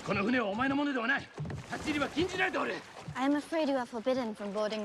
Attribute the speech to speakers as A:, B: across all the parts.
A: この船はお前のものではない。立ち入りは禁じられておる。
B: I am afraid you are forbidden from boarding.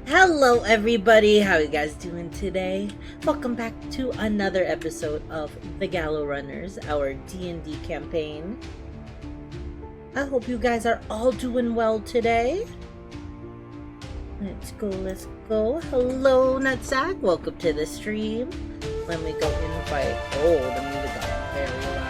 C: Hello everybody, how you guys doing today? Welcome back to another episode of the Gallow Runners, our D&D campaign. I hope you guys are all doing well today. Let's go. Hello Nutsack, welcome to the stream. Let me go invite. Oh, the music got very loud.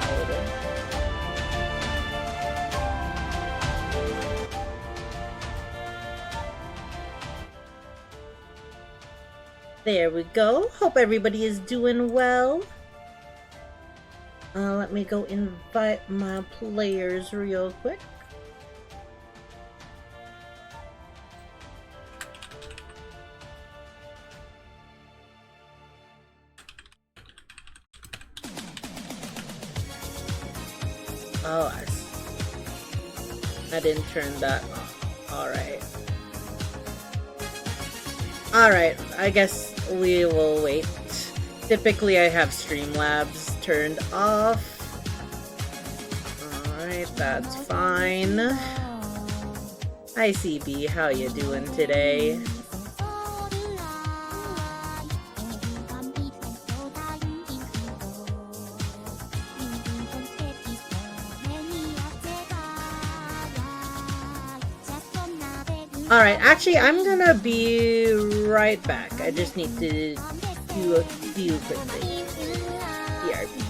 C: There we go. Hope everybody is doing well. Let me go invite my players real quick. Oh, I didn't turn that on. Alright, I guess we will wait. Typically I have Streamlabs turned off. Alright, that's fine. Hi CB, how you doing today? Alright, actually I'm gonna be right back. I just need to do a few quick things. BRB.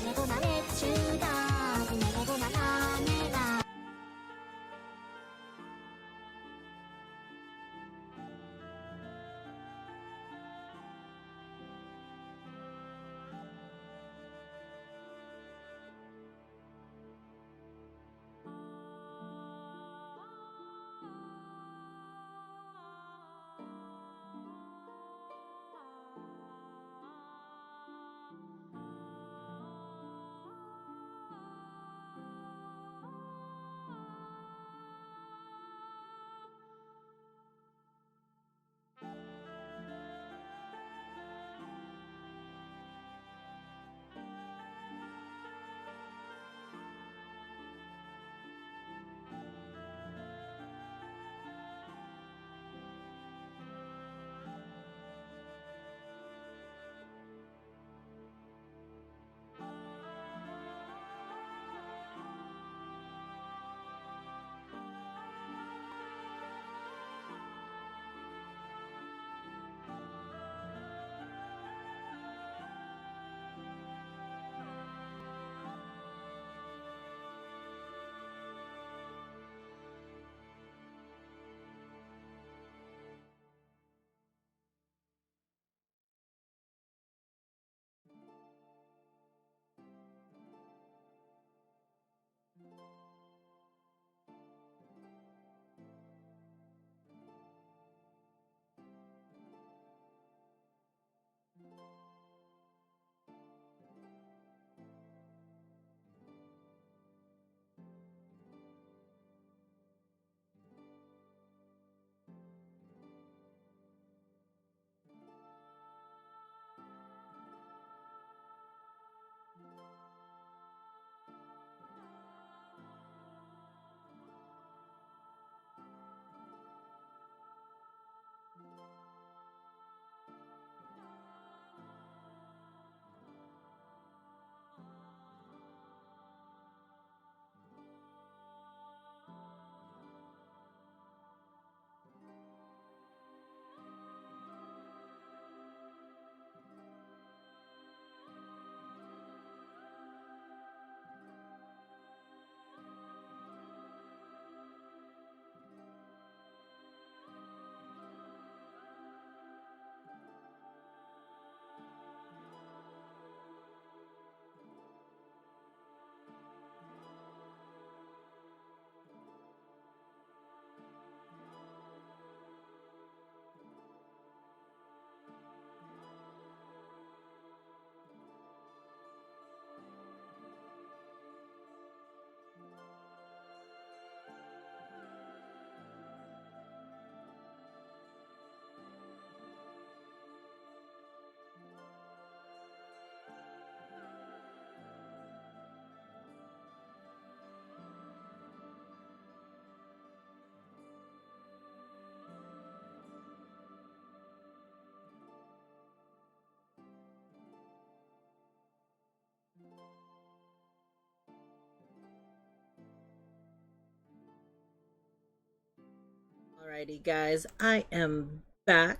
C: Alrighty, guys, I am back.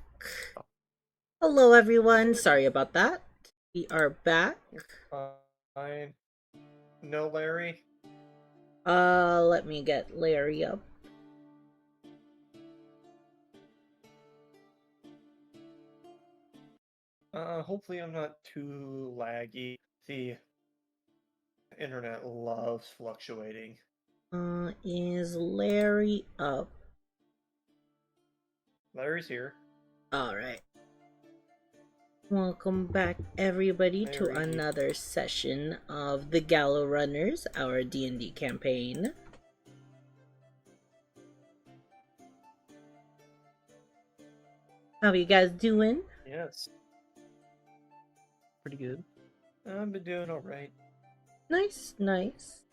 C: Hello, everyone. Sorry about that. We are back.
D: Fine. No, Larry.
C: Let me get Larry up.
D: Hopefully I'm not too laggy. The internet loves fluctuating.
C: Is Larry up?
D: Larry's here.
C: Alright. Welcome back, everybody, to
D: Larry.
C: another session of the Gallow Runners, our D&D campaign. How are you guys doing?
D: Yes.
E: Pretty good.
D: I've been doing alright.
C: Nice, nice.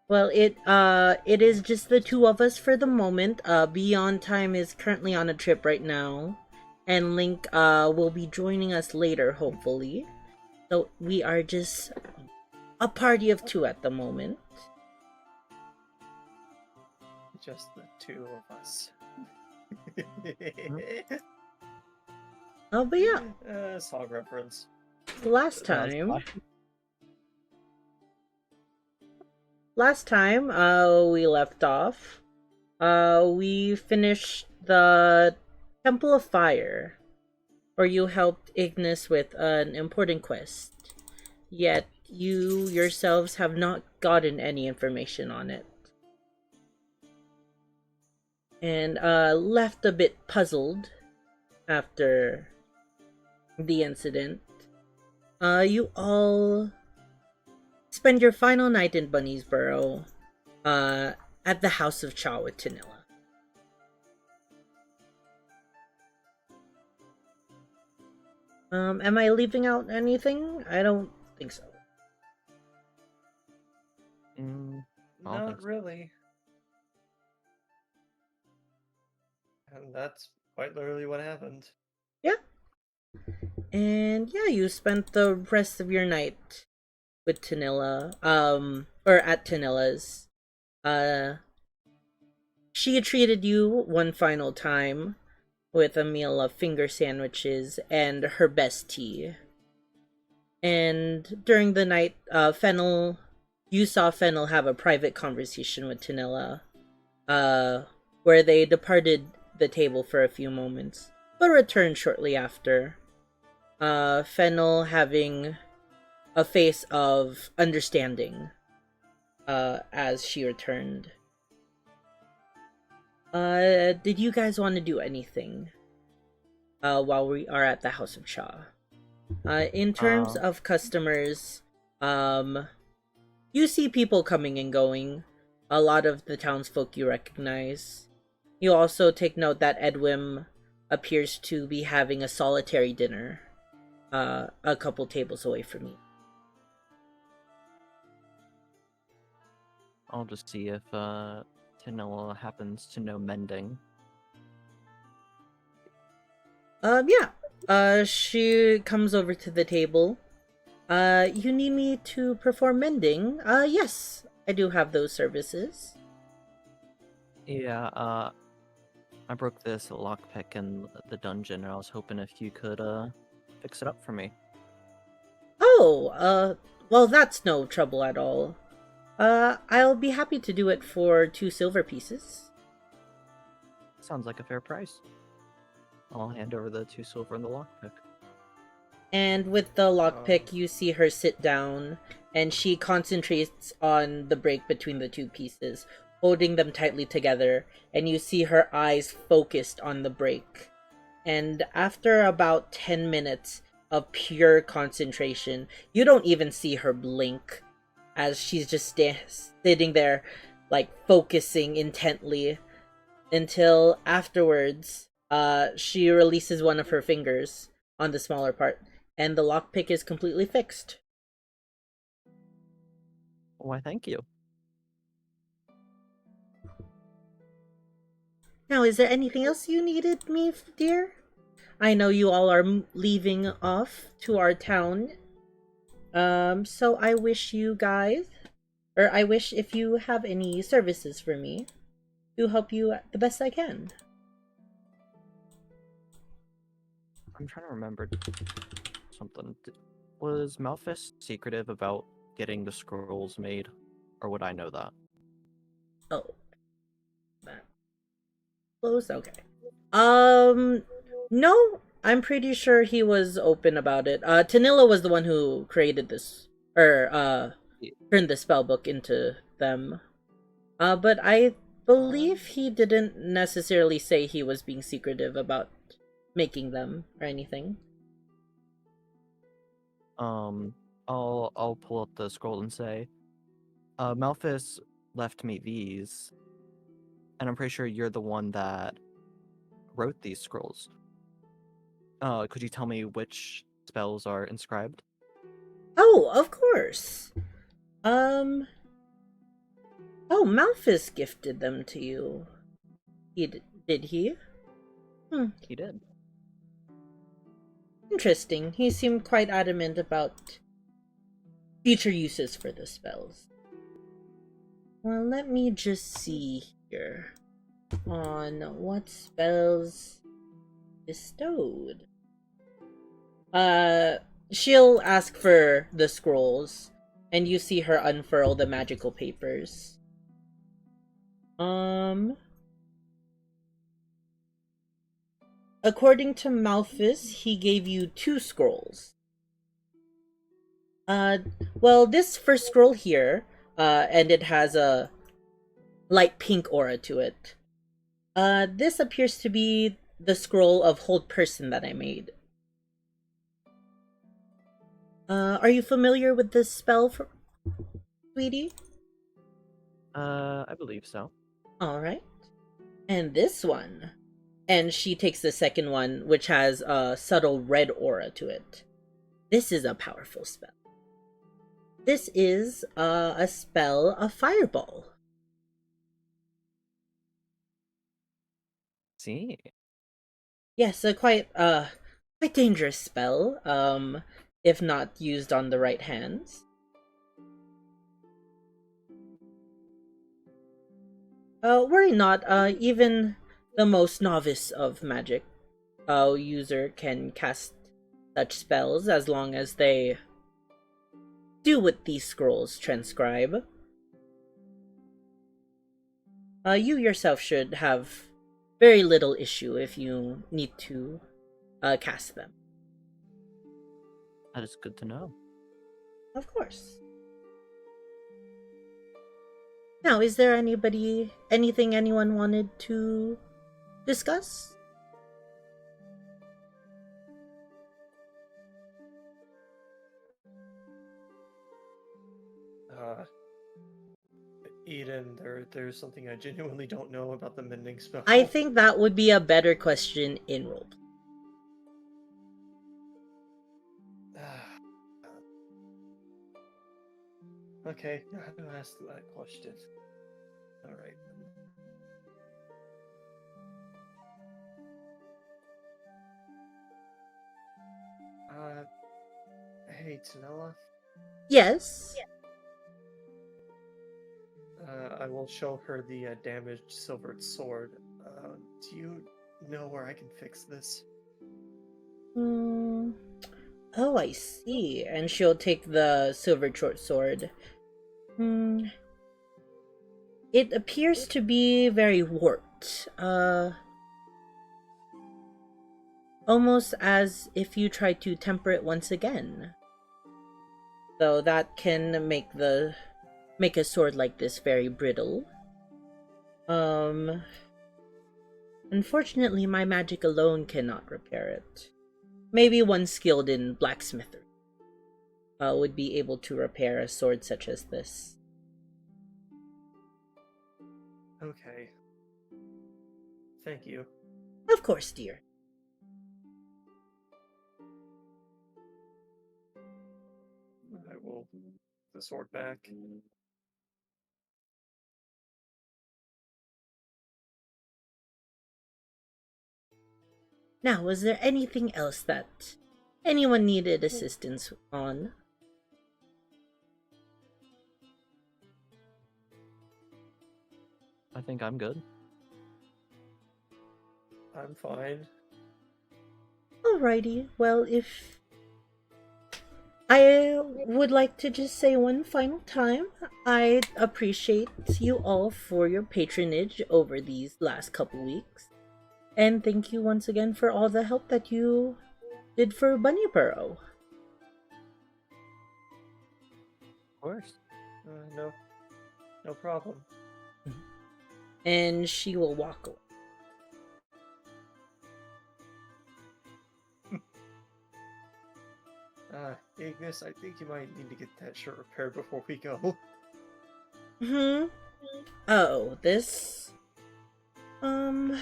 C: Well, it is just the two of us for the moment. Beyond Time is currently on a trip right now, and Link will be joining us later, hopefully. So we are just a party of two at the moment.
D: Just the two of us.
C: Oh, but yeah,
D: Song reference.
C: last time we left off, we finished the Temple of Fire, where you helped Ignis with an important quest. Yet you yourselves have not gotten any information on it, and left a bit puzzled after the incident. You all spend your final night in Bunny's Burrow at the House of Cha with Tanilla. Am I leaving out anything? I don't think so.
D: Not really. And that's quite literally what happened.
C: Yeah. And yeah, you spent the rest of your night with Tanilla, or at Tanilla's. She treated you one final time with a meal of finger sandwiches and her best tea. And during the night, you saw Fennel have a private conversation with Tanilla, where they departed the table for a few moments, but returned shortly after. Fennel having a face of understanding as she returned. Did you guys want to do anything while we are at the House of Cha? In terms of customers, you see people coming and going. A lot of the townsfolk you recognize. You also take note that Edwin appears to be having a solitary dinner a couple tables away from you.
E: I'll just see if Tanilla happens to know mending.
C: She comes over to the table. You need me to perform mending? Yes, I do have those services.
E: Yeah, I broke this lockpick in the dungeon, and I was hoping if you could fix it up for me.
C: Oh, well, that's no trouble at all. I'll be happy to do it for 2 silver pieces.
E: Sounds like a fair price. I'll hand over the 2 silver and the lockpick.
C: And with the lockpick, you see her sit down, and she concentrates on the break between the 2 pieces, holding them tightly together, and you see her eyes focused on the break. And after about 10 minutes of pure concentration, you don't even see her blink, as she's just sitting there, like, focusing intently, until afterwards, she releases one of her fingers on the smaller part, and the lockpick is completely fixed.
E: Why, thank you.
C: Now, is there anything else you needed me, dear? I know you all are leaving off to our town. So I wish you guys, or I wish if you have any services for me. to help you the best I can.
E: I'm trying to remember something. Was Malphus secretive about getting the scrolls made, or would I know that?
C: Oh, that close. Okay. No, I'm pretty sure he was open about it. Tanilla was the one who created this, or turned the spell book into them. But I believe he didn't necessarily say he was being secretive about making them or anything.
E: I'll pull up the scroll and say, Malphus left me these, and I'm pretty sure you're the one that wrote these scrolls. Could you tell me which spells are inscribed?
C: Oh, of course. Um. Oh, Malphus gifted them to you. Did he?
E: He did.
C: Interesting. He seemed quite adamant about future uses for the spells. Well, let me just see here on what spells bestowed. She'll ask for the scrolls, and you see her unfurl the magical papers. According to Malphus, he gave you 2 scrolls. Well, this first scroll here, and it has a light pink aura to it. This appears to be the scroll of Hold Person that I made. Are you familiar with this spell, sweetie?
E: I believe so.
C: Alright. And this one. And she takes the second one, which has a subtle red aura to it. This is a powerful spell. This is a spell of Fireball.
E: See?
C: Yes, a quite dangerous spell, if not used on the right hands. Worry not, even the most novice of magic user can cast such spells as long as they do what these scrolls transcribe. You yourself should have very little issue if you need to cast them.
E: That is good to know.
C: Of course. Now, is there anything anyone wanted to discuss?
D: Eden, there's something I genuinely don't know about the mending spell.
C: I think that would be a better question in role.
D: Okay, I'm gonna ask that question. Alright. Hey, Tanella?
C: Yes?
D: I will show her the damaged silvered sword. Do you know where I can fix this?
C: Oh, I see. And she'll take the silver short sword. It appears to be very warped. Almost as if you try to temper it once again. So that can make a sword like this very brittle. Unfortunately, my magic alone cannot repair it. Maybe one skilled in blacksmithery would be able to repair a sword such as this.
D: Okay. Thank you.
C: Of course, dear.
D: I will put the sword back.
C: Now, was there anything else that anyone needed assistance on?
E: I think I'm good.
D: I'm fine.
C: Alrighty, well, if I would like to just say one final time, I appreciate you all for your patronage over these last couple weeks. And thank you once again for all the help that you did for Bunny Burrow.
E: Of course.
D: No problem.
C: And she will walk away.
D: Ignis, I think you might need to get that shirt repaired before we go.
C: Oh, this? And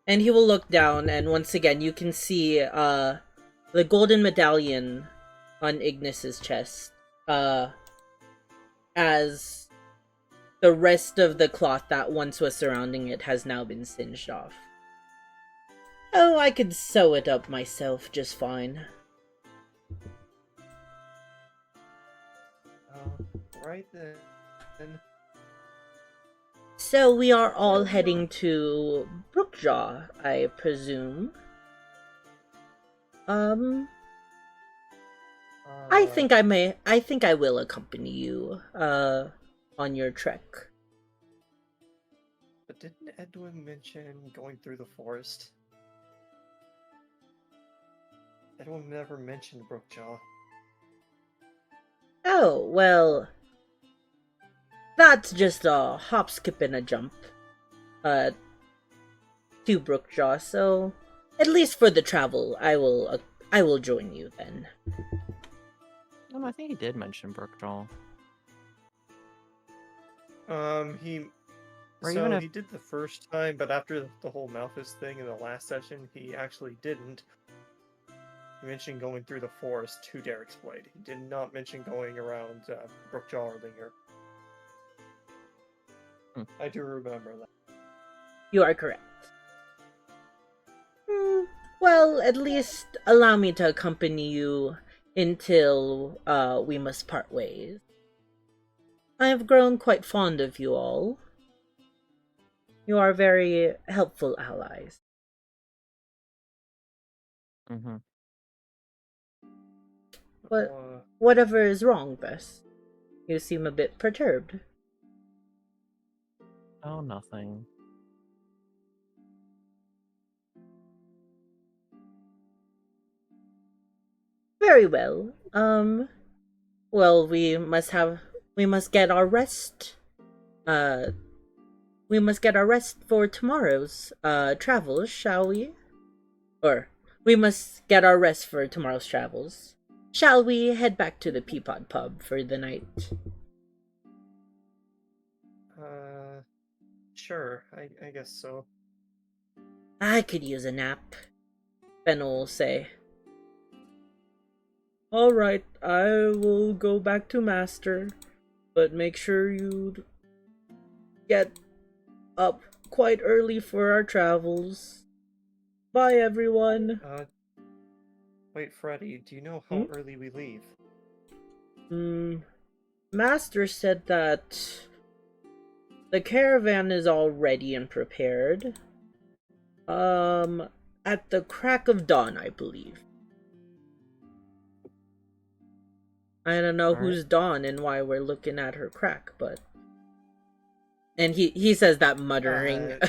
C: he will look down, and once again, you can see, the golden medallion on Ignis's chest, as the rest of the cloth that once was surrounding it has now been singed off. Oh, I could sew it up myself just fine.
D: Right then.
C: So we are all heading to Brookjaw, I presume. I think I will accompany you, on your trek.
D: But didn't Edwin mention going through the forest? Edwin never mentioned Brookjaw.
C: Oh, well, that's just a hop, skip, and a jump, to Brookjaw, so at least for the travel, I will join you then.
E: No, I think he did mention Brookjaw.
D: He
E: Or
D: so
E: even if-
D: he did the first time, but after the whole Malthus thing in the last session, he actually didn't. He mentioned going through the forest to Derricks Blade. He did not mention going around Brookjaw or Linger. I do remember that.
C: You are correct. Well, at least allow me to accompany you until we must part ways. I have grown quite fond of you all. You are very helpful allies.
E: Mm-hmm.
C: But whatever is wrong, Bess? You seem a bit perturbed.
E: Oh, nothing.
C: Very well. Well, we must get our rest. We must get our rest for tomorrow's travels, shall we? Or we must get our rest for tomorrow's travels. Shall we head back to the Peapod Pub for the night?
D: Sure, I guess so.
C: I could use a nap, Ben will say. Alright, I will go back to Master, but make sure you get up quite early for our travels. Bye, everyone.
D: Wait, Freddy, do you know how early we leave?
C: Master said that the caravan is all ready and prepared. At the crack of dawn, I believe. I don't know who's Dawn and why we're looking at her crack, but... And he says that muttering.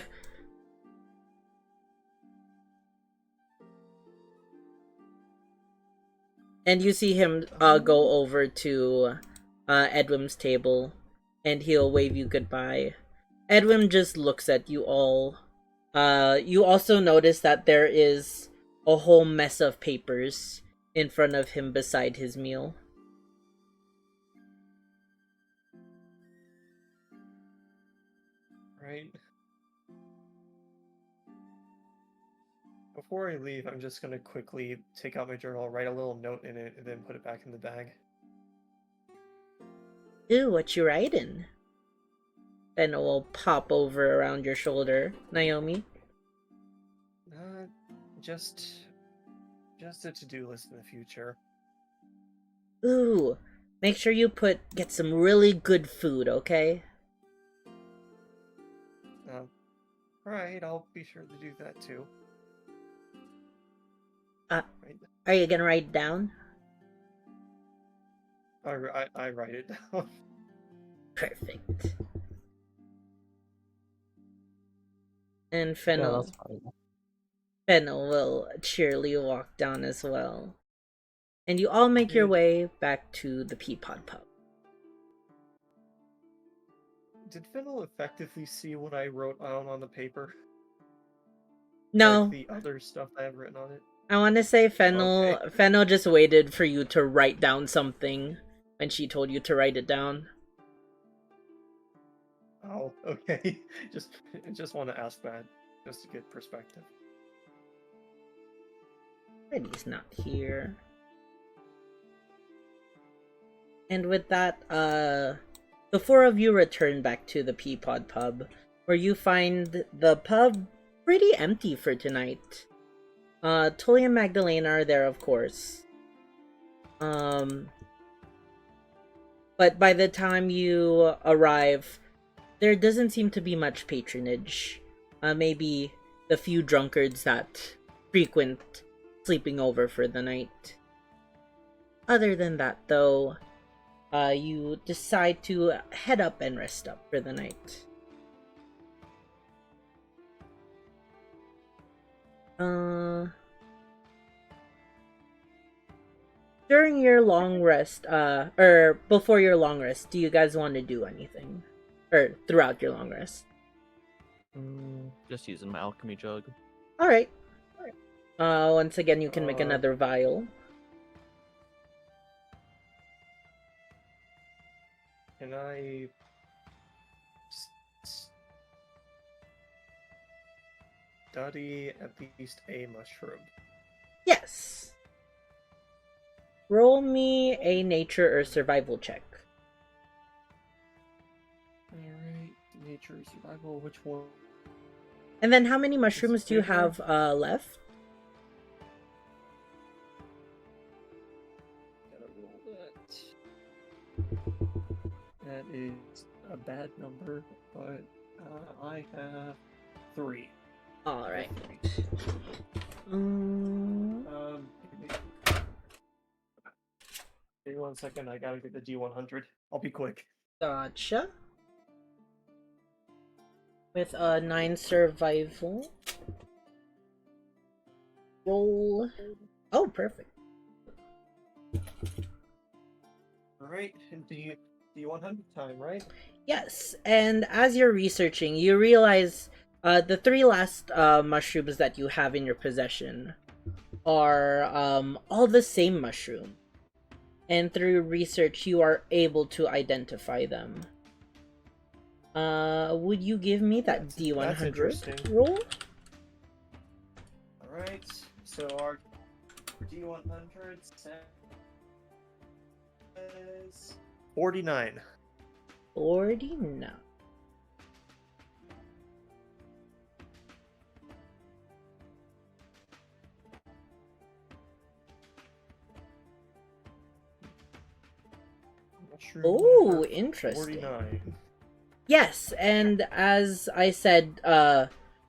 C: And you see him go over to Edwin's table, and he'll wave you goodbye. Edwin just looks at you all. You also notice that there is a whole mess of papers in front of him beside his meal.
D: Right. Before I leave, I'm just gonna quickly take out my journal, write a little note in it, and then put it back in the bag.
C: Ooh, what you writing? Then it will pop over around your shoulder, Naomi.
D: Just a to-do list in the future.
C: Ooh, make sure you get some really good food, okay?
D: Alright, I'll be sure to do that too.
C: Uh,
D: Right.
C: Are you gonna write it down?
D: I write it down.
C: Perfect. And
E: Yeah,
C: Fennel.
E: that's fine.
C: Fennel will cheerily walk down as well. And you all make your
D: Did-
C: way back to the Peapod Pub.
D: Did Fennel effectively see what I wrote down on the paper?
C: No,
D: Like the other stuff I have written on it?
C: I want to say Fennel.
D: Okay.
C: Fennel just waited for you to write down something when she told you to write it down.
D: Oh, okay. Just want to ask that, just to get perspective.
C: Freddy's not here. And with that, the four of you return back to the Peapod Pub, where you find the pub pretty empty for tonight. Tully and Magdalena are there, of course. But by the time you arrive, there doesn't seem to be much patronage. Maybe the few drunkards that frequent sleeping over for the night. Other than that, though, you decide to head up and rest up for the night. During your long rest, or before your long rest, do you guys want to do anything? Or throughout your long rest?
E: Just using my alchemy jug.
C: Alright. Once again, you can make
D: Uh,
C: another vial.
D: Can I study at least a mushroom?
C: Yes. Roll me a nature or survival check.
D: Alright, nature, survival, which one?
C: And then how many mushrooms do you
D: favorite?
C: have left?
D: Gotta roll that. That is a bad number, but I have 3.
C: Alright.
D: Give me 1 second, I gotta get the D100. I'll be quick.
C: Gotcha. With a 9 survival. Roll. Oh, perfect.
D: Alright, D100 time, right?
C: Yes, and as you're researching, you realize the 3 last mushrooms that you have in your possession are all the same mushroom. And through research, you are able to identify them. Would you give me that
D: That's
C: D100
D: interesting.
C: roll?
D: Alright, so our D100 says 49.
C: 49.
D: Mushroom
C: Oh,
D: number
C: interesting.
D: 49.
C: Yes, and as I said,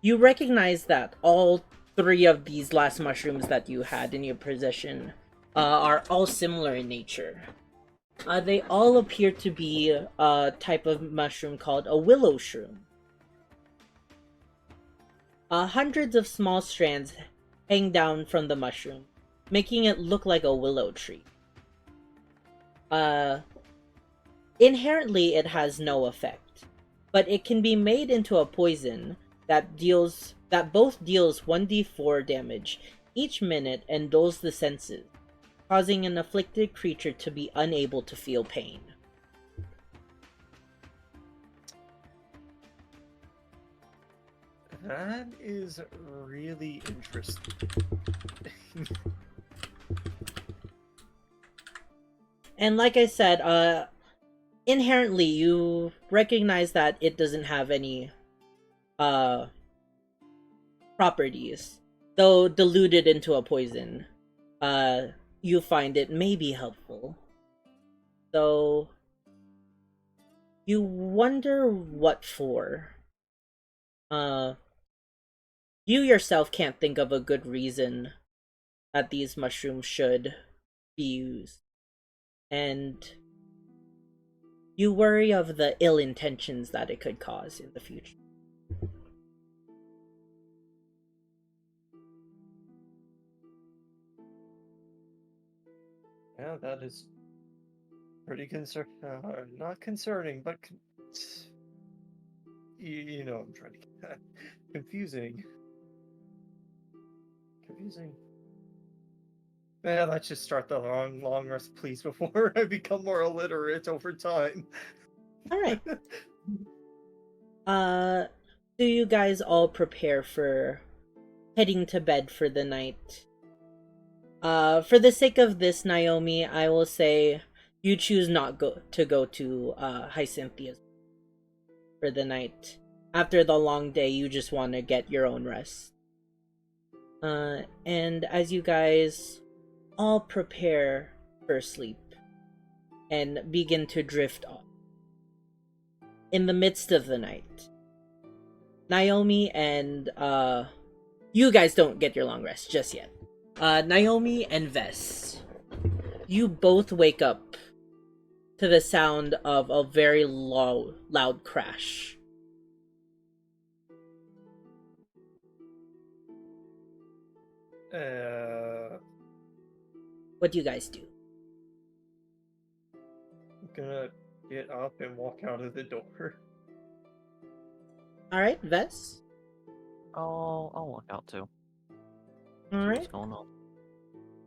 C: you recognize that all 3 of these last mushrooms that you had in your possession are all similar in nature. They all appear to be a type of mushroom called a willow shroom. Hundreds of small strands hang down from the mushroom, making it look like a willow tree. Inherently, it has no effect, but it can be made into a poison that both deals 1d4 damage each minute and dulls the senses, causing an afflicted creature to be unable to feel pain.
D: That is really interesting.
C: And like I said, inherently you recognize that it doesn't have any properties. Though diluted into a poison, you find it may be helpful. So you wonder what for. you yourself can't think of a good reason that these mushrooms should be used. And you worry of the ill intentions that it could cause in the future.
D: Yeah, that is pretty not concerning, but you know I'm trying to get confusing. Confusing. Yeah, let's just start the long rest, please, before I become more illiterate over time.
C: Alright. Do you guys all prepare for heading to bed for the night? For the sake of this, Naomi, I will say you choose not to go to Hyacinthia's for the night. After the long day, you just want to get your own rest. And as you guys all prepare for sleep and begin to drift off, in the midst of the night, Naomi and you guys don't get your long rest just yet. Naomi and Vess, you both wake up to the sound of a very loud crash. What do you guys do?
D: I'm gonna get up and walk out of the door.
C: Alright, Vess?
E: I'll walk out too.
C: Alright.
E: What's going on?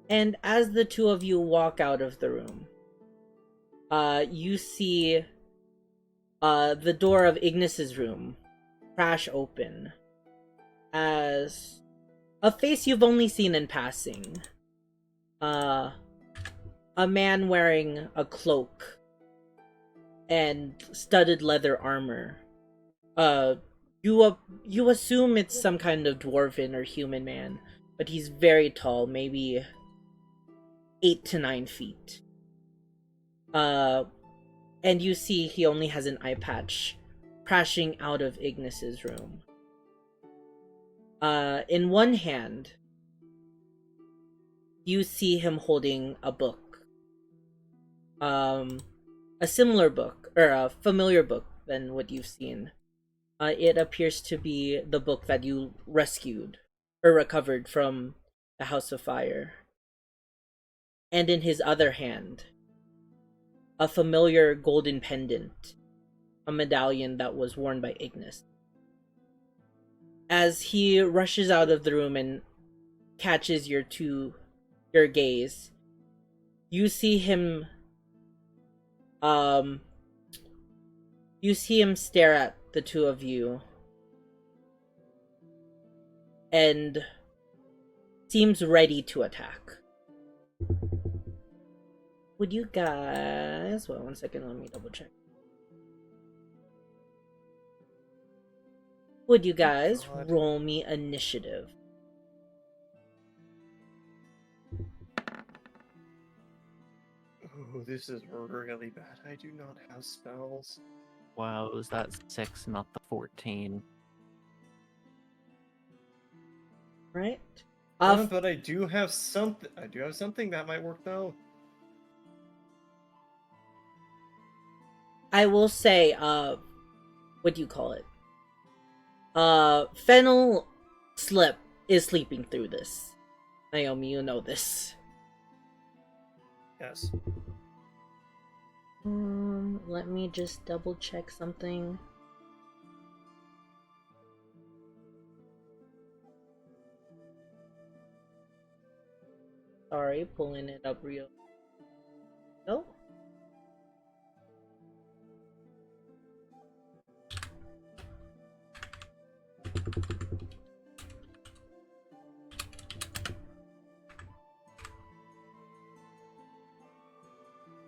C: And as the two of you walk out of the room, you see the door of Ignis's room crash open as a face you've only seen in passing. A man wearing a cloak and studded leather armor. You assume it's some kind of dwarven or human man, but he's very tall, maybe 8 to 9 feet. And you see he only has an eye patch, crashing out of Ignis's room. In one hand, you see him holding a book. A similar book, or a familiar book than what you've seen. It appears to be the book that you rescued, or recovered from the House of Fire. And in his other hand, a familiar golden pendant, a medallion that was worn by Ignis. As he rushes out of the room and catches your gaze, you see him stare at the two of you and seems ready to attack. Would you guys... Well, 1 second, let me double check. Would you guys roll me initiative?
D: Oh, this is really bad. I do not have spells.
E: Wow, it was that 6, not the 14.
C: Right?
D: But I do have something. I do have something that might work though.
C: I will say, what do you call it? Fennel Slip is sleeping through this. Naomi, you know this.
D: Yes.
C: Let me just double check something. Sorry, pulling it up real. No?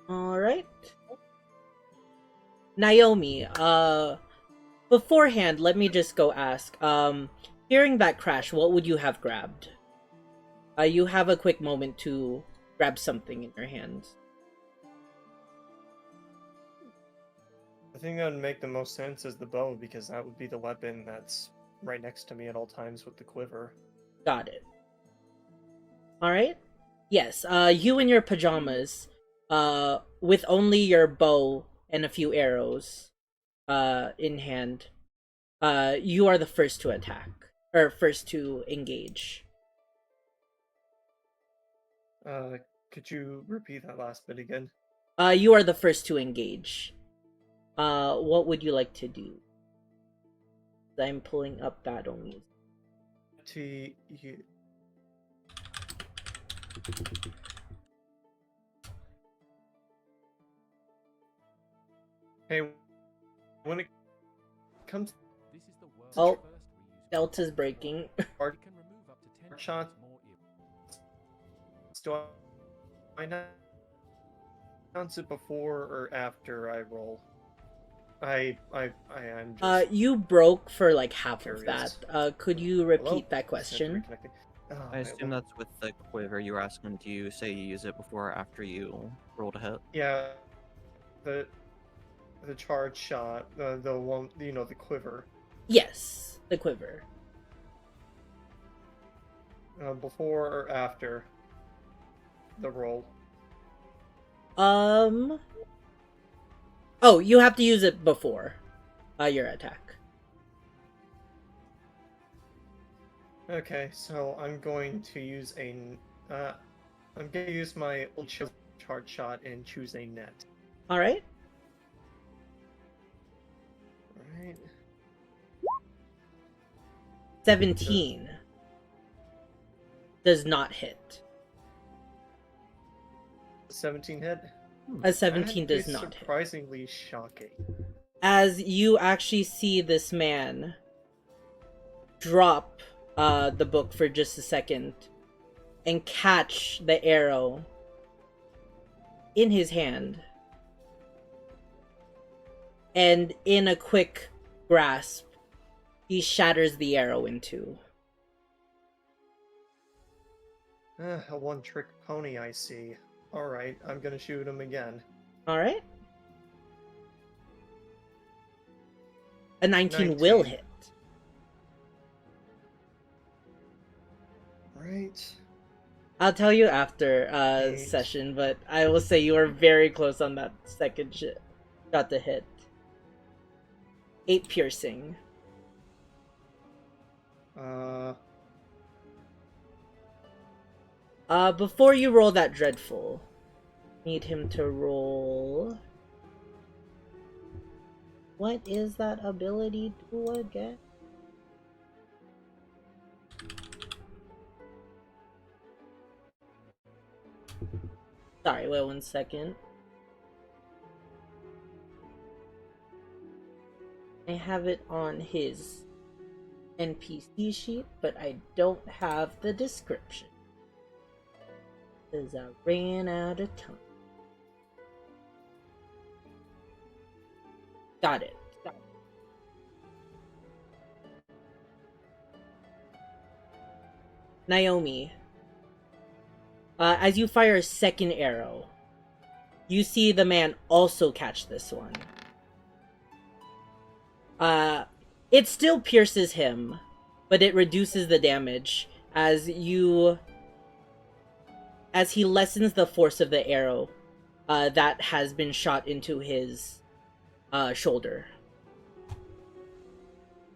C: Alright. Naomi, beforehand, let me just go ask, hearing that crash, what would you have grabbed? You have a quick moment to grab something in your hands.
D: The thing that would make the most sense is the bow, because that would be the weapon that's right next to me at all times with the quiver.
C: Got it. Alright. Yes, you in your pajamas, with only your bow and a few arrows, in hand, you are the first to attack. Or first to engage.
D: Could you repeat that last bit again?
C: You are the first to engage. What would you like to do? I'm pulling up battle music.
D: Hey, when it comes
A: This is the world's
C: Oh,
A: first reusable
C: Delta's breaking.
D: Art-
A: We can remove up to 10
D: shot.
A: times more
D: do I announce it before or after I roll? I am just
C: You broke for like half
D: curious.
C: of that. Could you repeat
D: Hello?
C: that question?
D: Reconnecting. Oh,
E: I assume that's with the quiver. You were asking, do you say you use it before or after you rolled a hit?
D: Yeah, the charge shot, the one, the quiver.
C: Yes, the quiver.
D: Before or after the roll?
C: Oh, you have to use it before your attack.
D: Okay, so I'm going to use my old charge shot and choose a net.
C: All right.
D: Alright.
C: 17 does not hit.
D: 17 hit?
C: A 17
D: That
C: does
D: is
C: not hit.
D: surprisingly shocking.
C: As you actually see this man drop the book for just a second and catch the arrow in his hand, and in a quick grasp he shatters the arrow in two.
D: A one-trick pony, I see. Alright, I'm gonna shoot him again.
C: Alright. A 19 will
D: 19.
C: hit.
D: Right.
C: I'll tell you after
D: Eight.
C: session, but I will say you are very close on that second shot to hit. 8 piercing. Before you roll that dreadful, need him to roll. What is that ability do again? Sorry, wait 1 second. I have it on his NPC sheet, but I don't have the description. Because I ran out of time. Got it. Naomi, as you fire a second arrow, you see the man also catch this one. It still pierces him, but it reduces the damage as he lessens the force of the arrow that has been shot into his shoulder.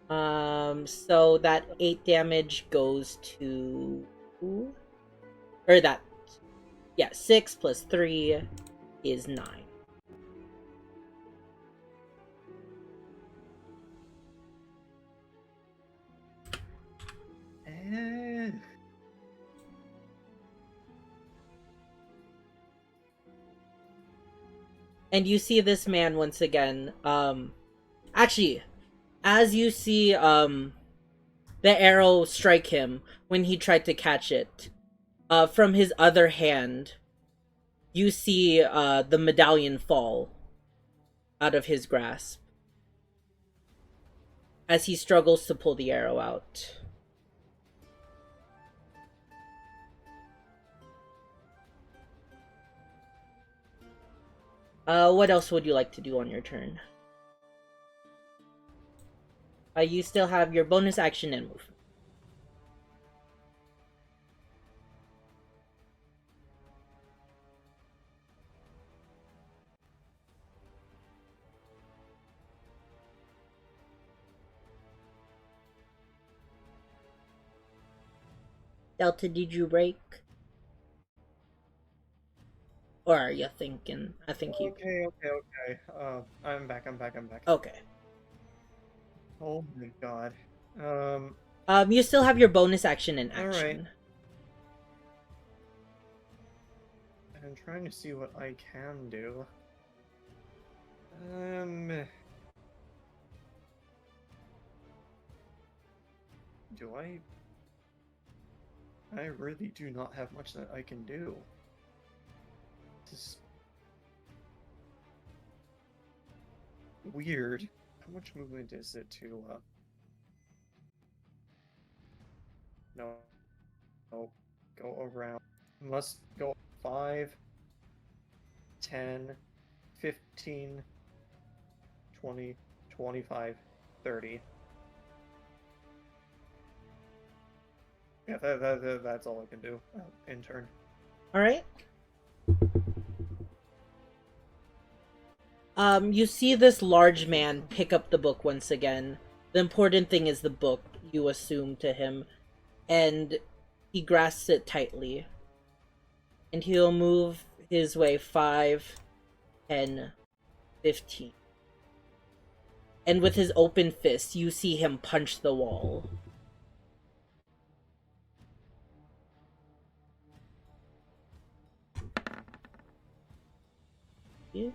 C: So that 8 damage goes to... Or that... Yeah, 6 plus 3 is 9. And you see this man once again, actually, as you see, the arrow strike him when he tried to catch it, from his other hand, you see, the medallion fall out of his grasp as he struggles to pull the arrow out. What else would you like to do on your turn? You still have your bonus action and movement. Delta, did you break? Or are you thinking? I think you.
D: Okay. I'm back.
C: Okay.
D: Oh my god.
C: You still have your bonus action and
D: All right.
C: action.
D: I'm trying to see what I can do. Do I? I really do not have much that I can do. This is weird. How much movement is it to, No. No. Go around. Must go 5, 10, 15, 20, 25, 30. Yeah, that's all I can do in turn.
C: Alright. You see this large man pick up the book once again. The important thing is the book, you assume, to him. And he grasps it tightly. And he'll move his way 5, 10, 15. And with his open fist, you see him punch the wall. Yeah.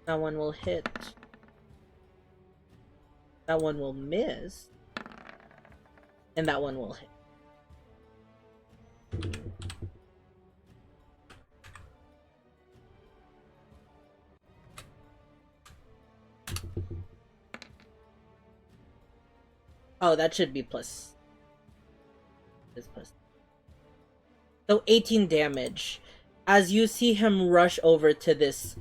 C: That one will hit. That one will miss. And that one will hit. Oh, that should be plus. This plus. So 18 damage. As you see him rush over to this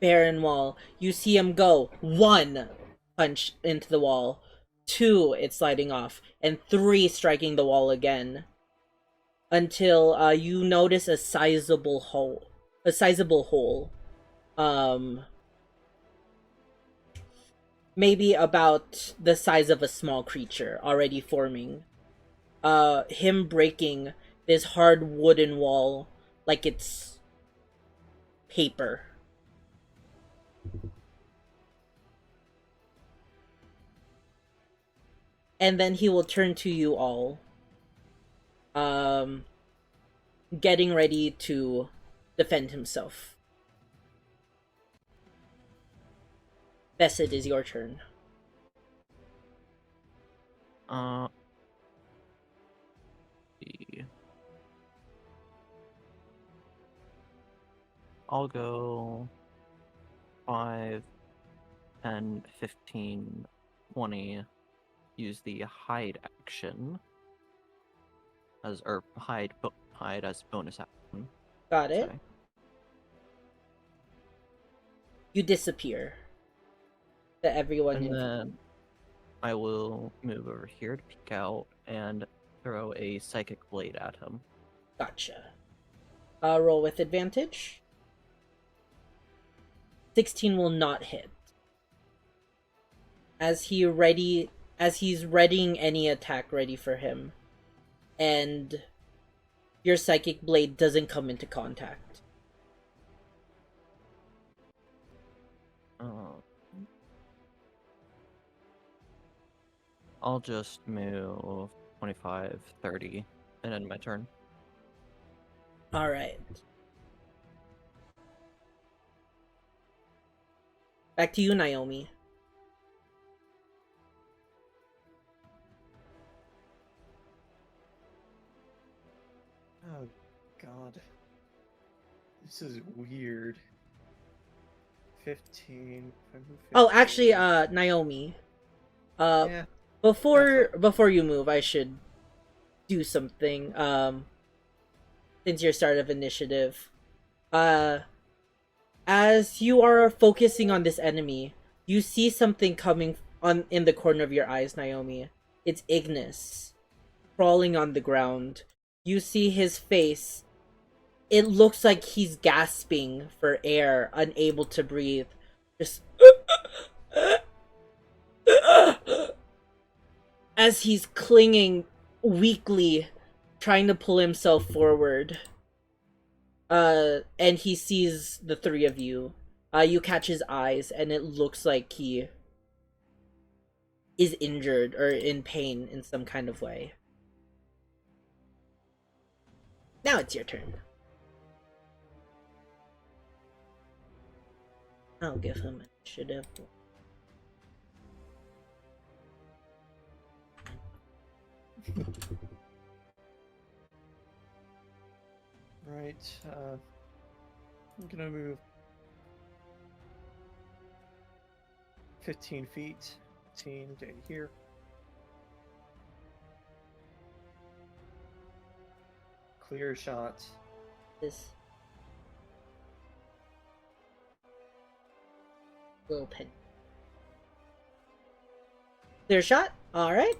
C: barren wall, you see him go 1 punch into the wall, 2 it's sliding off, and 3 striking the wall again. Until you notice a sizable hole. Maybe about the size of a small creature already forming. Him breaking this hard wooden wall like it's paper. And then he will turn to you all. Getting ready to defend himself. Bess, it is your turn.
E: I'll go 5, 10, 15, 20. Use the hide action as hide as bonus action.
C: Got it.
E: Sorry.
C: You disappear. To everyone.
E: And then I will move over here to peek out and throw a psychic blade at him.
C: Gotcha. Roll with advantage. 16 will not hit. As he's readying any attack ready for him. And your psychic blade doesn't come into contact.
E: I'll just move 25, 30, and end my turn.
C: Alright. Back to you, Naomi.
D: Oh, God. This is weird. 15. If I move 15.
C: Oh, actually, Naomi.
D: Yeah.
C: Before you move, I should do something. Since your start of initiative. As you are focusing on this enemy, you see something coming in the corner of your eyes, Naomi. It's Ignis crawling on the ground. You see his face. It looks like he's gasping for air, unable to breathe. Just as he's clinging weakly, trying to pull himself forward. And he sees the three of you. You catch his eyes, and it looks like he is injured or in pain in some kind of way. Now it's your turn. I'll give him initiative.
D: Right, I'm gonna move 15 feet, 15 to here. Clear shot.
C: This little pen. Clear shot? Alright.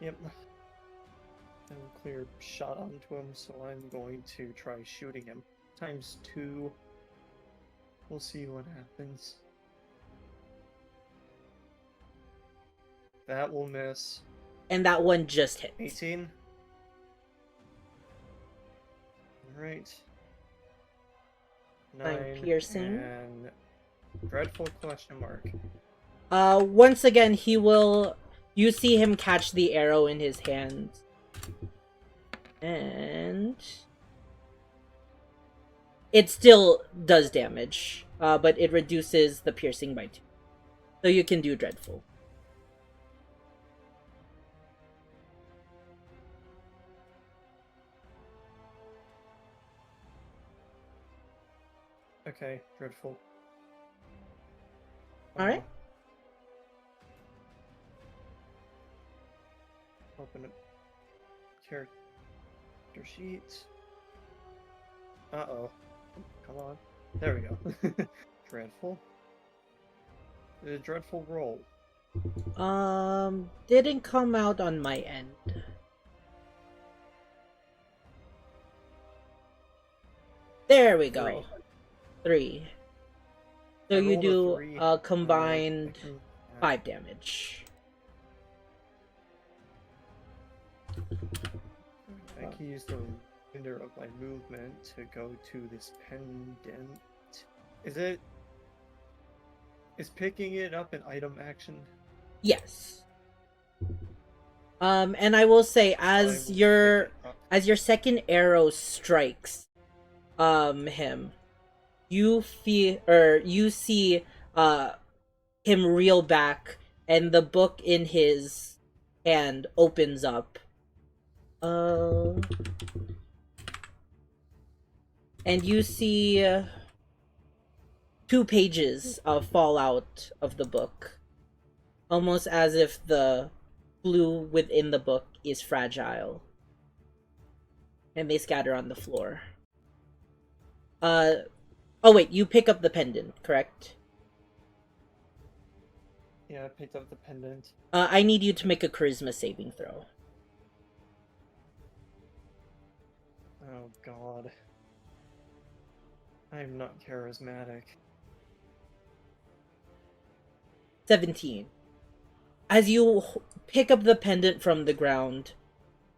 D: Yep. And clear shot onto him, so I'm going to try shooting him. ×2. We'll see what happens. That will miss.
C: And that one just hit.
D: 18. Alright. 9
C: piercing.
D: And dreadful question mark.
C: Once again, he will... You see him catch the arrow in his hands. And... It still does damage, but it reduces the piercing by 2. So you can do dreadful.
D: Okay, dreadful.
C: Alright.
D: Open up character sheet. Uh-oh. Come on. There we go. Dreadful. The dreadful roll.
C: Didn't come out on my end. There we go. 3. So
D: I
C: you
D: rolled a
C: do
D: 3.
C: combined 5 damage.
D: I can use the remainder of my movement to go to this pendant. Is picking it up an item action?
C: Yes. And I will say, as your second arrow strikes him, you see him reel back, and the book in his hand opens up. And you see 2 pages fall out of the book, almost as if the glue within the book is fragile, and they scatter on the floor. Oh wait, you pick up the pendant, correct?
D: Yeah, I picked up the pendant.
C: I need you to make a charisma saving throw.
D: Oh god. I'm not charismatic.
C: 17. As you pick up the pendant from the ground,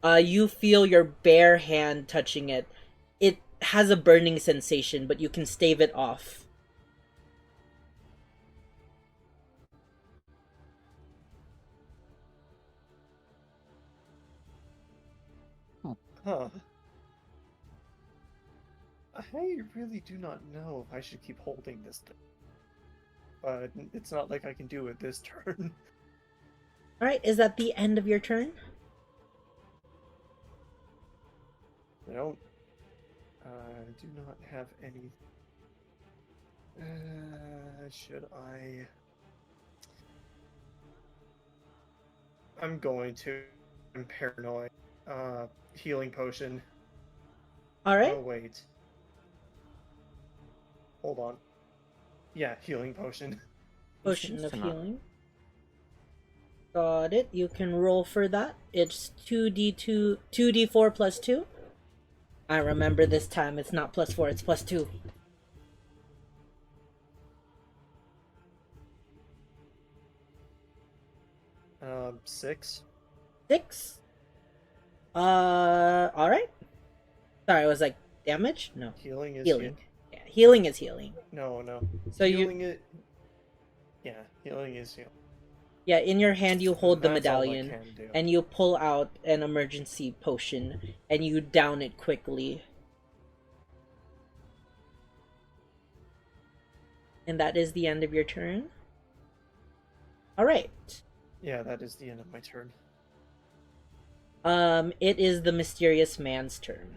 C: you feel your bare hand touching it. It has a burning sensation, but you can stave it off.
D: Huh. I really do not know if I should keep holding this thing. But it's not like I can do it this turn.
C: Alright, is that the end of your turn?
D: I don't... do not have any... should I... I'm going to... I'm paranoid. Healing potion.
C: Alright.
D: Oh, wait. hold on. Yeah, healing potion.
C: Potion
E: seems
C: of
E: to not-
C: healing. Got it. You can roll for that. It's 2d4 plus 2. I remember this time it's not plus 4, it's plus 2.
D: Um, 6.
C: 6. Alright. Sorry, I was like, damage? No.
D: Healing is
C: Healing. Yeah, healing is healing.
D: No.
C: So
D: healing Yeah, healing is healing.
C: Yeah, in your hand you hold the
D: That's all I
C: medallion,
D: can do.
C: and you pull out an emergency potion, and you down it quickly. And that is the end of your turn. Alright.
D: Yeah, that is the end of my turn.
C: It is the mysterious man's turn.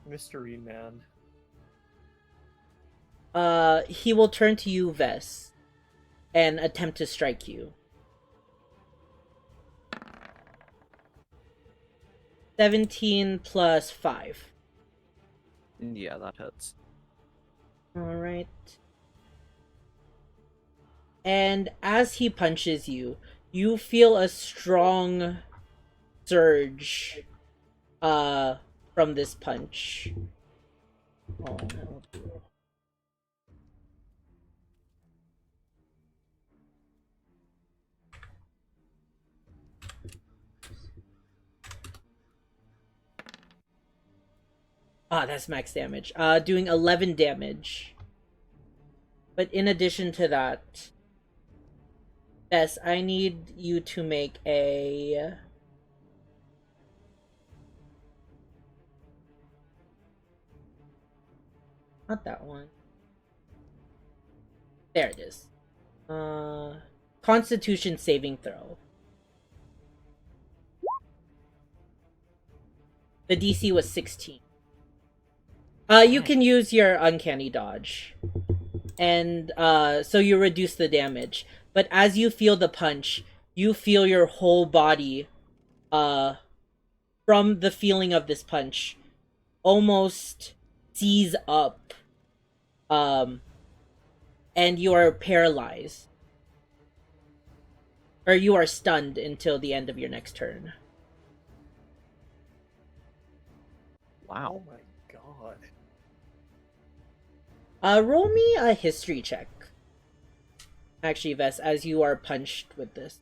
D: Mystery man.
C: He will turn to you, Vess, and attempt to strike you. 17 plus 5.
E: Yeah, that hits.
C: Alright. And as he punches you, you feel a strong surge from this punch. Oh no. Ah, that's max damage. Doing 11 damage. But in addition to that, Bess, I need you to make a... Not that one. There it is. Constitution saving throw. The DC was 16. You can use your uncanny dodge. And so you reduce the damage. But as you feel the punch, you feel your whole body from the feeling of this punch almost seize up. And you are paralyzed. Or you are stunned until the end of your next turn.
E: Wow.
D: Oh my god.
C: Roll me a history check. Actually, Vess, as you are punched with this.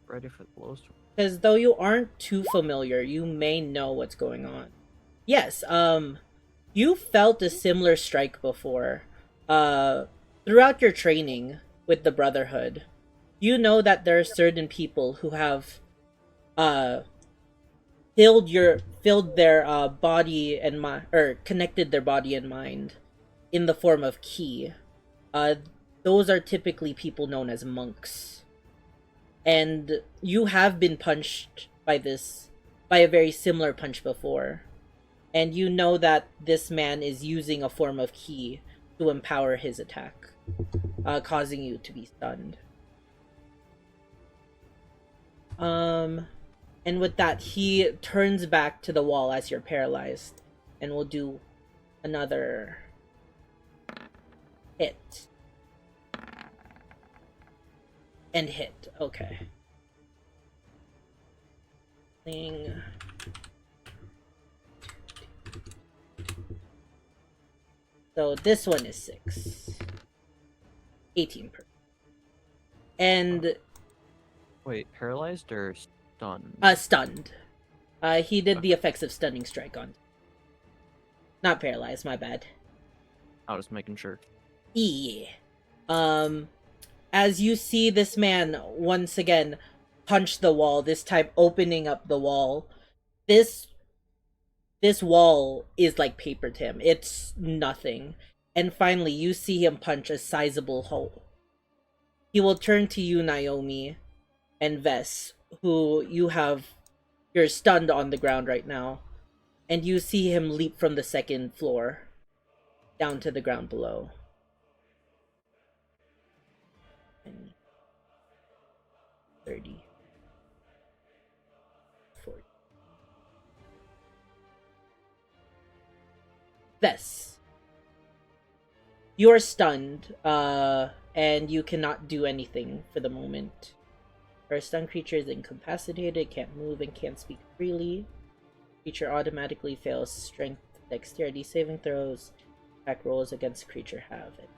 E: Ready for the blows.
C: Because though you aren't too familiar, you may know what's going on. Yes, you felt a similar strike before. Throughout your training with the Brotherhood, you know that there are certain people who have, filled their body and mind, or connected their body and mind in the form of ki. Those are typically people known as monks. And you have been punched by a very similar punch before. And you know that this man is using a form of ki to empower his attack, causing you to be stunned. And with that, he turns back to the wall as you're paralyzed, and will do another hit. And hit. Okay. Thing. So this one is 6. 18 per. And
E: Wait, paralyzed or stunned?
C: stunned. He did the effects of stunning strike on. Not paralyzed, my bad.
E: I was making sure.
C: Yeah. As you see this man once again punch the wall, this time opening up the wall, this wall is like paper to him. It's nothing. And finally, you see him punch a sizable hole. He will turn to you, Naomi, and Vess, who you're stunned on the ground right now. And you see him leap from the second floor down to the ground below. 20, 30, 40. Vess. You are stunned, and you cannot do anything for the moment. A stunned creature is incapacitated, can't move, and can't speak freely. Creature automatically fails strength, dexterity saving throws, attack rolls against creature have it.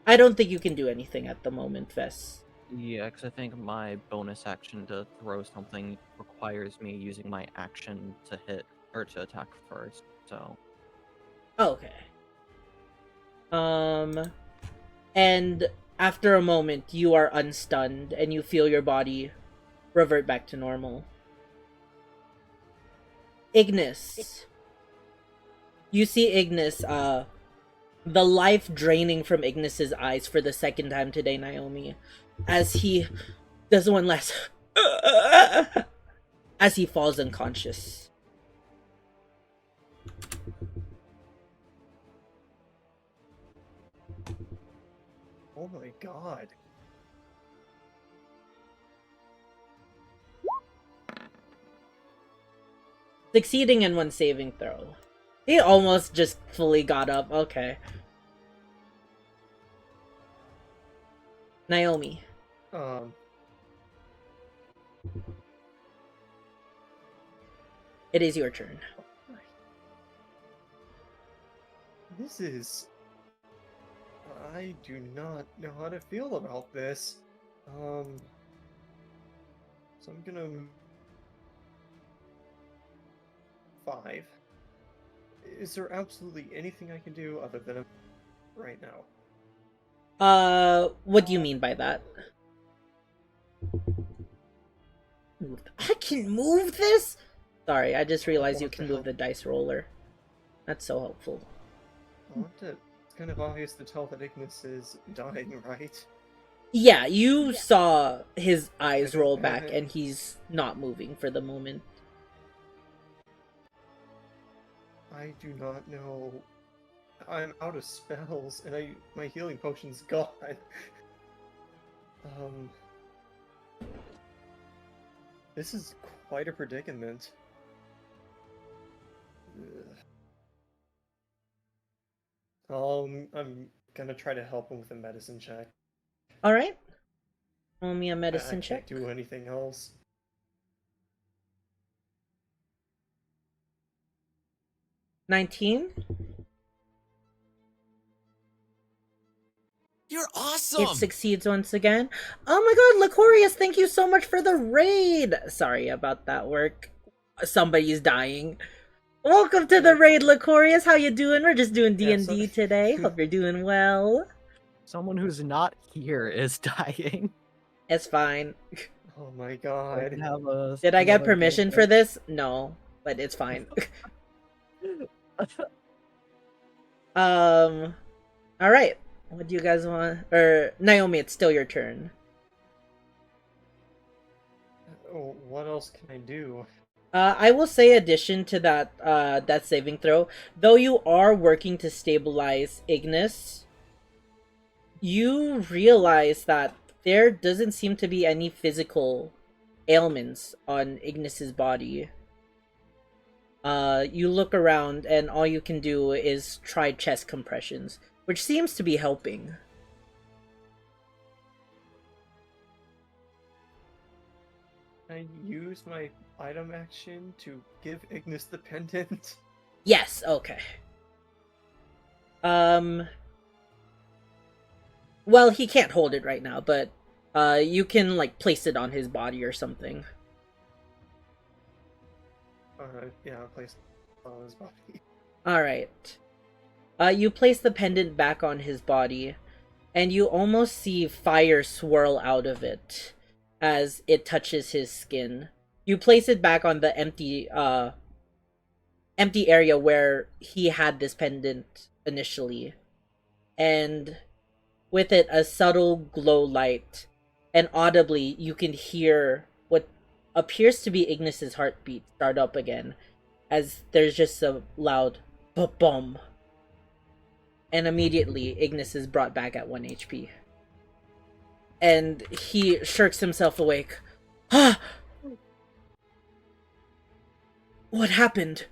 C: I don't think you can do anything at the moment, Vess.
E: Yeah, because I think my bonus action to throw something requires me using my action to hit or to attack first. So.
C: Okay. And after a moment, you are unstunned and you feel your body revert back to normal. Ignis. You see Ignis, the life draining from Ignis's eyes for the second time today, Naomi, as he does one last as he falls unconscious.
D: Oh my god.
C: Succeeding in one saving throw. He almost just fully got up. Okay. Naomi. It is your turn.
D: This is... I do not know how to feel about this. So I'm gonna... 5. Is there absolutely anything I can do other than right now?
C: What do you mean by that? I can move this? Sorry, I just realized you can move the dice roller. That's so helpful.
D: It's kind of obvious to tell that Ignis is dying, right?
C: Yeah, you saw his eyes roll back and he's not moving for the moment.
D: I do not know. I'm out of spells, and my healing potion's gone. This is quite a predicament. I'm gonna try to help him with a medicine check.
C: All right. Roll me a medicine check.
D: I can't do anything else.
C: $19.
F: You're awesome!
C: It succeeds once again. Oh my god, Licorius, thank you so much for the raid! Sorry about that work. Somebody's dying. Welcome to the raid, Licorius. How you doing? We're just doing D&D today. Hope you're doing well.
E: Someone who's not here is dying.
C: It's fine.
D: Oh my god.
C: Did I get permission for this? No, but it's fine. Alright. What do you guys want? Or, Naomi, it's still your turn.
D: Oh, what else can I do?
C: I will say addition to that, that saving throw, though you are working to stabilize Ignis, you realize that there doesn't seem to be any physical ailments on Ignis's body. You look around and all you can do is try chest compressions, which seems to be helping.
D: Can I use my item action to give Ignis the pendant?
C: Yes, okay. Well, he can't hold it right now, but you can, like, place it on his body or something.
D: Yeah, I'll place it on his body.
C: Alright. You place the pendant back on his body, and you almost see fire swirl out of it as it touches his skin. You place it back on the empty area where he had this pendant initially. And with it, a subtle glow light, and audibly you can hear what appears to be Ignis's heartbeat start up again, as there's just a loud ba-bum. And immediately, Ignis is brought back at 1 HP. And he shirks himself awake. Ah! What happened?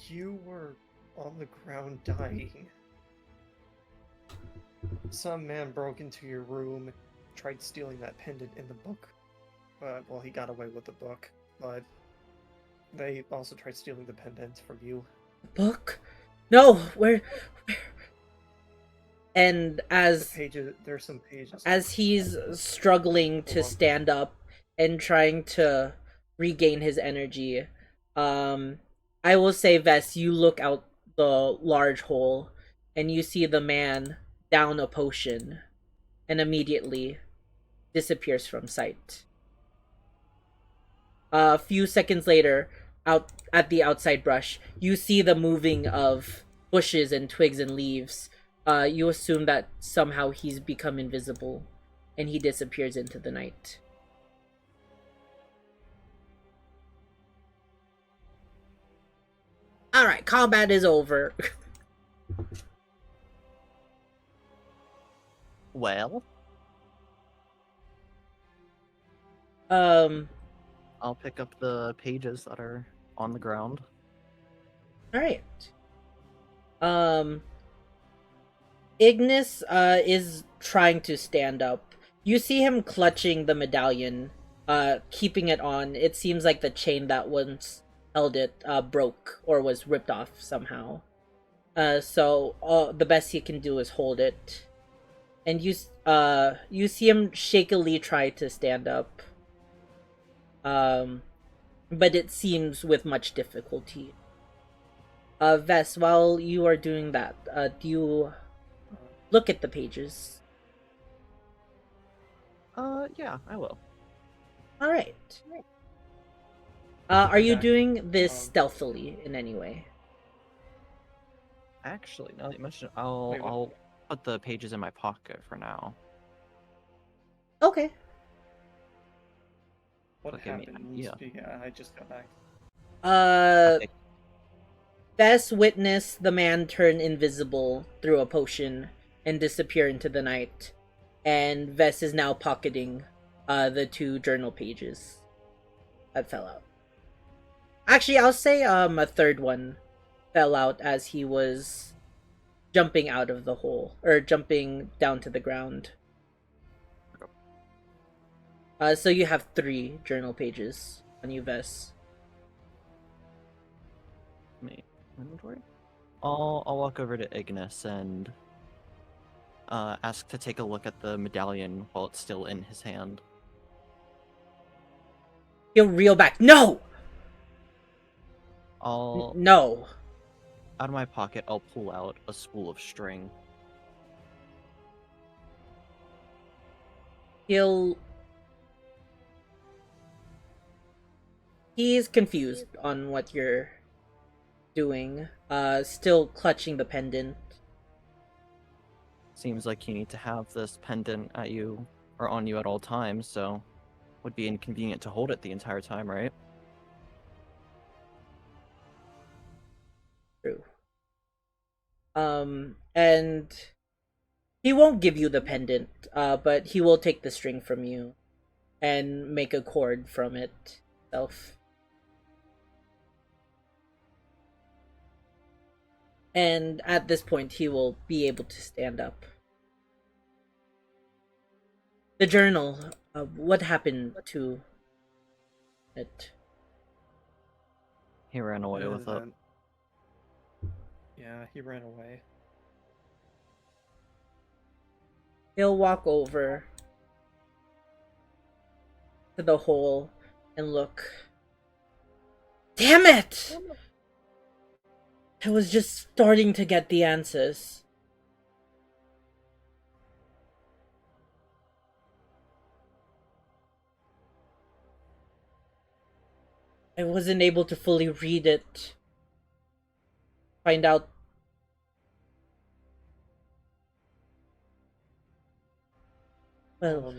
D: you were on the ground dying, some man broke into your room, tried stealing that pendant in the book. Well, he got away with the book, but they also tried stealing the pendant from you.
C: Book? No, where? And
D: There's some pages.
C: as he's struggling to stand up and trying to regain his energy, I will say, Vess, you look out the large hole and you see the man down a potion and immediately disappears from sight. A few seconds later, out at the outside brush, you see the moving of bushes and twigs and leaves. You assume that somehow he's become invisible and he disappears into the night. Alright, combat is over.
E: Well, I'll pick up the pages that are on the ground.
C: Alright. Ignis is trying to stand up. You see him clutching the medallion, keeping it on. It seems like the chain that once held it broke or was ripped off somehow. So the best he can do is hold it. And you see him shakily try to stand up. But it seems with much difficulty. Vess, while you are doing that, do you look at the pages?
E: Yeah, I will.
C: Alright. Are you
D: Okay.
C: doing this stealthily in any way?
E: Actually, now that you mention it,
D: Wait, what?
E: I'll put the pages in my pocket for now.
C: Okay.
D: What
E: Okay,
D: happened?
E: yeah.
D: Yeah, I just got back.
E: Okay.
C: Vess witnessed the man turn invisible through a potion and disappear into the night. And Vess is now pocketing the 2 journal pages that fell out. Actually, I'll say a third one fell out as he was jumping out of the hole, or jumping down to the ground. So you have 3 journal pages on you, Vess.
E: Inventory? I'll walk over to Ignis and ask to take a look at the medallion while it's still in his hand.
C: He'll reel back. No!
E: I'll
C: No.
E: out of my pocket, I'll pull out a spool of string.
C: He's confused on what you're doing. Still clutching the pendant.
E: Seems like you need to have this pendant at you or on you at all times, so would be inconvenient to hold it the entire time, right?
C: True. And he won't give you the pendant, but he will take the string from you and make a cord from it himself. And at this point, he will be able to stand up. The journal, what happened to it?
E: He ran away with it.
D: Yeah, he ran away.
C: He'll walk over to the hole and look. Damn it! I was just starting to get the answers. I wasn't able to fully read it. Find out. Well,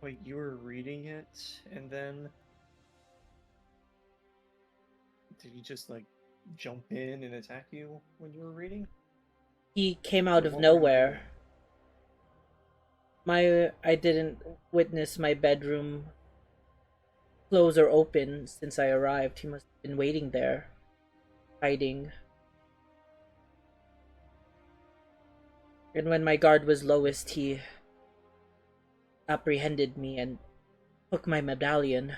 D: Wait, you were reading it, and then did he just like jump in and attack you when you were reading?
C: he came out
D: Or
C: of
D: what were you
C: nowhere. I didn't witness my bedroom close or open since I arrived. He must have been waiting there, hiding. And when my guard was lowest, he apprehended me and took my medallion.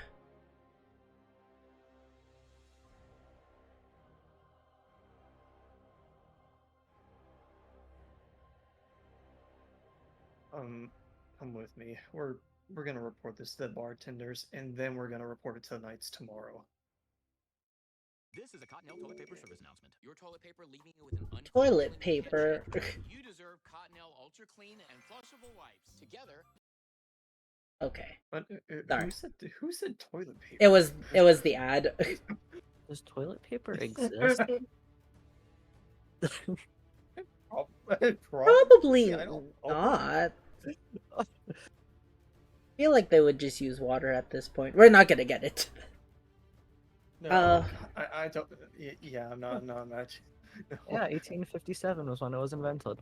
D: Come with me. We're gonna report this to the bartenders, and then we're gonna report it to the knights tomorrow.
F: This is a Cottonelle toilet paper service announcement. Your toilet paper leaving you with an unclean
C: Toilet
F: feeling
C: paper.
F: You deserve Cottonelle Ultra Clean and Flushable wipes. Together.
C: Okay.
D: But
C: Sorry.
D: who said toilet paper?
C: It was the ad.
E: Does toilet paper exist?
C: Probably
D: I don't know.
C: not. I feel like they would just use water at this point. We're not gonna get it.
D: No, I don't. Yeah, I'm not much.
E: Yeah, 1857 was when it was invented.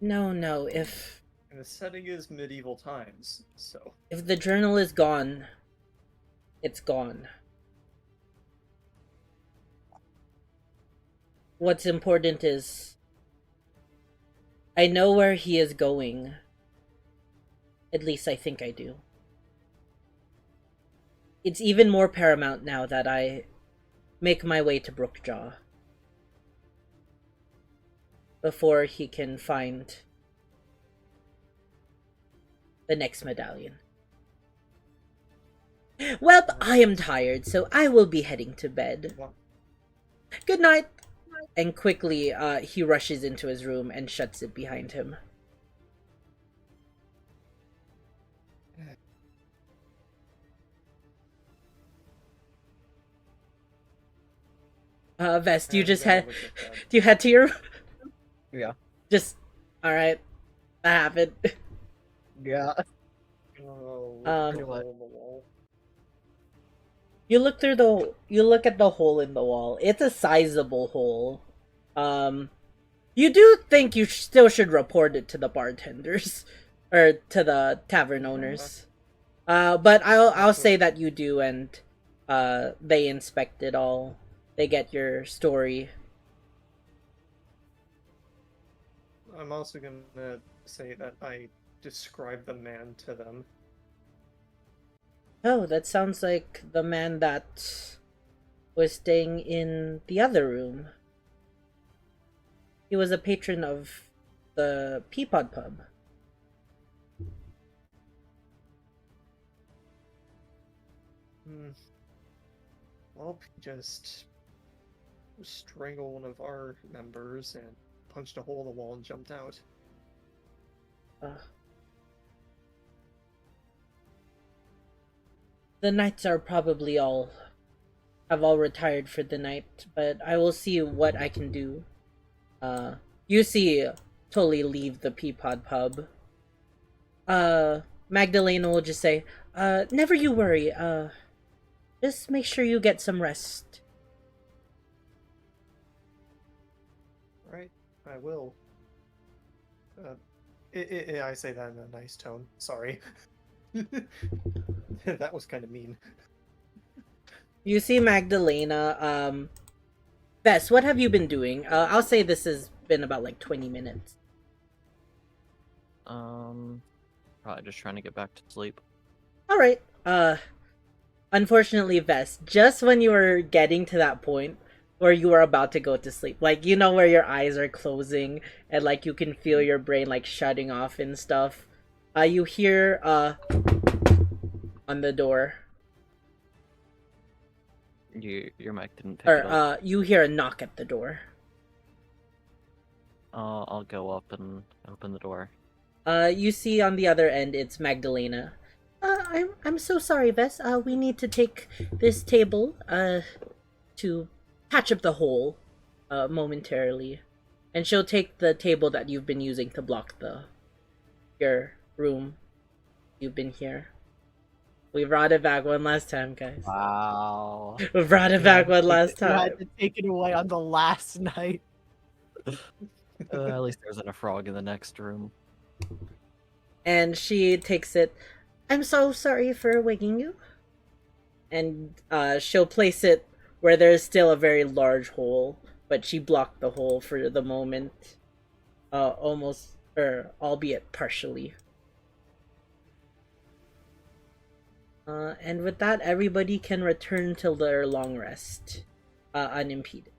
C: No. If
D: And the setting is medieval times, so.
C: if the journal is gone, it's gone. What's important is I know where he is going. At least I think I do. It's even more paramount now that I make my way to Brookjaw before he can find the next medallion. Well, I am tired, so I will be heading to bed. Good night. And quickly, he rushes into his room and shuts it behind him. Vest, you just head do you head to your room?
E: Yeah.
C: Just alright. That happened.
E: Yeah.
D: Oh,
C: Um,
D: the hole in the wall.
C: You look at the hole in the wall. It's a sizable hole. You do think you still should report it to the bartenders or to the tavern owners. But I'll say that you do, and they inspect it all. They get your story.
D: I'm also gonna say that I describe the man to them.
C: Oh, that sounds like the man that was staying in the other room. He was a patron of the Peapod Pub.
D: Well, he just strangled one of our members and punched a hole in the wall and jumped out.
C: The knights are probably have all retired for the night, but I will see what I can do. You see Tully leave the Peapod Pub. Magdalena will just say, never you worry, just make sure you get some rest.
D: Right, I will. I say that in a nice tone. Sorry. That was kind of mean.
C: You see Magdalena, Bess, what have you been doing? I'll say this has been about like 20 minutes.
E: Probably just trying to get back to sleep.
C: Alright, unfortunately, Vess, just when you were getting to that point where you are about to go to sleep, like, you know, where your eyes are closing and like you can feel your brain like shutting off and stuff, you hear on the door,
E: Your mic didn't pick it up.
C: you hear a knock at the door.
E: I'll go up and open the door.
C: You see on the other end it's Magdalena. I'm so sorry, Vess. We need to take this table to patch up the hole momentarily. And she'll take the table that you've been using to block your room. You've been here. We brought it back one last time, guys.
E: Wow.
C: We brought it back one last
E: You
C: time.
E: had to take it away on the last night. At least there wasn't a frog in the next room.
C: And she takes it. I'm so sorry for waking you. And she'll place it where there's still a very large hole, but she blocked the hole for the moment. Almost, or albeit partially. And with that, everybody can return till their long rest, unimpeded.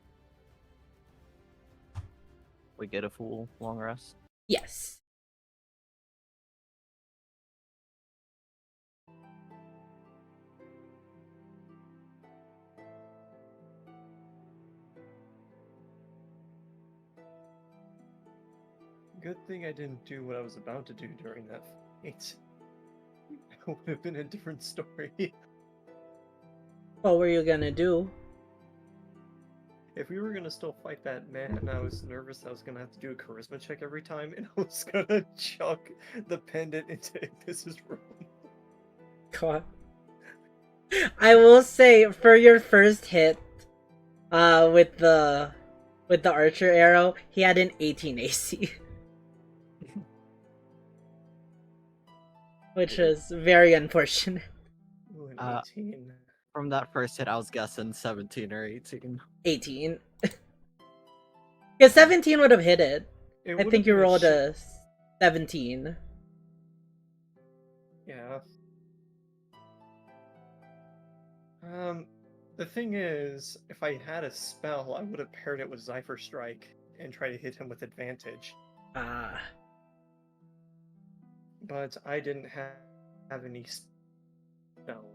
E: We get a full long rest.
C: Yes.
D: Good thing I didn't do what I was about to do during that fight. It would have been a different story.
C: What were you gonna do?
D: If we were gonna still fight that man, I was nervous I was gonna have to do a charisma check every time, and I was gonna chuck the pendant into Ignis's room.
C: God. I will say, for your first hit, with the archer arrow, he had an 18 AC. Which is very unfortunate.
D: Ooh, an 18.
E: From that first hit, I was guessing 17 or 18.
C: 18. Yeah, 17 would have hit it.
D: It
C: I
D: would've
C: think you
D: been
C: rolled a 17.
D: Yeah. The thing is, if I had a spell, I would have paired it with Zephyr Strike and tried to hit him with advantage.
C: Ah.
D: But I didn't have any spells.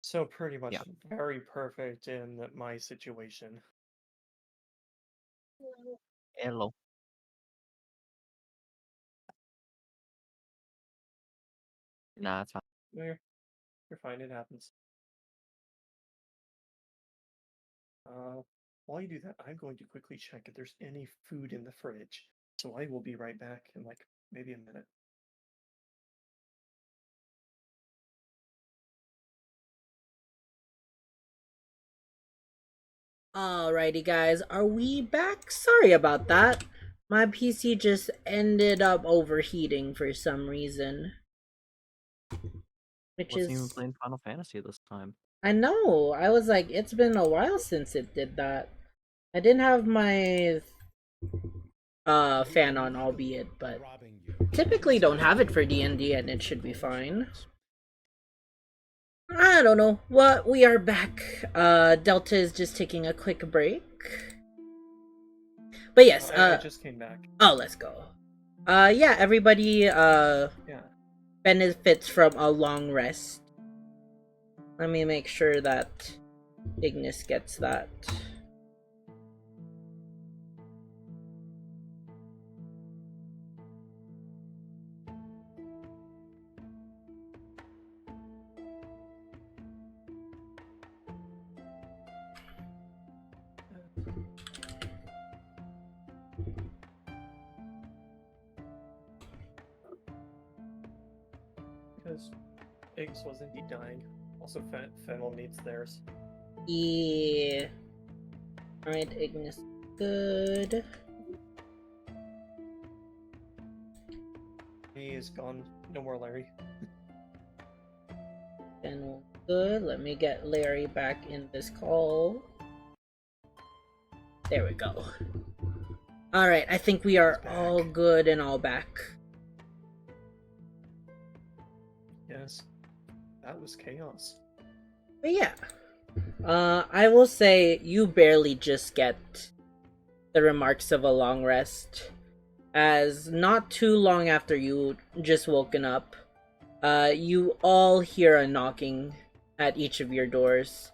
D: So pretty much
E: Yeah.
D: very perfect in my situation.
E: Hello. Nah, it's fine.
D: You're fine, it happens. While you do that, I'm going to quickly check if there's any food in the fridge. So I will be right back in like maybe a minute.
C: Alrighty, guys. Are we back? Sorry about that. My PC just ended up overheating for some reason. Which
E: Wasn't even
C: is...
E: playing Final Fantasy this time.
C: I know. I was like, it's been a while since it did that. I didn't have my fan on, albeit, but typically don't have it for D&D and it should be fine. I don't know. Well, we are back. Delta is just taking a quick break. But yes,
D: I just came back.
C: Oh, let's go. Yeah, everybody,
D: Yeah.
C: benefits from a long rest. Let me make sure that Ignis gets that.
D: Because Iggs was indeed dying. Also, Fennel needs theirs.
C: Yeah. Alright, Ignis. Good.
D: He is gone. No more Larry.
C: And good. Let me get Larry back in this call. There we go. Alright, I think we are
D: He's back.
C: all good and all back.
D: Yes. That was chaos.
C: But yeah. I will say you barely just get the remarks of a long rest. As not too long after you just woken up, you all hear a knocking at each of your doors.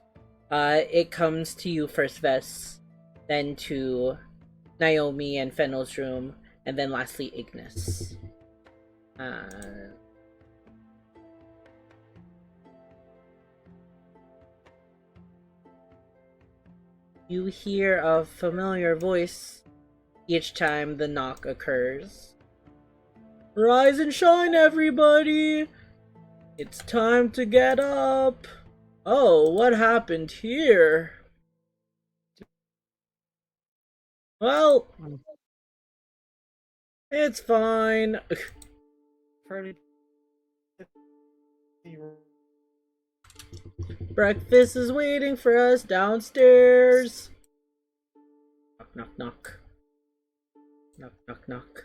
C: It comes to you first, Vess, then to Naomi and Fennel's room, and then lastly Ignis. You hear a familiar voice each time the knock occurs. Rise and shine, everybody! It's time to get up! Oh, what happened here? Well, it's fine.
D: Freddy.
C: Breakfast is waiting for us downstairs. Knock, knock, knock. Knock, knock, knock.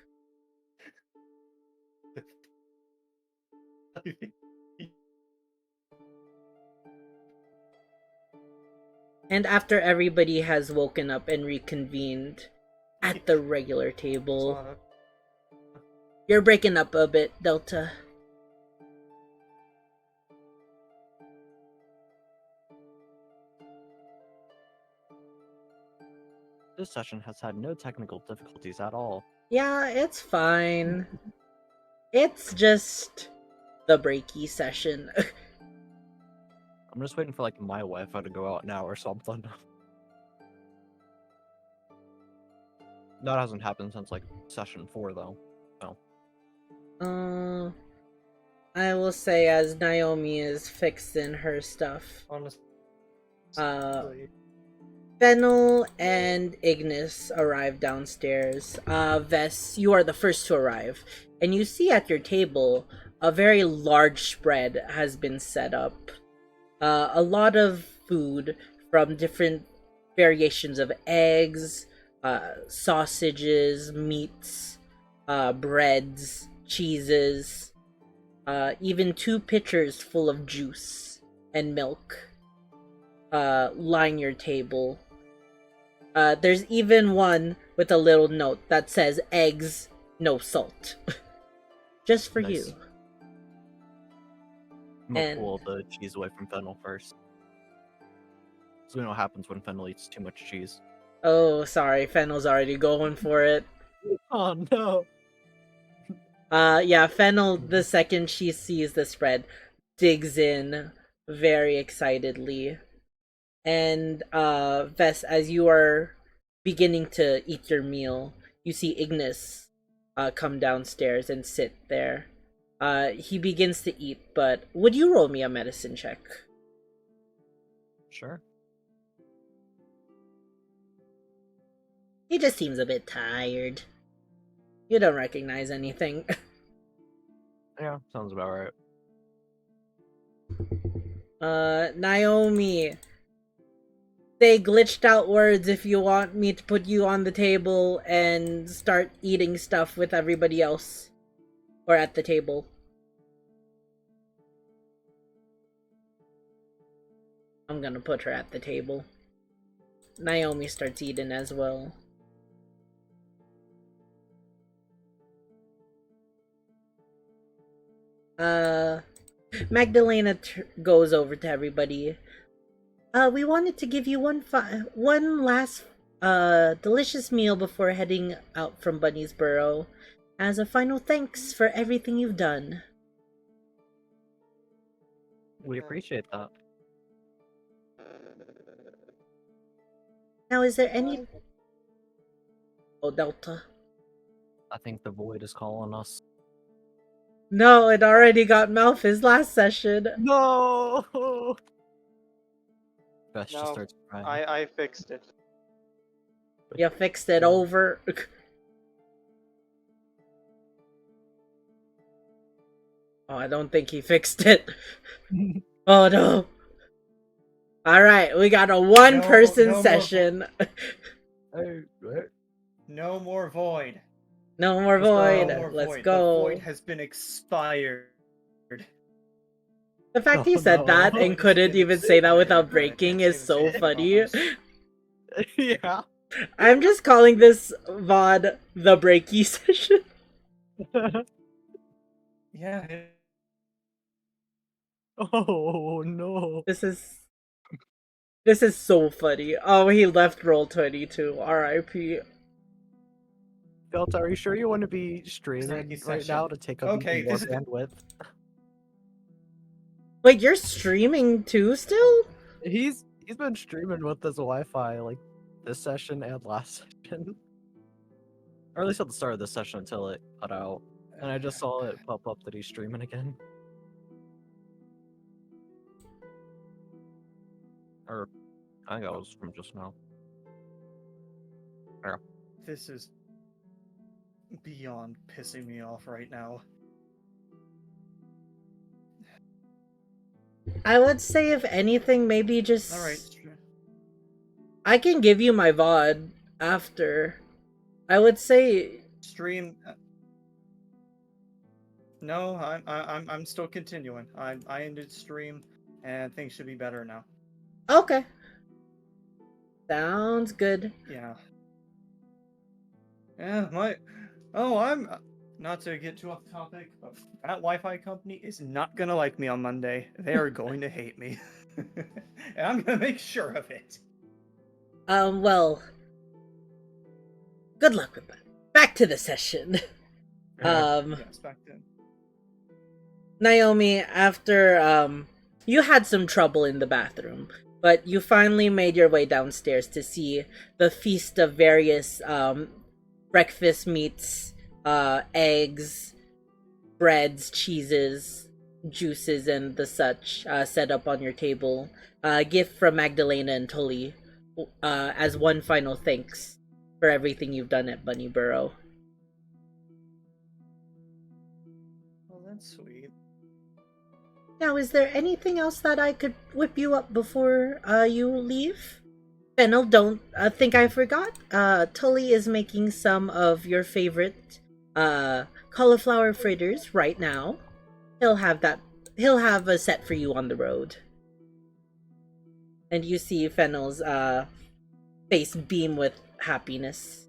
C: And after everybody has woken up and reconvened at the regular table, you're breaking up a bit, Delta.
E: This session has had no technical difficulties at all.
C: Yeah, it's fine. It's just the breaky session.
E: I'm just waiting for like my Wi-Fi to go out now or something. That hasn't happened since like session 4 though. So.
C: I will say as Naomi is fixing her stuff,
D: Honestly.
C: Fennel and Ignis arrive downstairs. Vess, you are the first to arrive, and you see at your table a very large spread has been set up. A lot of food from different variations of eggs, sausages, meats, breads, cheeses, even 2 pitchers full of juice and milk line your table. There's even one with a little note that says eggs, no salt. Just for
E: Nice.
C: you.
E: I'm gonna
C: And-
E: pull the cheese away from Fennel first. So we know what happens when Fennel eats too much cheese.
C: Oh, sorry, Fennel's already going for it.
E: Oh no!
C: Yeah, Fennel, the second she sees the spread, digs in very excitedly. And, Vess, as you are beginning to eat your meal, you see Ignis come downstairs and sit there. He begins to eat, but would you roll me a medicine check?
E: Sure.
C: He just seems a bit tired. You don't recognize anything.
E: Yeah, sounds about right.
C: Naomi. Say glitched out words if you want me to put you on the table and start eating stuff with everybody else. Or at the table. I'm gonna put her at the table. Naomi starts eating as well. Magdalena goes over to everybody. We wanted to give you one last delicious meal before heading out from Bunny's Burrow, as a final thanks for everything you've done.
E: We appreciate that.
C: Now, is there any... Oh, Delta.
E: I think the void is calling us.
C: No, it already got Malphys last session.
E: No! Beth just
G: No,
E: starts crying.
G: I fixed it.
C: You fixed it over. Oh, I don't think he fixed it. Oh no. Alright, we got a one-person
D: no more-
C: session.
E: Hey, what?
D: No more void.
C: No more
E: Let's go.
C: void.
D: No more
C: Let's
D: void.
C: go.
D: The void has been expired.
C: The fact he
E: Oh,
C: said
E: no.
C: that and
D: Void has
C: couldn't
D: been
C: even say that
D: expired.
C: without
D: I
C: breaking
D: can't
C: is
D: even
C: so
D: say anything
C: funny.
D: else.
E: Yeah.
C: I'm just calling this VOD the breaky session.
D: Yeah.
E: Oh no.
C: This is so funny. Oh, he left roll 22. R.I.P.
E: Delta, are you sure you want to be streaming
D: Breaky
E: right
D: session.
E: now to take up
D: Okay,
E: even more
D: this is-
E: bandwidth?
C: Wait, you're streaming too still?
E: He's been streaming with his Wi-Fi like this session and last session, or at least at the start of this session until it cut out, and I just saw it pop up that he's streaming again. Or I think that was from just now. Yeah.
D: This is beyond pissing me off right now.
C: I would say if anything, maybe just...
D: Alright.
C: I can give you my VOD after. I would say...
D: Stream. No, I'm still continuing. I ended stream, and things should be better now.
C: Okay. Sounds good.
D: Yeah. Yeah, I'm not to get too off topic, but that Wi-Fi company is not gonna like me on Monday. They are going to hate me, and I'm gonna make sure of it.
C: Well, good luck with that. Back to the session.
D: Yes, back then.
C: Naomi, after you had some trouble in the bathroom, but you finally made your way downstairs to see the feast of various breakfast meats, eggs, breads, cheeses, juices, and the such set up on your table. A gift from Magdalena and Tully as one final thanks for everything you've done at Bunny Burrow.
D: Well, that's sweet.
C: Now, is there anything else that I could whip you up before you leave? Fennel, don't think I forgot. Tully is making some of your favorite cauliflower fritters right now. He'll have a set for you on the road. And you see Fennel's face beam with happiness.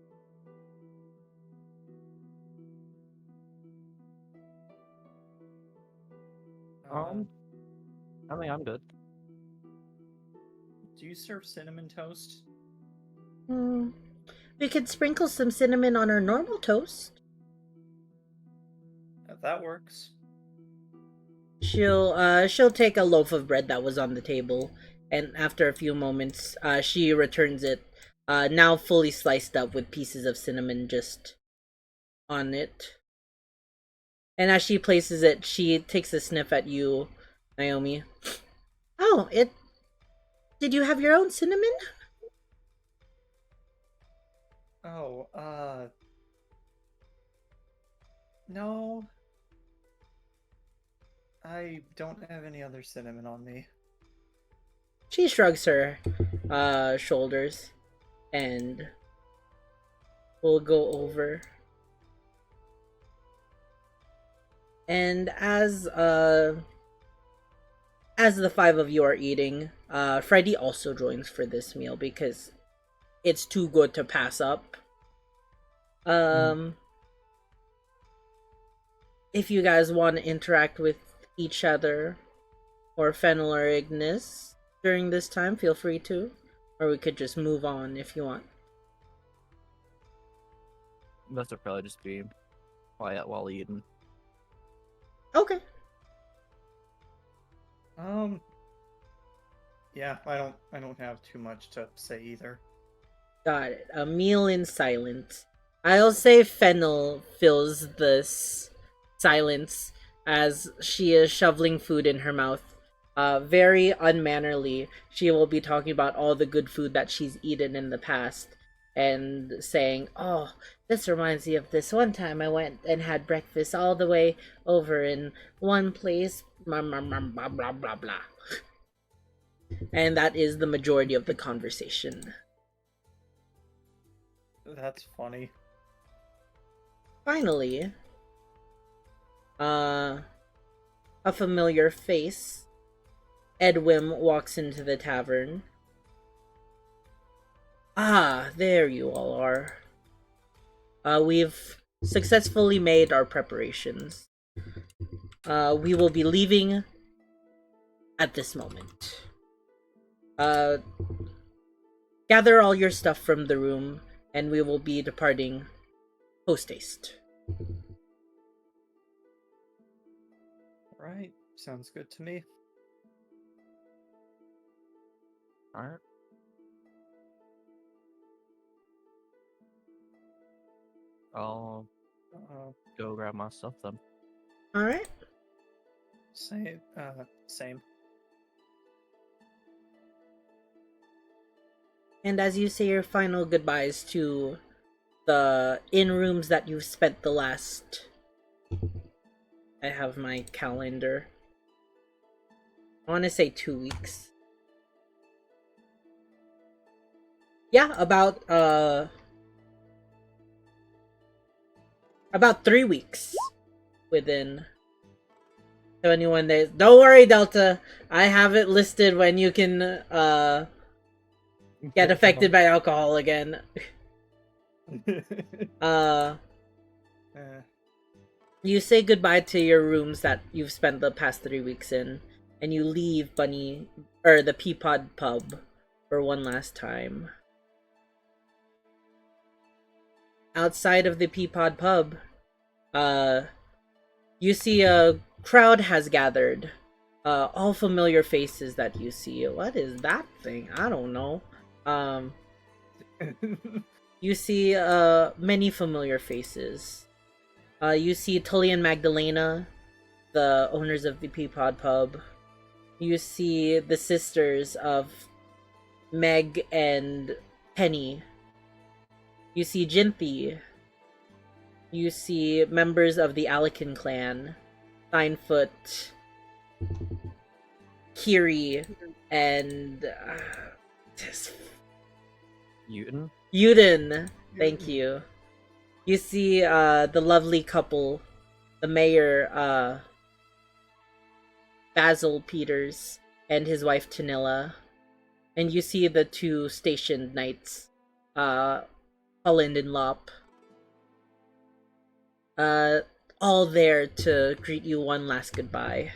E: I mean, I'm good.
D: Do you serve cinnamon toast?
C: We could sprinkle some cinnamon on our normal toast.
D: That works.
C: She'll take a loaf of bread that was on the table, and after a few moments, she returns it, now fully sliced up with pieces of cinnamon just on it. And as she places it, she takes a sniff at you, Naomi. Oh, did you have your own cinnamon?
D: Oh, no. I don't have any other cinnamon on me.
C: She shrugs her shoulders and will go over. And as the five of you are eating, Freddy also joins for this meal because it's too good to pass up. If you guys want to interact with each other or Fennel or Ignis during this time, feel free to. Or we could just move on if you want.
E: Must have probably just be quiet while eating.
C: Okay.
D: Yeah, I don't have too much to say either.
C: Got it. A meal in silence. I'll say Fennel fills this silence as she is shoveling food in her mouth. Very unmannerly. She will be talking about all the good food that she's eaten in the past and saying, "Oh, this reminds me of this one time I went and had breakfast all the way over in one place, blah, blah, blah, blah, blah, blah, blah." And that is the majority of the conversation.
D: That's funny.
C: Finally, a familiar face. Edwin walks into the tavern. Ah, there you all are. We've successfully made our preparations. We will be leaving at this moment. Gather all your stuff from the room, and we will be departing post-haste.
D: Right, sounds good to me.
E: Alright. I'll go grab my stuff then.
C: Alright.
D: Same. Same.
C: And as you say your final goodbyes to the inn rooms that you've spent the last... I have my calendar. I want to say 2 weeks. Yeah, about 3 weeks within 71 days. Don't worry, Delta. I have it listed when you can get affected by alcohol again. You say goodbye to your rooms that you've spent the past 3 weeks in, and you leave the Peapod pub for one last time. Outside of the Peapod pub, you see a crowd has gathered. All familiar faces that you see. What is that thing? I don't know. You see many familiar faces. You see Tully and Magdalena, the owners of the Peapod pub. You see the sisters of Meg and Penny. You see Jinthy. You see members of the Alican clan, Ninefoot, Kiri, and Yuden. Thank you. You see the lovely couple, the mayor, Basil Peters, and his wife Tanilla. And you see the 2 stationed knights, Holland and Lop. All there to greet you one last goodbye.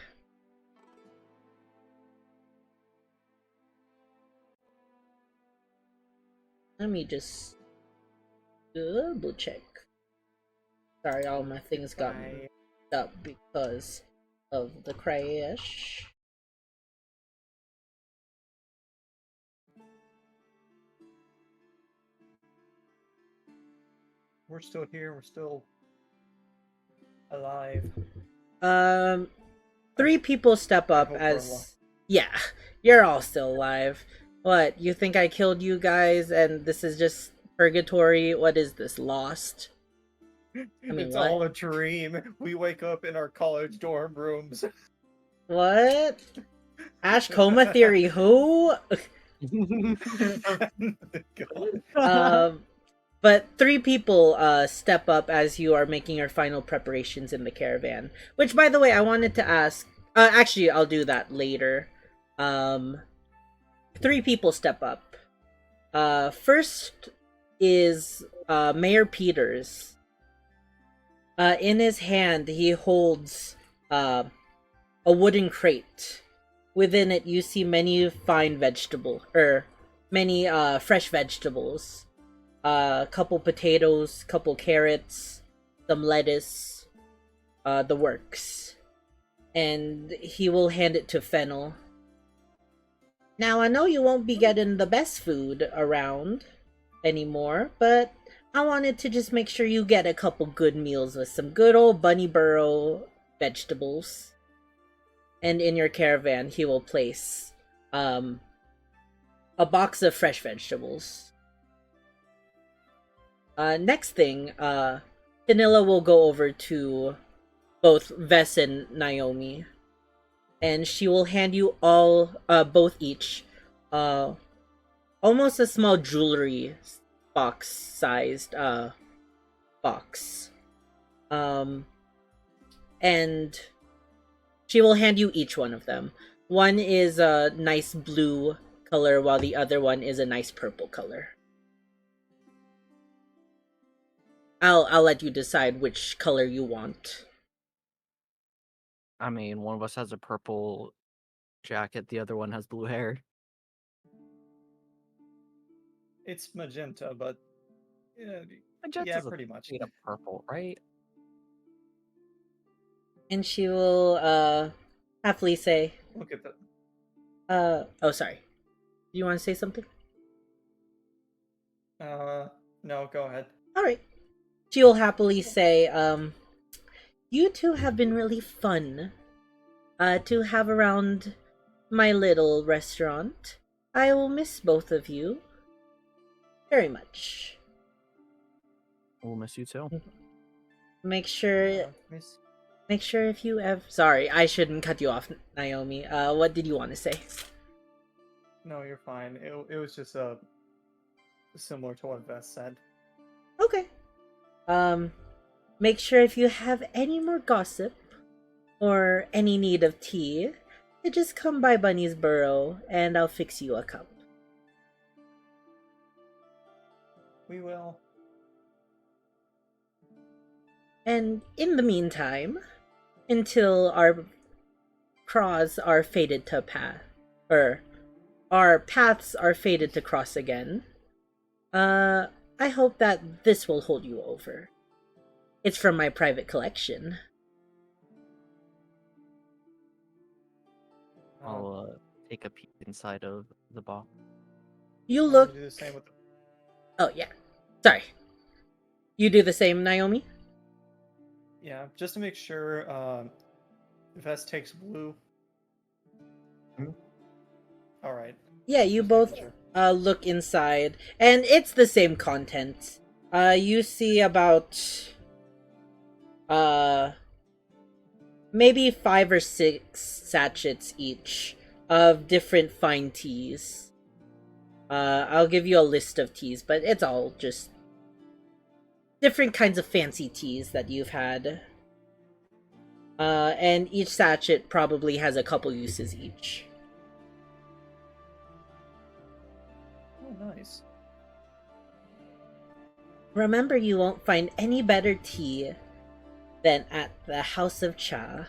C: Let me just double check. Sorry, all my things got messed up because of the crash.
D: We're still here. We're still alive.
C: 3 people step up as... Yeah, you're all still alive. What, you think I killed you guys and this is just purgatory? What is this, Lost? I mean,
D: it's
C: what?
D: all a dream. We wake up in our college dorm rooms.
C: What? Ash Coma Theory, who? But 3 people step up as you are making your final preparations in the caravan. Which, by the way, I wanted to ask... actually, I'll do that later. 3 people step up. First is Mayor Peters. In his hand, he holds a wooden crate. Within it, you see many fine many fresh vegetables. Couple potatoes, couple carrots, some lettuce, the works. And he will hand it to Fennel. Now, I know you won't be getting the best food around anymore, but I wanted to just make sure you get a couple good meals with some good old Bunny Burrow vegetables. And in your caravan, he will place a box of fresh vegetables. Next thing, Vanilla will go over to both Vess and Naomi. And she will hand you all, both each, almost a small jewelry box-sized box. And she will hand you each one of them. One is a nice blue color, while the other one is a nice purple color. I'll let you decide which color you want.
E: I mean, one of us has a purple jacket, the other one has blue hair.
D: It's magenta, but yeah,
E: Magenta's a
D: pretty much.
E: shade of purple, right?
C: And she will happily say,
D: Look at that.
C: oh, sorry. Do you want to say something?
D: No, go ahead.
C: All right. She will happily say, you two have been really fun to have around my little restaurant. I will miss both of you very much.
E: We'll miss you too.
C: Make sure
D: Miss.
C: if you have... Sorry, I shouldn't cut you off, Naomi. What did you want to say?
D: No, you're fine. It was just similar to what Vess said.
C: Okay. Make sure if you have any more gossip or any need of tea, to just come by Bunny's Burrow and I'll fix you a cup.
D: We will.
C: And in the meantime, until our craws are fated to our paths are fated to cross again, I hope that this will hold you over. It's from my private collection.
E: I'll take a peek inside of the box.
C: You
D: I'm
C: look...
D: gonna do the same with the...
C: Oh, yeah. Sorry. You do the same, Naomi?
D: Yeah, just to make sure, Vess takes blue.
E: Hmm?
D: Alright.
C: Yeah, you
D: Just
C: both
D: making sure.
C: look inside, and it's the same content. You see about maybe 5 or 6 sachets each of different fine teas. I'll give you a list of teas, but it's all just different kinds of fancy teas that you've had. And each sachet probably has a couple uses each.
D: Oh, nice.
C: Remember, you won't find any better tea than at the House of Cha.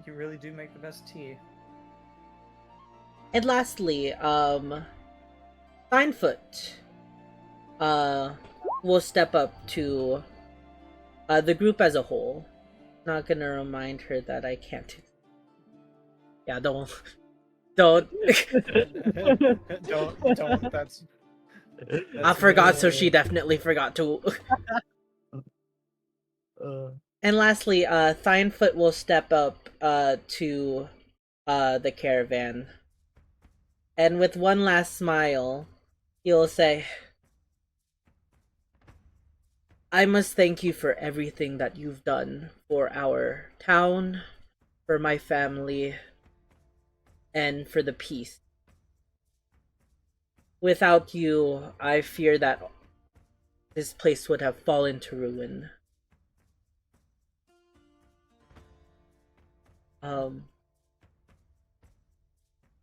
D: You really do make the best tea.
C: And lastly, Finefoot will step up to the group as a whole. Not gonna remind her that I can't. Yeah, don't.
D: don't. That's
C: I forgot, so she definitely forgot to. And lastly, Thinefoot will step up to the caravan. And with one last smile, he'll say, I must thank you for everything that you've done for our town, for my family, and for the peace. Without you, I fear that this place would have fallen to ruin.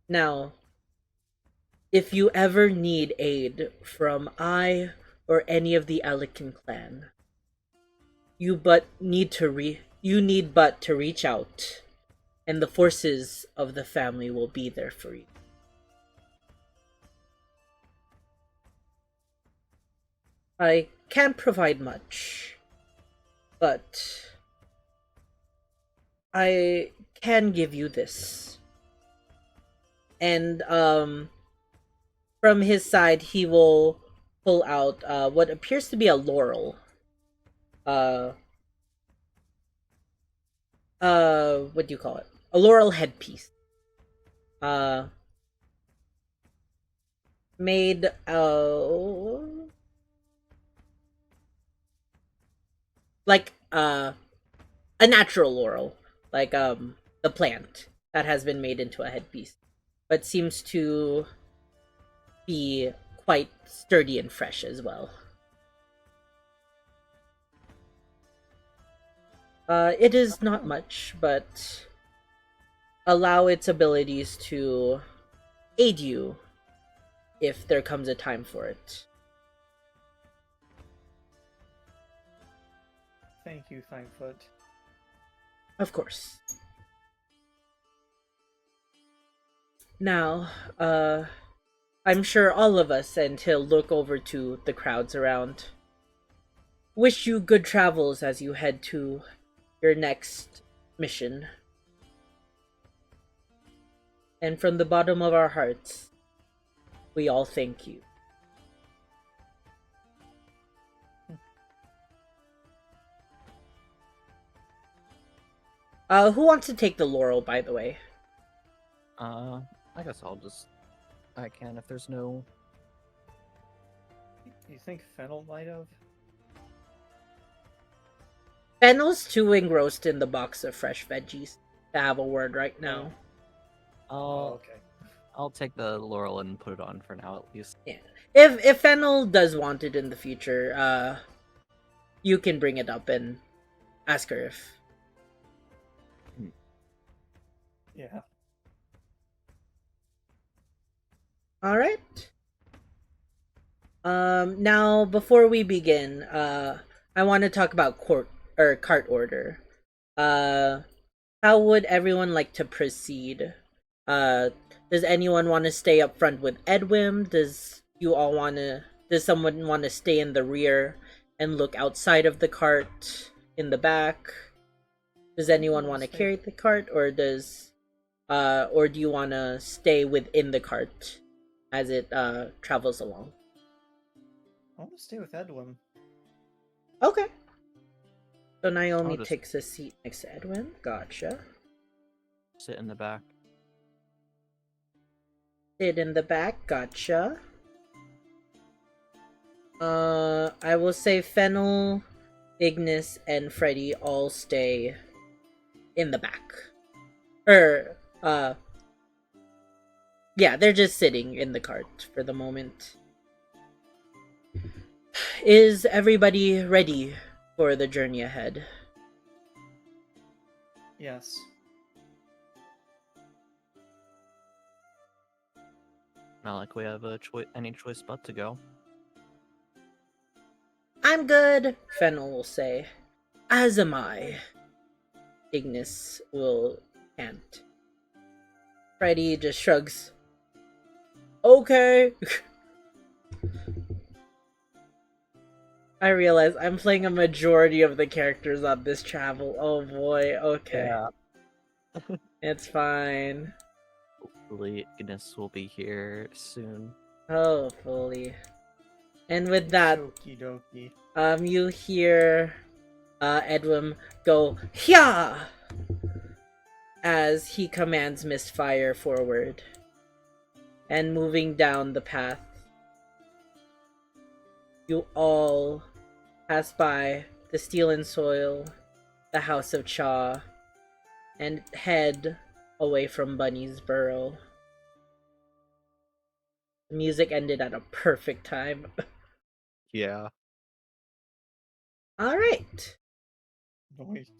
C: Now, if you ever need aid from I or any of the Alican clan, you need but to reach out, and the forces of the family will be there for you. I can't provide much, but I can give you this. And from his side, he will pull out what appears to be a laurel. What do you call it? A laurel headpiece. Made like a natural laurel, like the plant that has been made into a headpiece. but seems to be quite sturdy and fresh as well. It is not much, but allow its abilities to aid you if there comes a time for it.
D: Thank you, Finefoot.
C: Of course. Now, I'm sure all of us, and he'll look over to the crowds around, wish you good travels as you head to your next mission. And from the bottom of our hearts, we all thank you. Who wants to take the laurel, by the way?
E: I guess I can if there's no...
D: You think Fennel might have?
C: Fennel's too engrossed in the box of fresh veggies to have a word right now.
D: Okay.
E: I'll take the laurel and put it on for now, at least.
C: Yeah. If Fennel does want it in the future, you can bring it up and ask her if...
D: Yeah.
C: Alright. Now, before we begin, I want to talk about cart order. How would everyone like to proceed? Does anyone want to stay up front with Edwin? Does someone want to stay in the rear and look outside of the cart in the back? Does anyone want to carry the cart, or do you want to stay within the cart as it travels along?
D: I want to stay with Edwin.
C: Okay. So Naomi takes a seat next to Edwin. Gotcha.
E: Sit in the back.
C: Sit in the back. Gotcha. I will say Fennel, Ignis, and Freddy all stay in the back. Yeah, they're just sitting in the cart for the moment. Is everybody ready for the journey ahead?
D: Yes.
E: Not like we have any choice but to go.
C: I'm good, Fennel will say. As am I. Ignis will chant. Freddy just shrugs. Okay. I realize I'm playing a majority of the characters on this travel. Oh boy, okay.
E: Yeah.
C: It's fine.
E: Hopefully Ignis will be here soon.
C: Hopefully. And with that,
D: Okie dokie.
C: you hear Edwin go, "Hya!" as he commands Misfire forward. And moving down the path, you all pass by the Steel and Soil, the House of Cha, and head away from Bunny's Burrow. The music ended at a perfect time.
E: Yeah.
C: Alright.
D: Noise.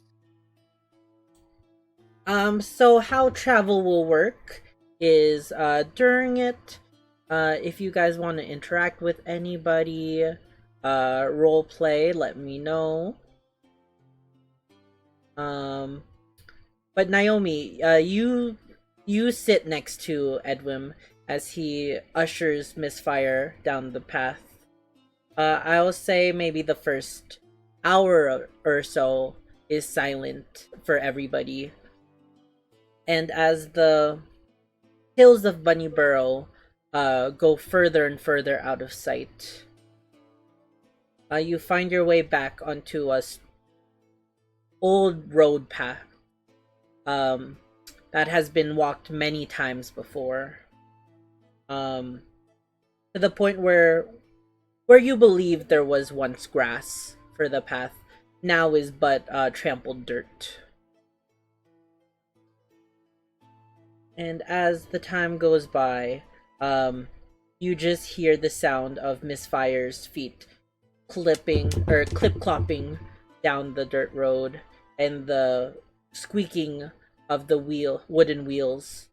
C: So how travel will work is, during it, if you guys want to interact with anybody, role play, let me know. But Naomi, you sit next to Edwin as he ushers Misfire down the path. I will say maybe the first hour or so is silent for everybody. And as the hills of Bunny Burrow go further and further out of sight, you find your way back onto a old road path that has been walked many times before, to the point where you believe there was once grass for the path now is but trampled dirt. And as the time goes by, you just hear the sound of Miss Fire's feet clip-clopping down the dirt road, and the squeaking of the wooden wheels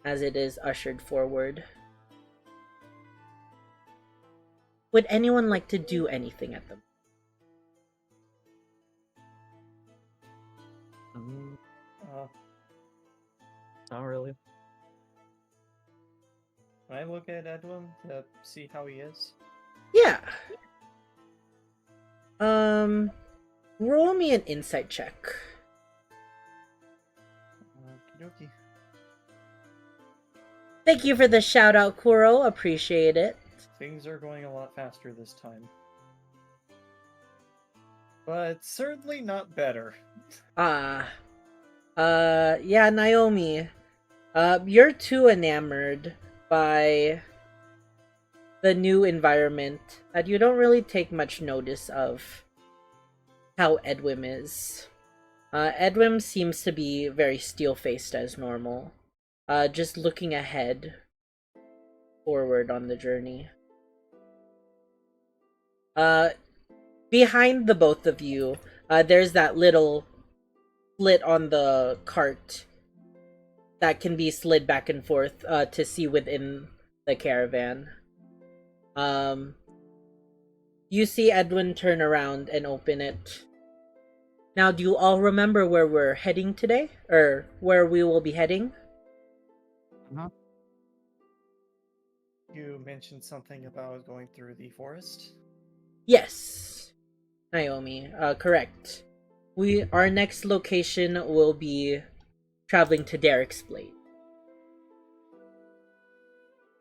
C: as it is ushered forward. Would anyone like to do anything at them?
E: Not really.
D: Can I look at Edwin to see how he is?
C: Yeah. Roll me an insight check.
D: Okey-dokey.
C: Thank you for the shout out, Kuro. Appreciate it.
D: Things are going a lot faster this time. But certainly not better.
C: Yeah, Naomi. You're too enamored by the new environment that you don't really take much notice of how Edwin is. Edwin seems to be very steel-faced as normal. Just looking ahead, forward on the journey. Behind the both of you, there's that little slit on the cart that can be slid back and forth to see within the caravan. You see Edwin turn around and open it. Now, do you all remember where we're heading today? Or where we will be heading?
D: You mentioned something about going through the forest?
C: Yes, Naomi, correct. Our next location will be traveling to Derricks Blade.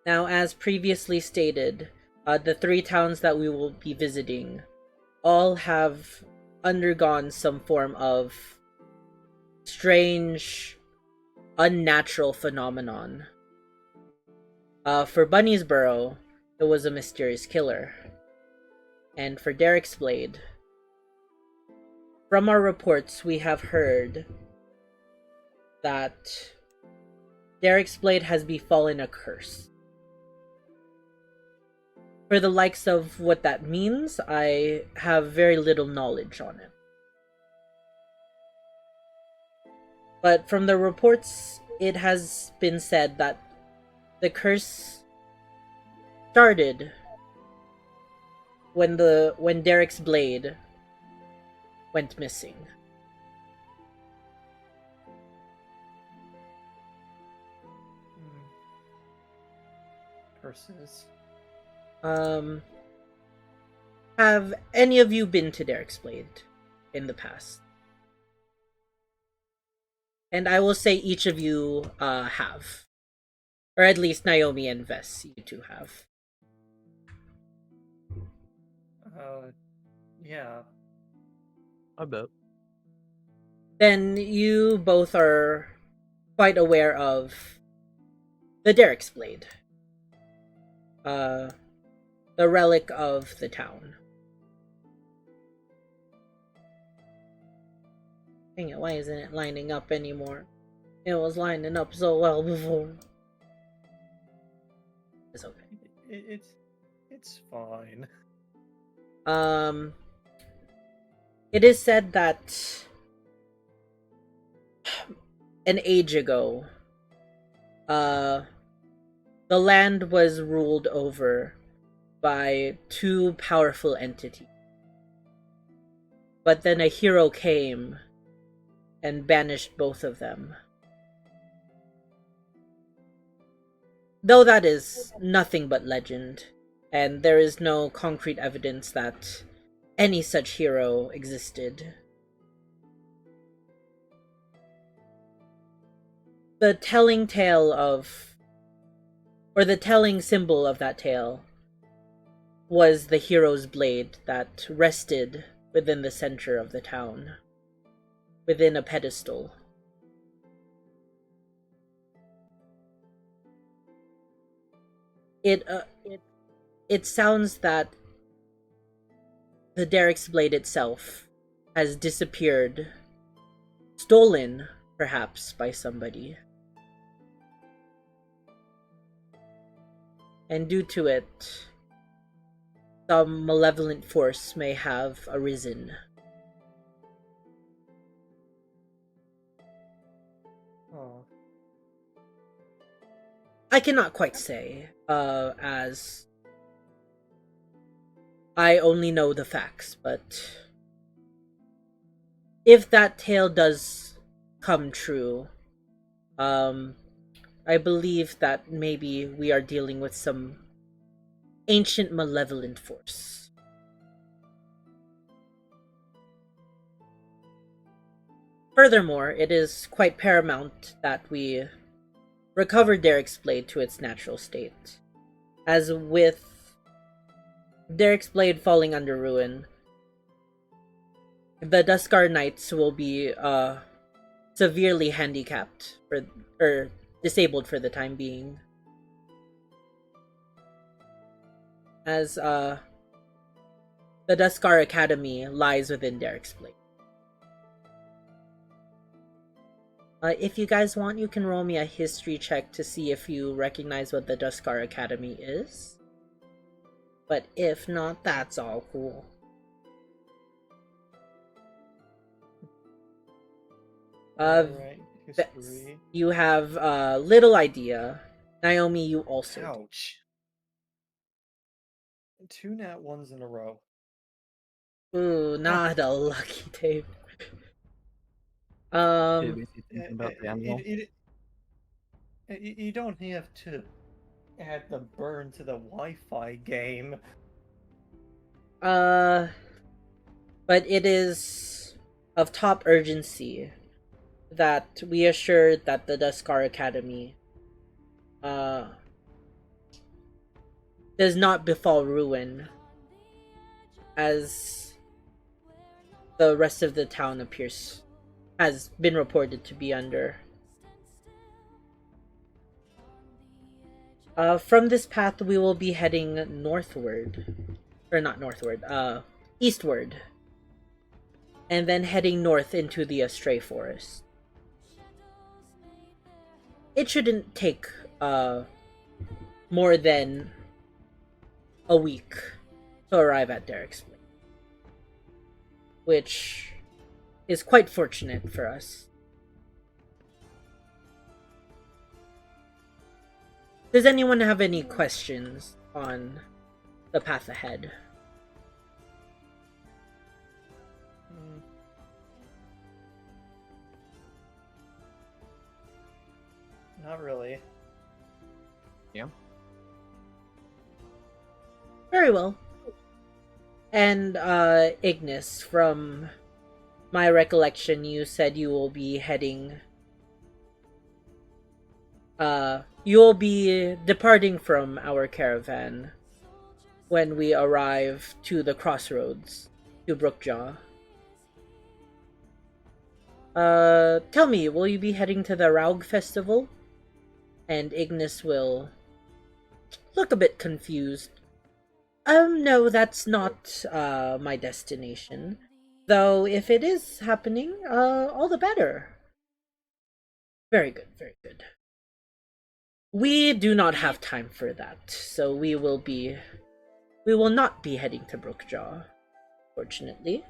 C: Now, as previously stated, the 3 towns that we will be visiting all have undergone some form of strange, unnatural phenomenon. For Bunniesboro, it was a mysterious killer. And for Derricks Blade, from our reports, we have heard that Derricks Blade has befallen a curse. For the likes of what that means, I have very little knowledge on it. But from the reports, it has been said that the curse started when Derricks Blade went missing.
D: Curses.
C: Have any of you been to Derricks Blade in the past? And I will say each of you have. Or at least Naomi and Vess, you two have.
D: Yeah.
E: I bet.
C: Then you both are quite aware of the Derricks Blade. The relic of the town. Dang it, why isn't it lining up anymore? It was lining up so well before. It's okay.
D: It's fine.
C: It is said that an age ago, the land was ruled over by 2 powerful entities. But then a hero came and banished both of them. Though that is nothing but legend, and there is no concrete evidence that any such hero existed. The telling symbol of that tale was the hero's blade that rested within the center of the town, within a pedestal. It sounds that the Derricks Blade itself has disappeared, stolen perhaps by somebody. and due to it, some malevolent force may have arisen.
D: Oh.
C: I cannot quite say, as I only know the facts, but if that tale does come true, I believe that maybe we are dealing with some ancient malevolent force. Furthermore, it is quite paramount that we recover Derricks' blade to its natural state, as with Derricks' blade falling under ruin, the Duskar Knights will be severely handicapped or disabled for the time being, as the Duskar Academy lies within Derricks' blade. If you guys want, you can roll me a history check to see if you recognize what the Duskar Academy is. But if not, that's all cool.
D: Alright, history.
C: You have little idea. Naomi, you also.
D: Ouch. 2 nat 1s in a row.
C: Ooh, not a lucky day.
E: Too busy thinking about the animal.
D: You don't have to add the burn to the Wi-Fi game.
C: But it is of top urgency that we assure that the Duskar Academy does not befall ruin, as the rest of the town has been reported to be under. From this path, we will be heading northward. Or not northward, eastward. And then heading north into the Astray Forest. It shouldn't take, more than a week to arrive at Derricks' Blade, which is quite fortunate for us. Does anyone have any questions on the path ahead?
D: Not really.
E: Yeah.
C: Very well. And, Ignis, from my recollection, you said you will be heading... you will be departing from our caravan when we arrive to the crossroads, to Brookjaw. Tell me, will you be heading to the Raug Festival? And Ignis will look a bit confused. No, that's not, my destination. Though, if it is happening, all the better. Very good, very good. We do not have time for that, so we will not be heading to Brookjaw, fortunately.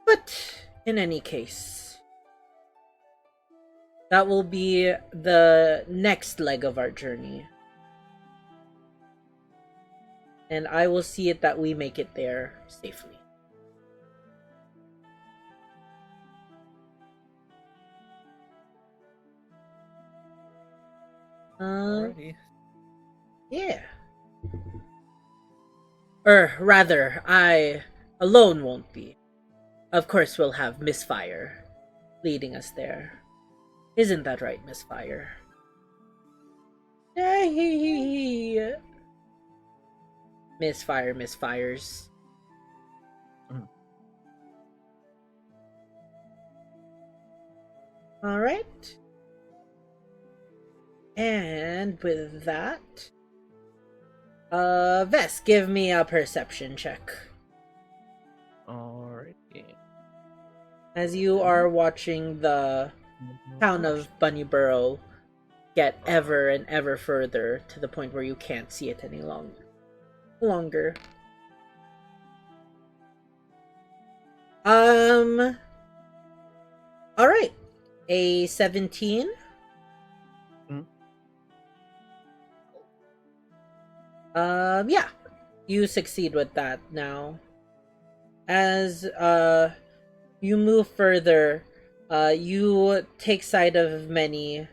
C: But, in any case, that will be the next leg of our journey. And I will see it that we make it there safely.
D: Alrighty.
C: Yeah. Or rather, I alone won't be. Of course we'll have Misfire leading us there. Isn't that right, Misfire? Hey! Misfire, misfires. Alright. And with that, Vess, give me a perception check.
E: Alrighty.
C: As you are watching the town of Bunnyborough get ever and ever further to the point where you can't see it any longer. All right. A 17. Yeah. You succeed with that now. As you move further, you take sight of many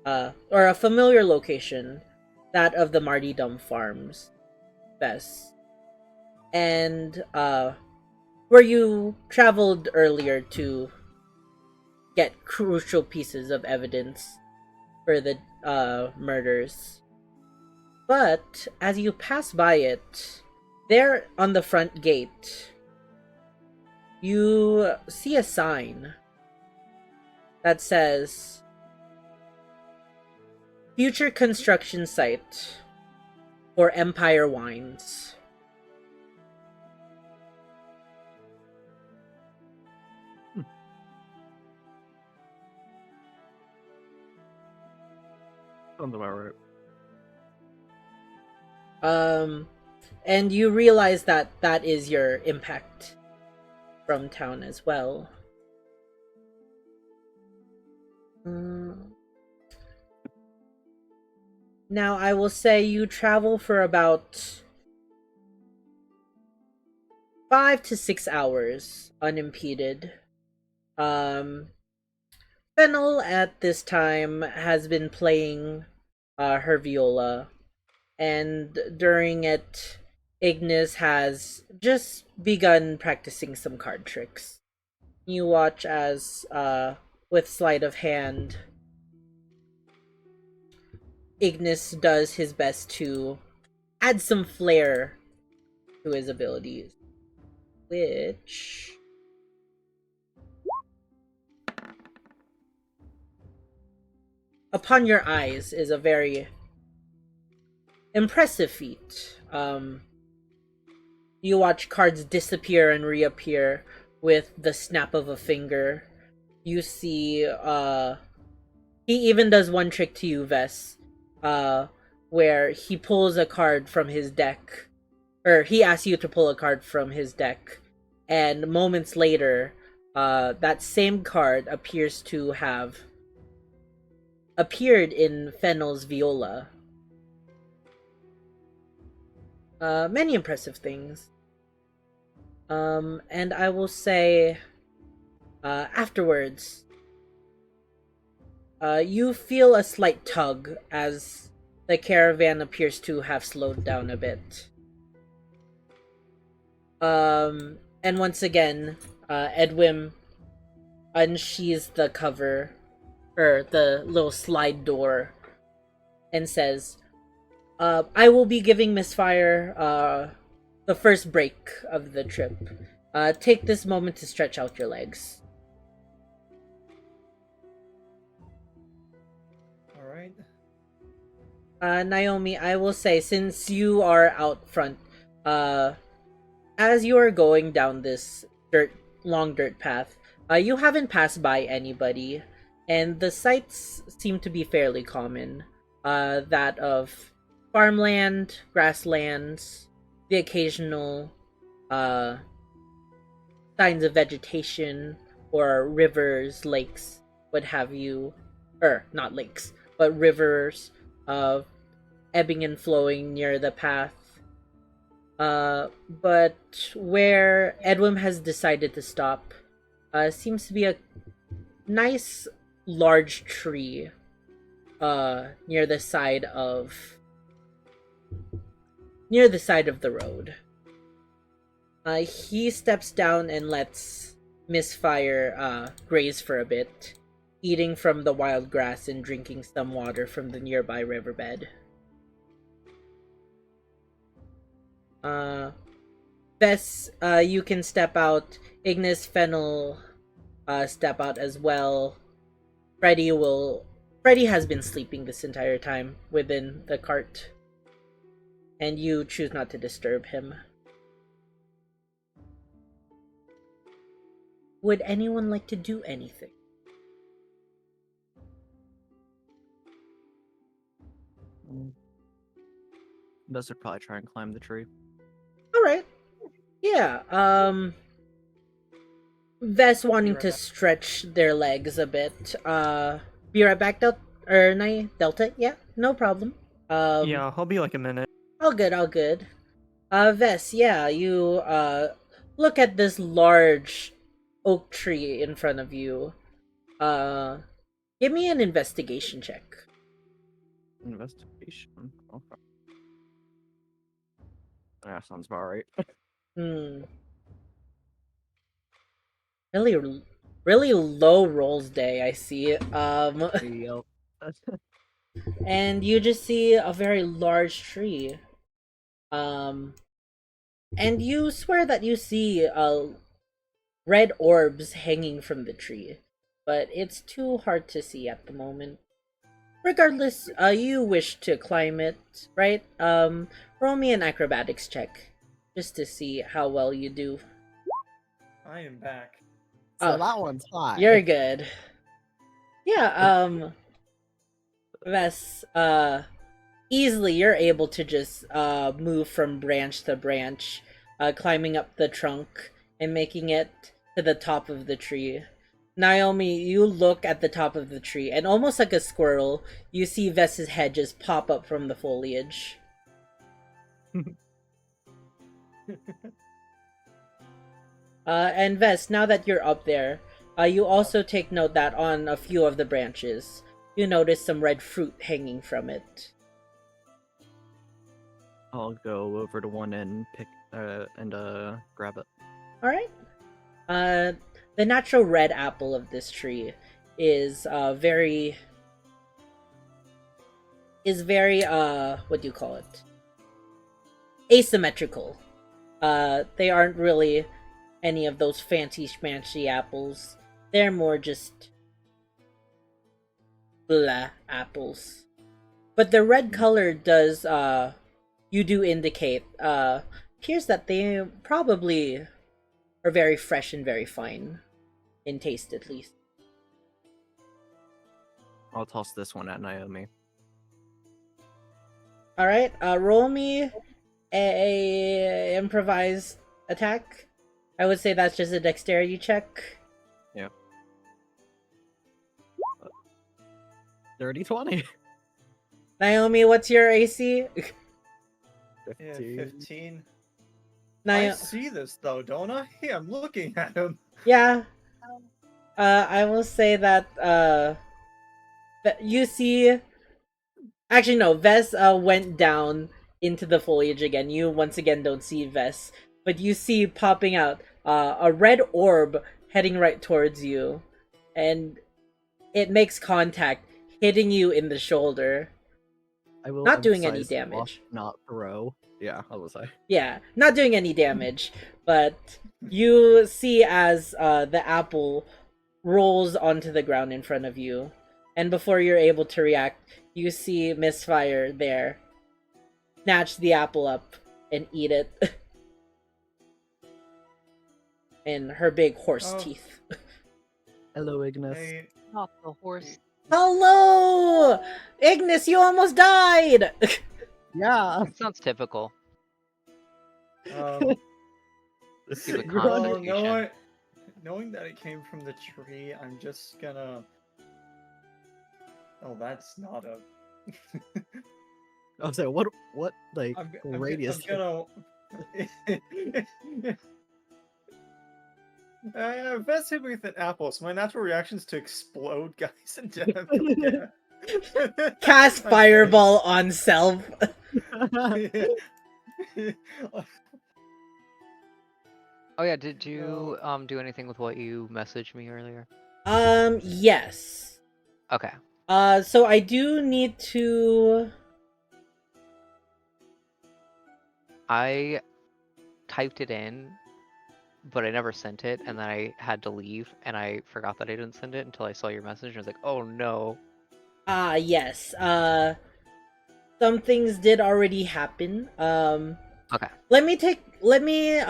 C: or a familiar location, that of the Martyrdom Farms, Bess. And where you traveled earlier to get crucial pieces of evidence for the murders. But as you pass by it, there on the front gate, you see a sign that says Future Construction Site for Empire Wines.
E: Sounds about right.
C: And you realize that that is your impact from town as well. Now I will say you travel for about 5 to 6 hours unimpeded. Fennel at this time has been playing her viola, and during it, Ignis has just begun practicing some card tricks. You watch as, with sleight of hand, Ignis does his best to add some flair to his abilities, which upon your eyes is a very impressive feat. You watch cards disappear and reappear with the snap of a finger. You see, he even does one trick to you, Vess, where he pulls a card from his deck, or he asks you to pull a card from his deck, and moments later, that same card appears to have appeared in Fennel's viola. Many impressive things. And I will say, afterwards, you feel a slight tug as the caravan appears to have slowed down a bit. And once again, Edwin unsheathes the cover, or the little slide door, and says, I will be giving Misfire the first break of the trip. Take this moment to stretch out your legs.
D: Alright.
C: Naomi, I will say, since you are out front, as you are going down this long dirt path, you haven't passed by anybody, and the sights seem to be fairly common. That of farmland, grasslands, the occasional signs of vegetation, or rivers, lakes, what have you, or not lakes, but rivers ebbing and flowing near the path. But where Edwin has decided to stop seems to be a nice large tree near the side of the road. He steps down and lets Misfire graze for a bit, eating from the wild grass and drinking some water from the nearby riverbed. Bess, you can step out. Ignis, Fennel, step out as well. Freddy has been sleeping this entire time within the cart, and you choose not to disturb him. Would anyone like to do anything?
E: Best would probably try and climb the tree.
C: All right. Yeah. Vest wanting
D: right
C: to
D: back.
C: stretch their legs a bit. Be right back, Delta. Yeah, no problem.
D: Yeah, I'll be like a minute.
C: All good, all good. Vess, yeah, you look at this large oak tree in front of you. Give me an investigation check.
E: Investigation. Okay. Yeah, sounds about right.
C: Hmm. Really low rolls day, I see.
E: Yep.
C: And you just see a very large tree. Um, and you swear that you see red orbs hanging from the tree, but it's too hard to see at the moment. Regardless, you wish to climb it, right? Roll me an acrobatics check, just to see how well you do.
D: I am back.
E: So
C: Oh,
E: that one's high.
C: You're good. Yeah, Vess, easily you're able to just move from branch to branch, climbing up the trunk and making it to the top of the tree. Naomi, you look at the top of the tree, and almost like a squirrel, you see Vess's head just pop up from the foliage. And Vess, now that you're up there, you also take note that on a few of the branches, you notice some red fruit hanging from it.
E: I'll go over to one and pick and grab it.
C: Alright. The natural red apple of this tree is very what do you call it? Asymmetrical. They aren't really any of those fancy schmancy apples. They're more just blah apples. But the red color does you do indicate appears that they probably are very fresh and very fine in taste, at least.
E: I'll toss this one at Naomi.
C: All right, roll me a improvised attack. I would say that's just a dexterity check.
E: Yeah. 30-20.
C: Naomi, what's your AC?
D: Yeah, 15. I
C: Naomi,
D: see this though, don't I? Yeah, I'm looking at him.
C: yeah. I will say that that you see. Actually, no. Vess went down into the foliage again. You once again don't see Vess, but you see popping out a red orb heading right towards you, and it makes contact, hitting you in the shoulder.
E: I will
C: Not doing any
E: emphasize
C: damage.
E: wash, not throw. Yeah, I will say.
C: Yeah, not doing any damage, but you see as the apple rolls onto the ground in front of you, and before you're able to react, you see Misfire there snatch the apple up and eat it in her big horse teeth.
E: Hello, Ignis.
D: Hey,
G: Not the horse.
C: Hello! Ignis, you almost died!
E: Yeah.
G: That sounds typical.
D: um,
G: Give a
E: You're
D: well,
G: constitution.
D: knowing that it came from the tree, I'm just gonna. Oh, that's not a.
E: I was like, what, like, radius?
D: I'm gonna. Vess hit me with an apple, so my natural reaction is to explode, guys, and
C: Cast Fireball on self.
G: Oh yeah, did you do anything with what you messaged me earlier?
C: Yes.
G: Okay.
C: So I do need to.
G: I typed it in, but I never sent it, and then I had to leave, and I forgot that I didn't send it until I saw your message, and I was like, oh no.
C: Yes. Some things did already happen.
G: Okay.
C: Let me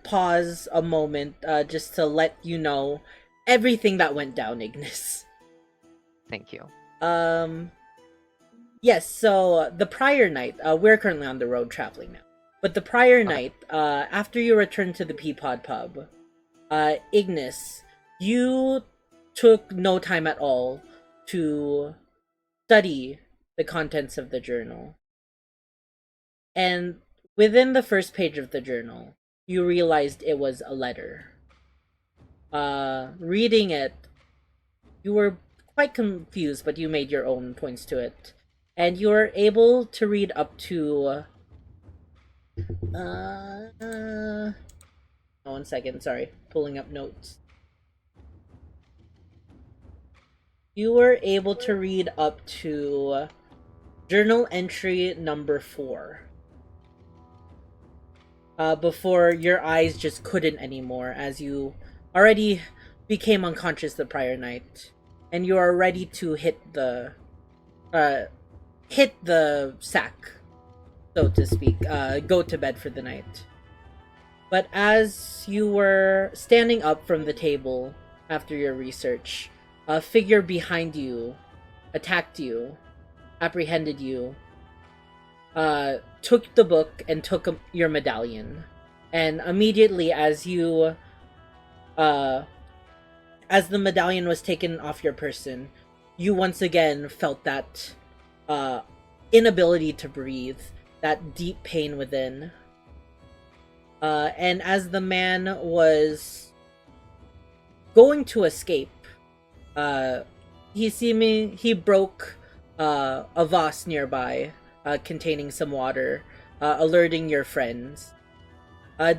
C: pause a moment, just to let you know everything that went down, Ignis.
G: Thank you.
C: Yes, so the prior night, we're currently on the road traveling now. But the prior night, after you returned to the Peapod Pub, Ignis, you took no time at all to study the contents of the journal. And within the first page of the journal, you realized it was a letter. Reading it, you were quite confused, but you made your own points to it. And you were able to read up to... one second, sorry. Pulling up notes. You were able to read up to journal entry number 4. Before your eyes just couldn't anymore, as you already became unconscious the prior night. And you are ready to hit the sack, so to speak, go to bed for the night. But as you were standing up from the table after your research, a figure behind you attacked you, apprehended you, took the book and took your medallion. And immediately as you, as the medallion was taken off your person, you once again felt that, inability to breathe, that deep pain within. And as the man was going to escape, he broke a vase nearby, containing some water, alerting your friends.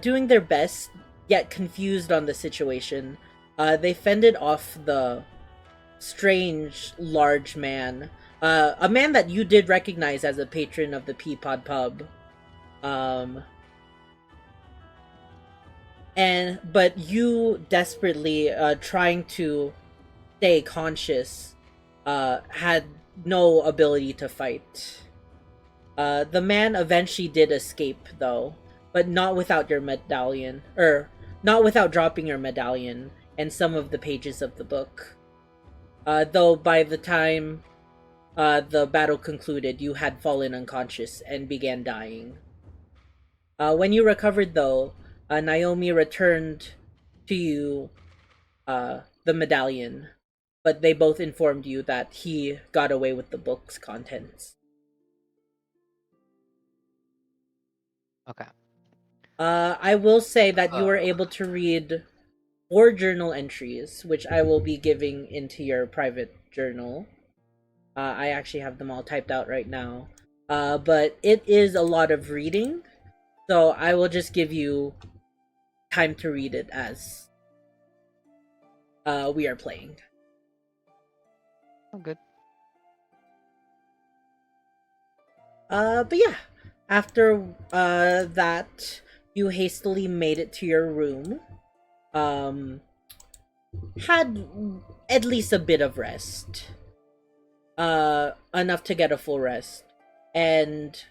C: Doing their best, yet confused on the situation, they fended off the strange, large man. A man that you did recognize as a patron of the Peapod Pub. But you desperately, trying to stay conscious, had no ability to fight. The man eventually did escape, though, but not without your medallion, not without dropping your medallion and some of the pages of the book. Though by the time the battle concluded, you had fallen unconscious and began dying. When you recovered, though, Naomi returned to you the medallion, but they both informed you that he got away with the book's contents.
G: Okay.
C: I will say that you were able to read 4 journal entries, which I will be giving into your private journal. I actually have them all typed out right now. But it is a lot of reading, so I will just give you time to read it as we are playing.
G: Oh, good.
C: But yeah, after that, you hastily made it to your room. Had at least a bit of rest. Enough to get a full rest. And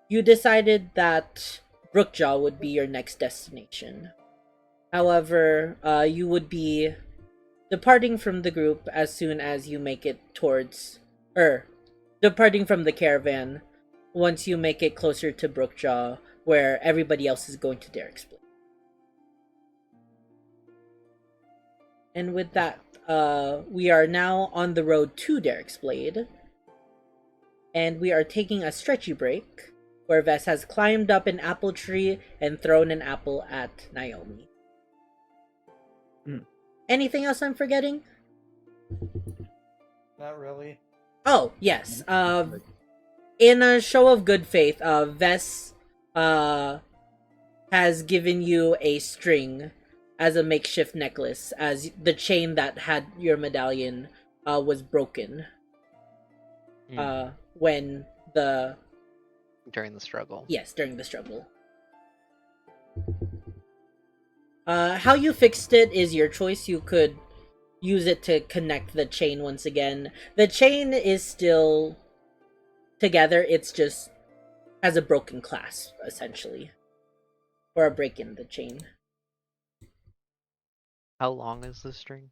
C: you decided that Brookjaw would be your next destination. However, you would be departing from the group as soon as you make it towards... departing from the caravan once you make it closer to Brookjaw, where everybody else is going to Derricks. And with that, we are now on the road to Derricks Blade. And we are taking a stretchy break, where Vess has climbed up an apple tree and thrown an apple at Naomi. Anything else I'm forgetting?
D: Not really.
C: Oh, yes. In a show of good faith, Vess has given you a string as a makeshift necklace, as the chain that had your medallion was broken when the...
G: During the struggle.
C: Yes, during the struggle. How you fixed it is your choice. You could use it to connect the chain once again. The chain is still together, it's just has a broken clasp, essentially. Or a break in the chain.
G: How long is this string?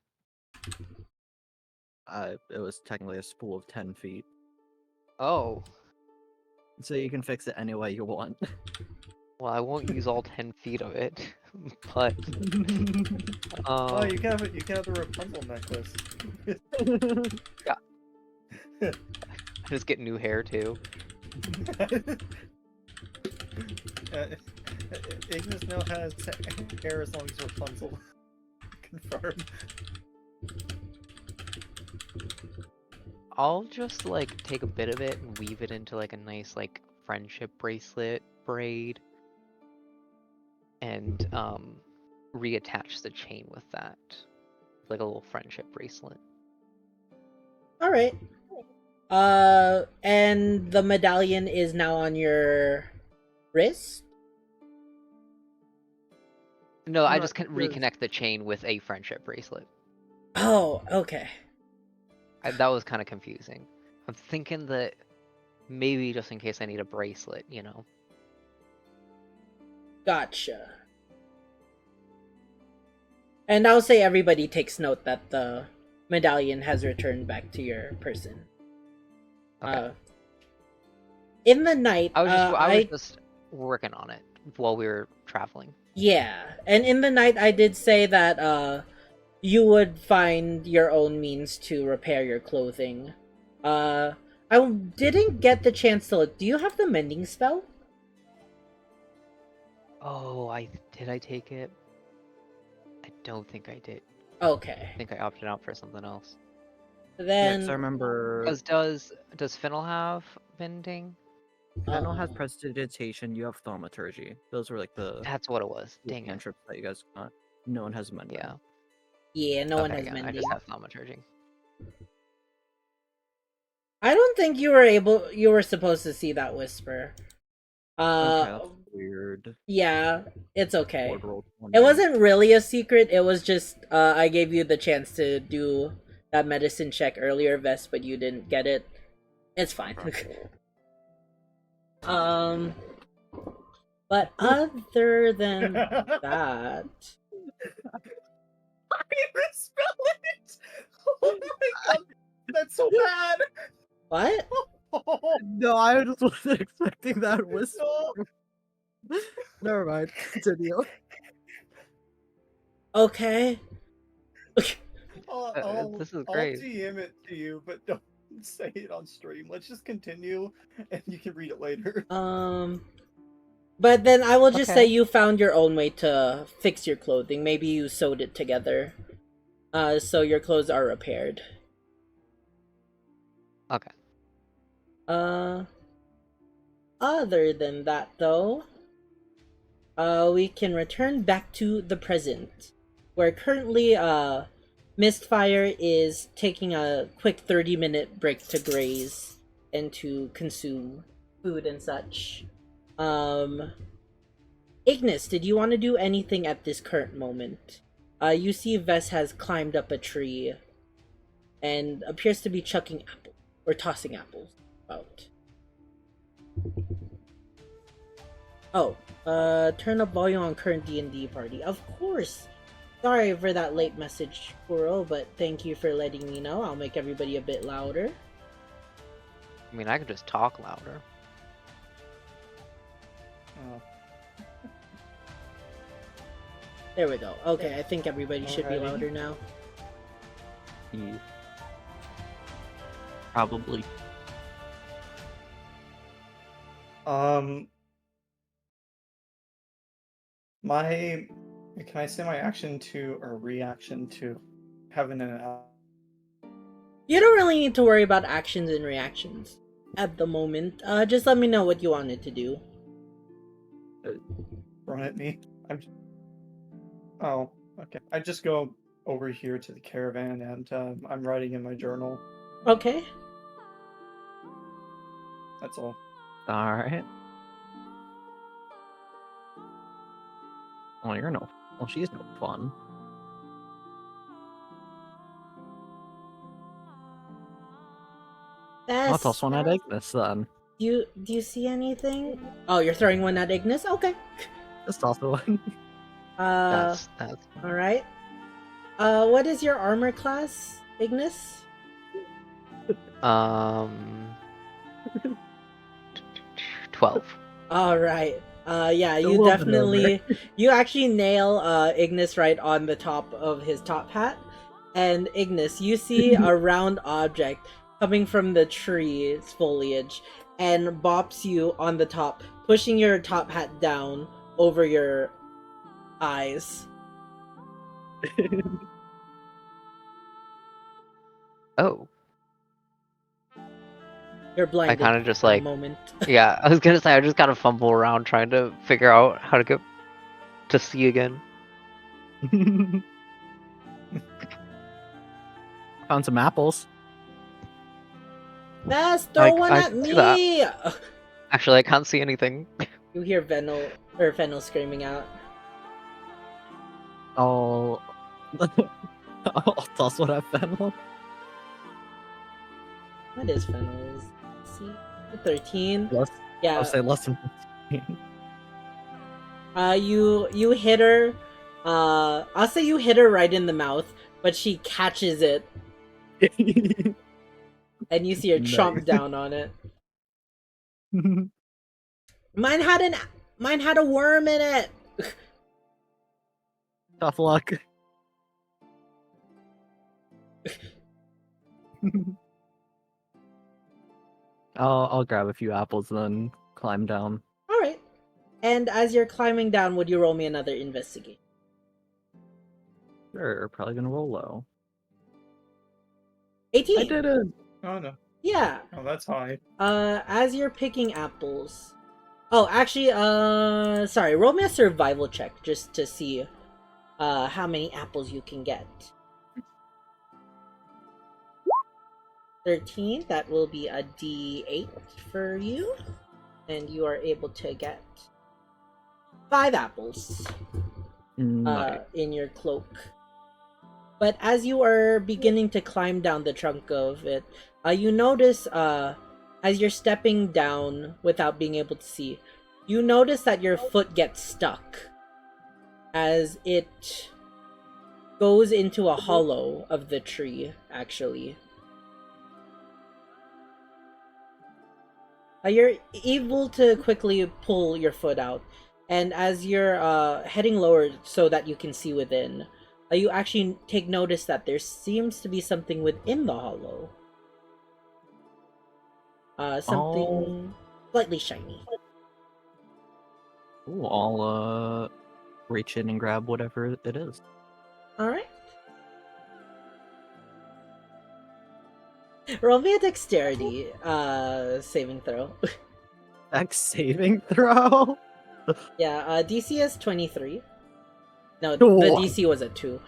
E: It was technically a spool of 10 feet.
G: Oh.
E: So you can fix it any way you want.
G: Well, I won't use all 10 feet of it, but
D: Oh, you can have the Rapunzel necklace.
G: I just get new hair too.
D: uh, Ignis now has hair as long as Rapunzel. Confirmed.
G: I'll just like take a bit of it and weave it into like a nice like friendship bracelet braid, and reattach the chain with that, like a little friendship bracelet.
C: All right. And the medallion is now on your wrist?
G: No, I
D: No,
G: just can reconnect the chain with a friendship bracelet.
C: Oh, okay.
G: That was kind of confusing. I'm thinking that maybe just in case I need a bracelet, you know.
C: Gotcha. And I'll say everybody takes note that the medallion has returned back to your person.
G: Okay.
C: In the night,
G: I was just working on it while we were traveling.
C: Yeah, and in the night I did say that you would find your own means to repair your clothing. I didn't get the chance to look. Do you have the mending spell?
G: Oh, did I take it? I don't think I did.
C: Okay.
G: I think I opted out for something else.
C: Then
E: Yeah, 'cause I remember
G: Does Fennel have mending?
E: Fennel has prestidigitation, you have thaumaturgy. Those were like the
G: That's what it was. Dang it.
E: cantrips that you guys got. No one has mending.
G: Yeah.
C: Yeah, no one
G: Okay,
C: has
G: yeah,
C: mending.
G: I just have thaumaturgy.
C: I don't think you were supposed to see that whisper.
E: Okay, that's weird.
C: Yeah, it's okay.
E: Board roll
C: It
E: 20.
C: wasn't really a secret. It was just I gave you the chance to do that medicine check earlier, Vest, but you didn't get it. It's fine. But other than that,
D: I misspelled it! Oh my god, that's so bad!
C: what?
E: No, I just wasn't expecting that whisper.
D: No.
E: Never mind. Continue.
C: Okay.
G: This is
D: I'll
G: great.
D: DM it to you, but don't say it on stream. Let's just continue, and you can read it later.
C: But then I will just say
G: Okay.
C: you found your own way to fix your clothing. Maybe you sewed it together. So your clothes are repaired.
G: Okay.
C: Other than that though, we can return back to the present, where currently, Mistfire is taking a quick 30-minute break to graze and to consume food and such. Ignis, did you want to do anything at this current moment? You see Vess has climbed up a tree and appears to be chucking apples, or tossing apples out. Oh, turn up volume on current D&D party. Of course! Sorry for that late message, Kuro, but thank you for letting me know. I'll make everybody a bit louder.
G: I mean, I could just talk louder.
D: Oh.
C: There we go. Okay, I think everybody should be
D: Alrighty.
C: louder now.
E: Yeah. Probably.
D: Can I say my action to or reaction to having an
C: You don't really need to worry about actions and reactions at the moment. Just let me know what you wanted to do.
D: run at me? Oh, okay. I just go over here to the caravan and I'm writing in my journal.
C: Okay.
D: That's all.
E: Alright. Well, you're no. Well, she's no fun. I'll
C: That's...
E: toss one at Ignis then.
C: Do you see anything? Oh, you're throwing one at Ignis? Okay.
E: Just toss the one.
G: That's
C: Alright. What is your armor class, Ignis?
G: 12.
C: All right. Yeah,
E: A
C: you
E: little bit
C: definitely you actually nail Ignis right on the top of his top hat. And Ignis, you see a round object coming from the tree's foliage and bops you on the top, pushing your top hat down over your eyes.
G: Oh,
C: You're
G: I
C: blinded
G: kind of just
C: for a
G: like,
C: moment.
G: yeah, I was gonna say, I just kind of fumble around trying to figure out how to get to see again.
E: Found some apples.
C: Ness, throw one
G: I
C: at
G: can see that.
C: me!
G: Actually, I can't see anything.
C: You hear Fennel screaming out.
E: I'll I'll toss one at Fennel.
C: What is Fennel's? See, 13.
E: I'll
C: Yeah.
E: say less than 15.
C: You hit her. I'll say you hit her right in the mouth, but she catches it, and you see her chomp
E: Nice.
C: down on it. Mine had a worm in it.
E: Tough luck. I'll grab a few apples and then climb down.
C: All right. And as you're climbing down, would you roll me another investigate?
E: Sure, probably gonna roll low.
C: 18.
E: I did it.
D: Oh no.
C: Yeah.
D: Oh, that's high.
C: As you're picking apples. Oh, actually, sorry. Roll me a survival check just to see, how many apples you can get. 13. That will be a D8 for you, and you are able to get 5 apples.
E: Nice.
C: In your cloak. But as you are beginning to climb down the trunk of it, you notice, as you're stepping down without being able to see, you notice that your foot gets stuck as it goes into a hollow of the tree, actually. You're able to quickly pull your foot out, and as you're heading lower so that you can see within, you actually take notice that there seems to be something within the hollow. Something slightly shiny.
E: Ooh, I'll reach in and grab whatever it is.
C: Alright. Roll me a dexterity saving throw.
E: Dex saving throw.
C: Yeah, DC is 23. No,
E: Cool.
C: the DC was a 2.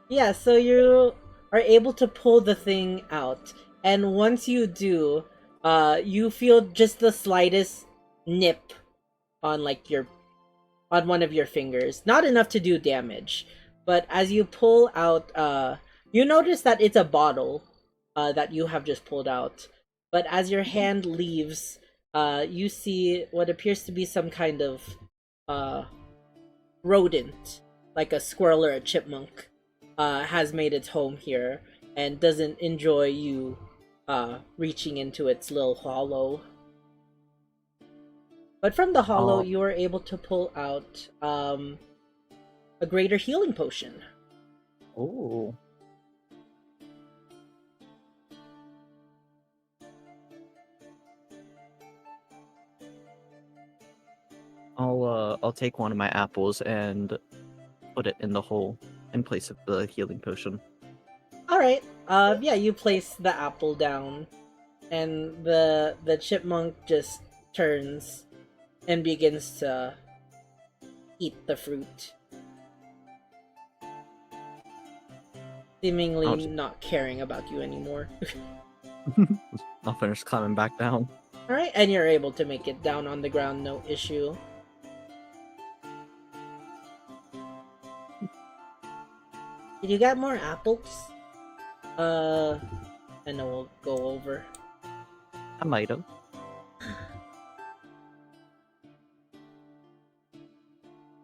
C: Yeah, so you are able to pull the thing out, and once you do, you feel just the slightest nip on on one of your fingers. Not enough to do damage, but as you pull out, you notice that it's a bottle that you have just pulled out. But as your hand leaves, you see what appears to be some kind of rodent, like a squirrel or a chipmunk, has made its home here and doesn't enjoy you reaching into its little hollow. But from the hollow, you are able to pull out a greater healing potion.
E: Oh. I'll take one of my apples and put it in the hole in place of the healing potion.
C: Alright, yeah, you place the apple down, and the chipmunk just turns and begins to eat the fruit. Seemingly not caring about you anymore.
E: I'll finish climbing back down.
C: Alright, and you're able to make it down on the ground, no issue. Did you get more apples? And then we'll go over.
E: I might have.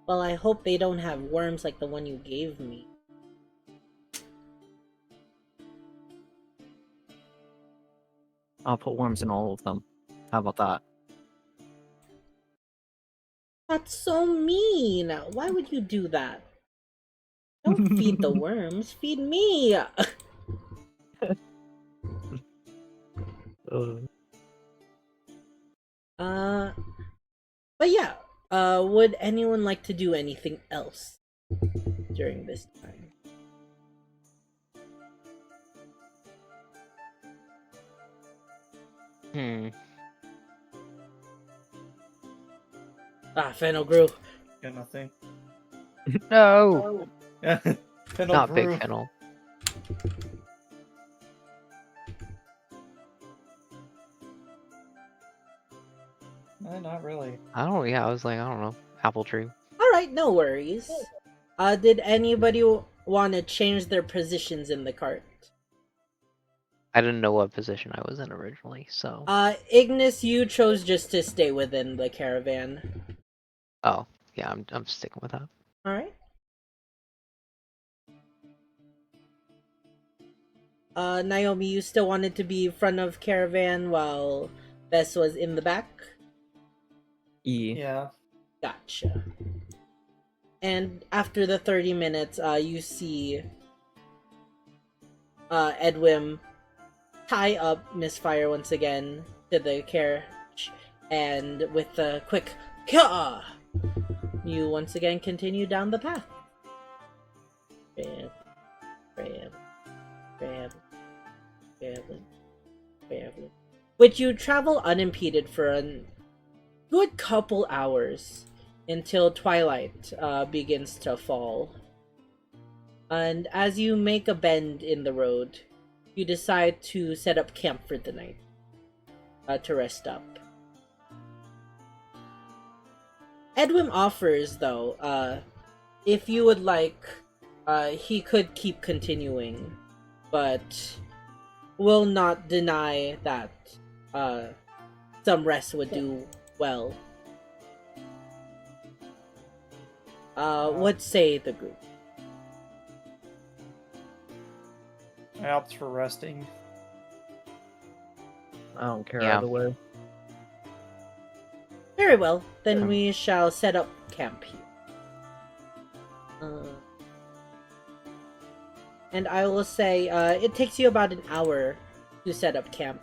C: Well, I hope they don't have worms like the one you gave me.
E: I'll put worms in all of them. How about that?
C: That's so mean. Why would you do that? Don't feed the worms. Feed me. Uh, but yeah. Would anyone like to do anything else during this time? Fennel grew.
D: Got nothing.
G: No!
D: Yeah. Fennel
G: Not
D: grew.
G: big kennel.
D: Not really.
G: I was like, I don't know. Apple tree.
C: Alright, no worries. Did anybody want to change their positions in the cart?
G: I didn't know what position I was in originally, so.
C: Ignis, you chose just to stay within the caravan.
G: Oh, yeah, I'm sticking with that.
C: Alright. Naomi, you still wanted to be front of caravan while Bess was in the back?
D: Yeah.
C: Gotcha. And after the 30 minutes, you see Edwin tie up Misfire once again to the carriage, and with a quick "Kah!" you once again continue down the path. Which you travel unimpeded for a good couple hours until twilight begins to fall. And as you make a bend in the road, you decide to set up camp for the night to rest up. Edwin offers, though, if you would like, he could keep continuing, but will not deny that some rest would do well. What say the group?
D: I opt for resting.
E: I don't care
G: Yeah.
E: either way.
C: Very well, then we shall set up camp here. And I will say, it takes you about an hour to set up camp.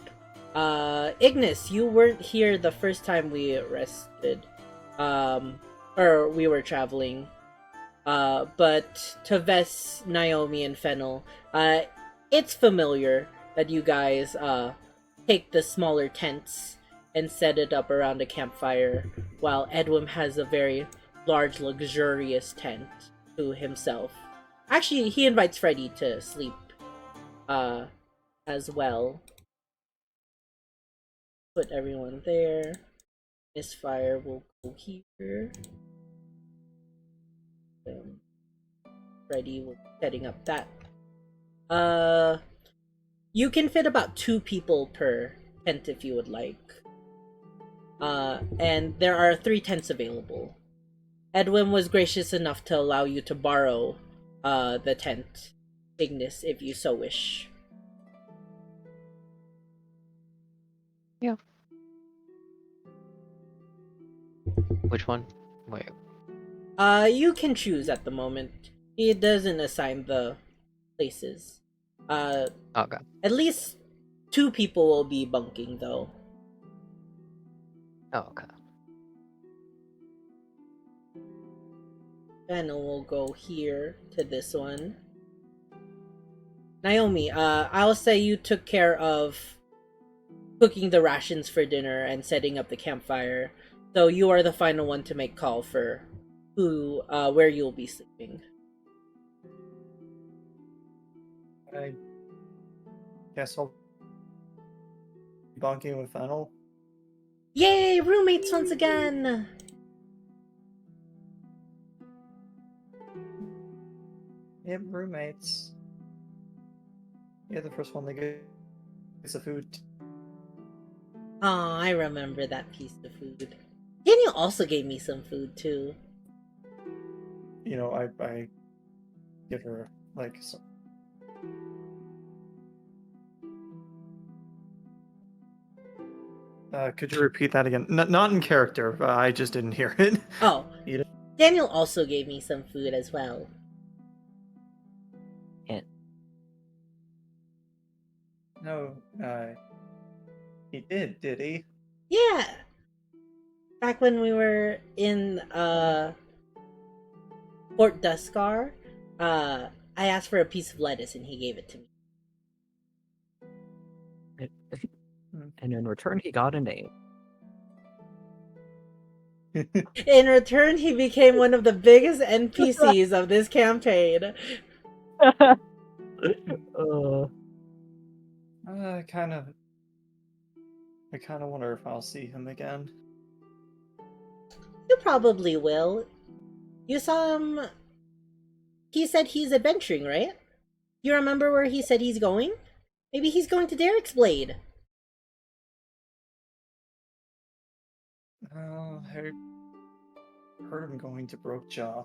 C: Ignis, you weren't here the first time we rested. Or we were traveling. But to Vess, Naomi, and Fennel, it's familiar that you guys, take the smaller tents and set it up around a campfire, while Edwin has a very large, luxurious tent to himself. Actually, he invites Freddy to sleep, as well. Put everyone there. Misfire will go here. Freddy will be setting up that. You can fit about 2 people per tent if you would like. And there are 3 tents available. Edwin was gracious enough to allow you to borrow the tent, Ignis, if you so wish.
G: Yeah. Which one? Wait.
C: You can choose at the moment. He doesn't assign the places.
G: Okay.
C: At least 2 people will be bunking, though.
G: Oh, okay.
C: And we'll go here to this one. Naomi, I'll say you took care of cooking the rations for dinner and setting up the campfire. So you are the final one to make call for where you'll be sleeping.
D: I guess I'll be bunking with Fennel.
C: Yay, roommates once again!
D: Yep, roommates. Yeah, the first one they get is the food.
C: Aw, I remember that piece of food. Daniel also gave me some food, too.
D: You know, I give her, like, some... could you repeat that again? Not in character, I just didn't hear it.
C: Oh,
D: Eat it.
C: Daniel also gave me some food as well.
D: No, he did he?
C: Yeah. Back when we were in Fort Duskar, I asked for a piece of lettuce and he gave it to me.
E: And in return, he got a name.
C: In return, he became one of the biggest NPCs of this campaign.
D: I kind of wonder if I'll see him again.
C: You probably will. You saw him. He said he's adventuring, right? You remember where he said he's going? Maybe he's going to Derricks Blade.
D: I heard him going to Brokejaw.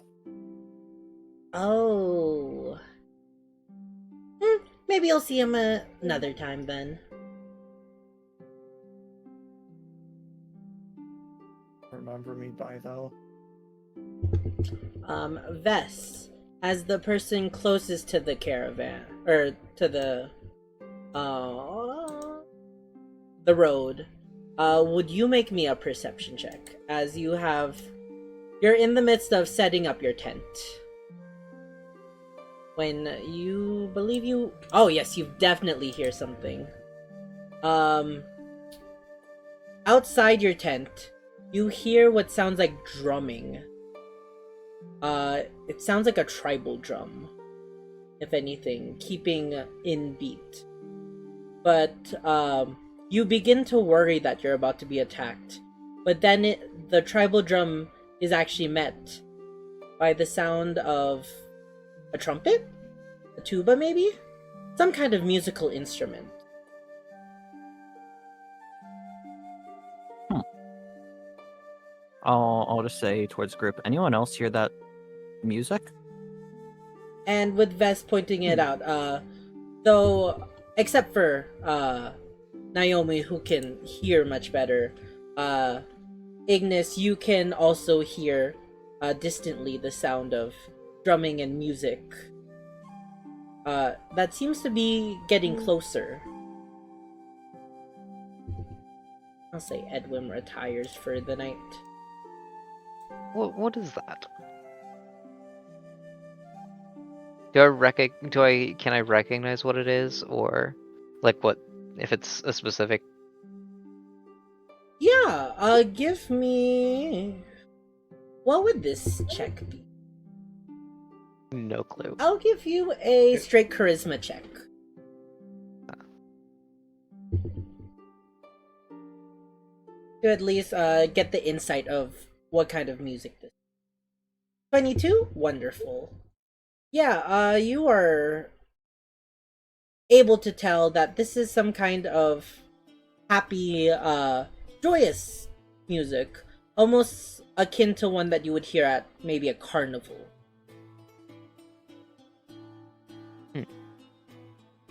C: Oh. Maybe you'll see him another time then.
D: Remember me by though.
C: Vess, as the person closest to the caravan, or to the road, would you make me a perception check, as you're in the midst of setting up your tent. When you believe you... Oh yes, you definitely hear something. Outside your tent, you hear what sounds like drumming. It sounds like a tribal drum, if anything, keeping in beat. But, you begin to worry that you're about to be attacked. But then the tribal drum is actually met by the sound of a trumpet? A tuba, maybe? Some kind of musical instrument.
E: I'll just say towards the group, anyone else hear that music?
C: And with Vess pointing it out, though, except for Naomi, who can hear much better, Ignis, you can also hear distantly the sound of drumming and music. That seems to be getting closer. I'll say Edwin retires for the night.
G: What is that? Can I recognize what it is, or like what if it's a specific?
C: Yeah, give me... What would this check be?
G: No clue.
C: I'll give you a straight charisma check. To at least get the insight of what kind of music this is. 22? Wonderful. Yeah, you are able to tell that this is some kind of happy, joyous music. Almost akin to one that you would hear at maybe a carnival.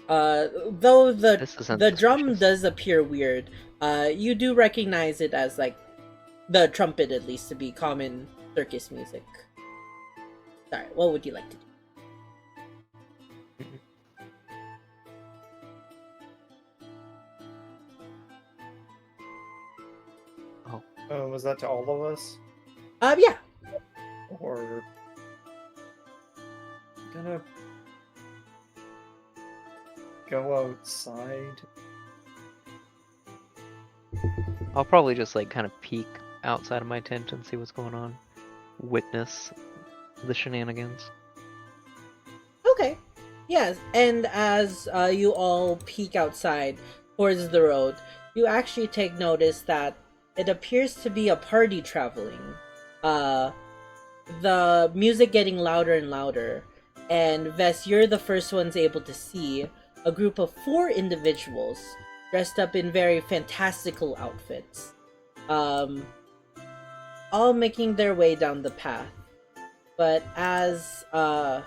C: Though the drum does appear weird, you do recognize it as, like, the trumpet, at least, to be common circus music. Sorry, what would you like to do?
D: Was that to all of us?
C: Yeah.
D: Or... gonna... go outside?
G: I'll probably just like kind of peek outside of my tent and see what's going on. Witness the shenanigans.
C: Okay. Yes, and as you all peek outside towards the road, you actually take notice that it appears to be a party traveling. The music getting louder and louder, and Vess, you're the first ones able to see a group of 4 individuals dressed up in very fantastical outfits, all making their way down the path. But as the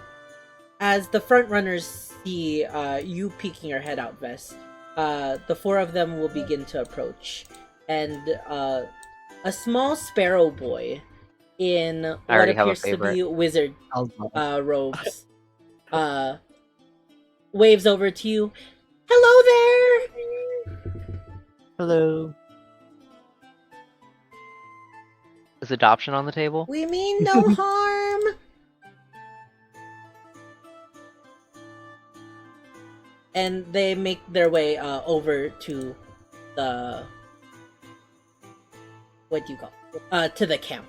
C: front runners see you peeking your head out, Vess, the 4 of them will begin to approach, and a small sparrow boy in
G: I
C: what
G: already have a
C: appears to
G: favorite.
C: be wizard
E: I'll go.
C: robes waves over to you. Hello there!
E: Hello.
G: Is adoption on the table?
C: We mean no harm! And they make their way over to the... what do you call it? To the camp.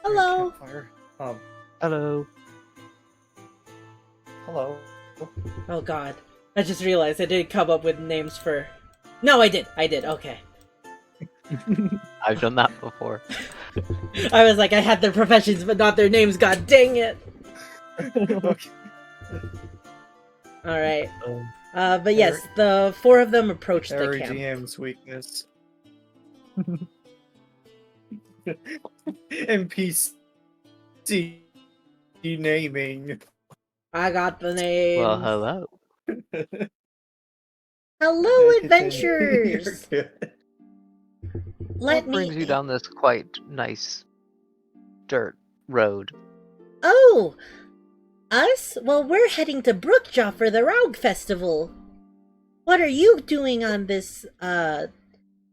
C: Hello!
D: Campfire.
E: Hello.
D: Hello.
C: Oh god. I just realized I didn't come up with names for... No, I did! Okay.
G: I've done that before.
C: I was like, I had their professions, but not their names, god dang it!
D: Okay.
C: Alright. But yes, the four of them approach the
D: Every
C: camp.
D: GM's weakness. NPC naming.
C: I got the name.
G: Well, hello.
C: Hello,
D: You're
C: adventurers!
D: good.
C: Let
G: What brings
C: me...
G: you down this quite nice dirt road?
C: Oh! Us? Well, we're heading to Brookjaw for the Raug Festival. What are you doing on this,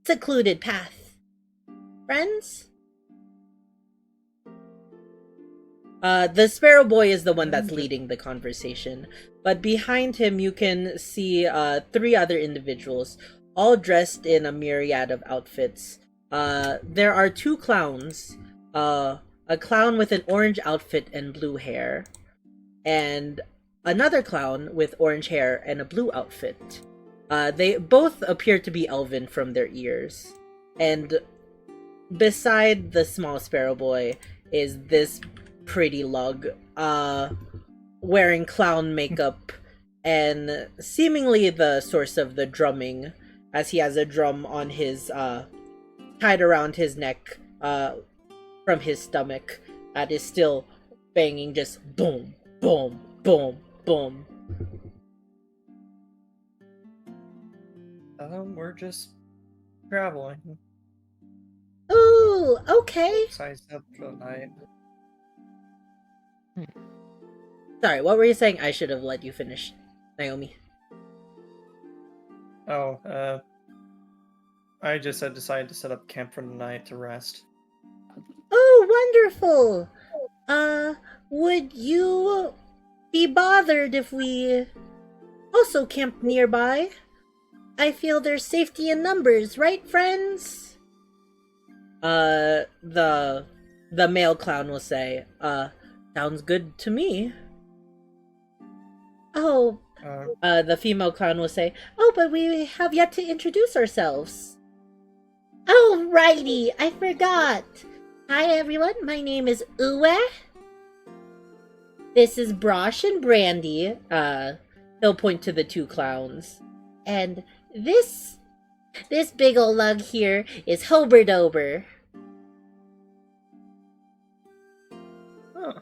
C: secluded path? Friends? The Sparrow Boy is the one that's leading the conversation. But behind him, you can see, three other individuals, all dressed in a myriad of outfits. There are two clowns. A clown with an orange outfit and blue hair. And another clown with orange hair and a blue outfit. They both appear to be elven from their ears. And beside the small Sparrow Boy is this pretty lug, wearing clown makeup and seemingly the source of the drumming, as he has a drum on his, tied around his neck, from his stomach, that is still banging just boom, boom, boom, boom.
D: We're just traveling.
C: Ooh, okay.
D: Sized up for the night.
C: Sorry, what were you saying? I should have let you finish, Naomi.
D: Oh, I just had decided to set up camp for the night to rest.
C: Oh, wonderful! Would you be bothered if we also camp nearby? I feel there's safety in numbers, right, friends? The male clown will say, sounds good to me. Oh, the female clown will say, oh, but we have yet to introduce ourselves. Oh, righty, I forgot. Hi, everyone, my name is Uwe. This is Brosh and Brandy. He'll point to the two clowns. And this big ol' lug here is Hoberdober.
D: Huh.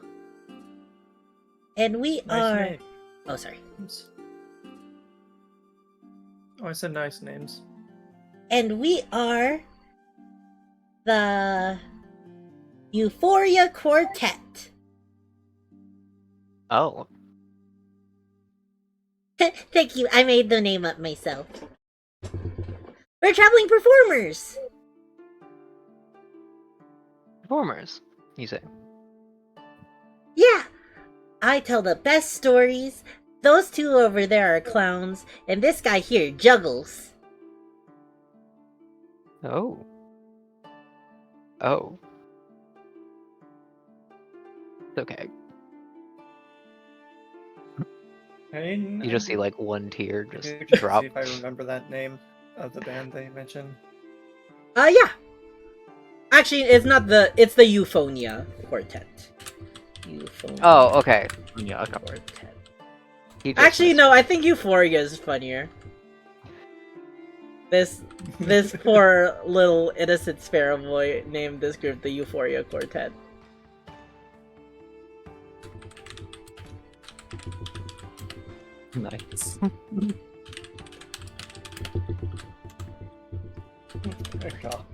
C: And we
D: Nice
C: are...
D: name.
C: Oh, sorry.
D: Oh, I said nice names.
C: And we are... the... Euphoria Quartet.
G: Oh,
C: Thank you, I made the name up myself. We're traveling performers!
G: performers, you say?
C: Yeah! I tell the best stories. Those two over there are clowns, and this guy here juggles.
G: Oh. Oh. It's okay. You just see like one tear just drop.
D: See if I remember that name of the band they mentioned.
C: Yeah. Actually, it's not it's the Euphonia Quartet. Euphonia
G: Oh, okay.
E: Yeah, okay.
C: Quartet.
G: He just
C: Actually,
G: missed
C: no,
G: it.
C: I think Euphoria is funnier. This poor little innocent sparrow boy named this group the Euphoria Quartet.
E: Nice.
D: Oh, God.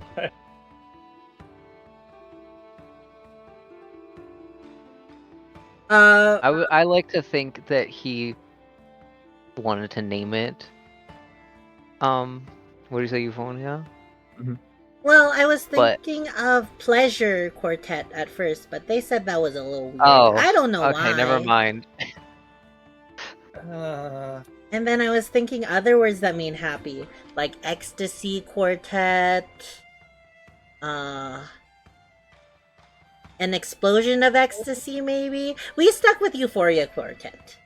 G: I like to think that he wanted to name it. What do you say, Euphonia?
C: Well, I was
G: But-
C: thinking of Pleasure Quartet at first, but they said that was a little weird.
G: Oh,
C: I don't know
G: okay,
C: why.
G: never mind.
C: And then I was thinking other words that mean happy, like Ecstasy Quartet, an Explosion of Ecstasy, maybe? We stuck with Euphoria Quartet.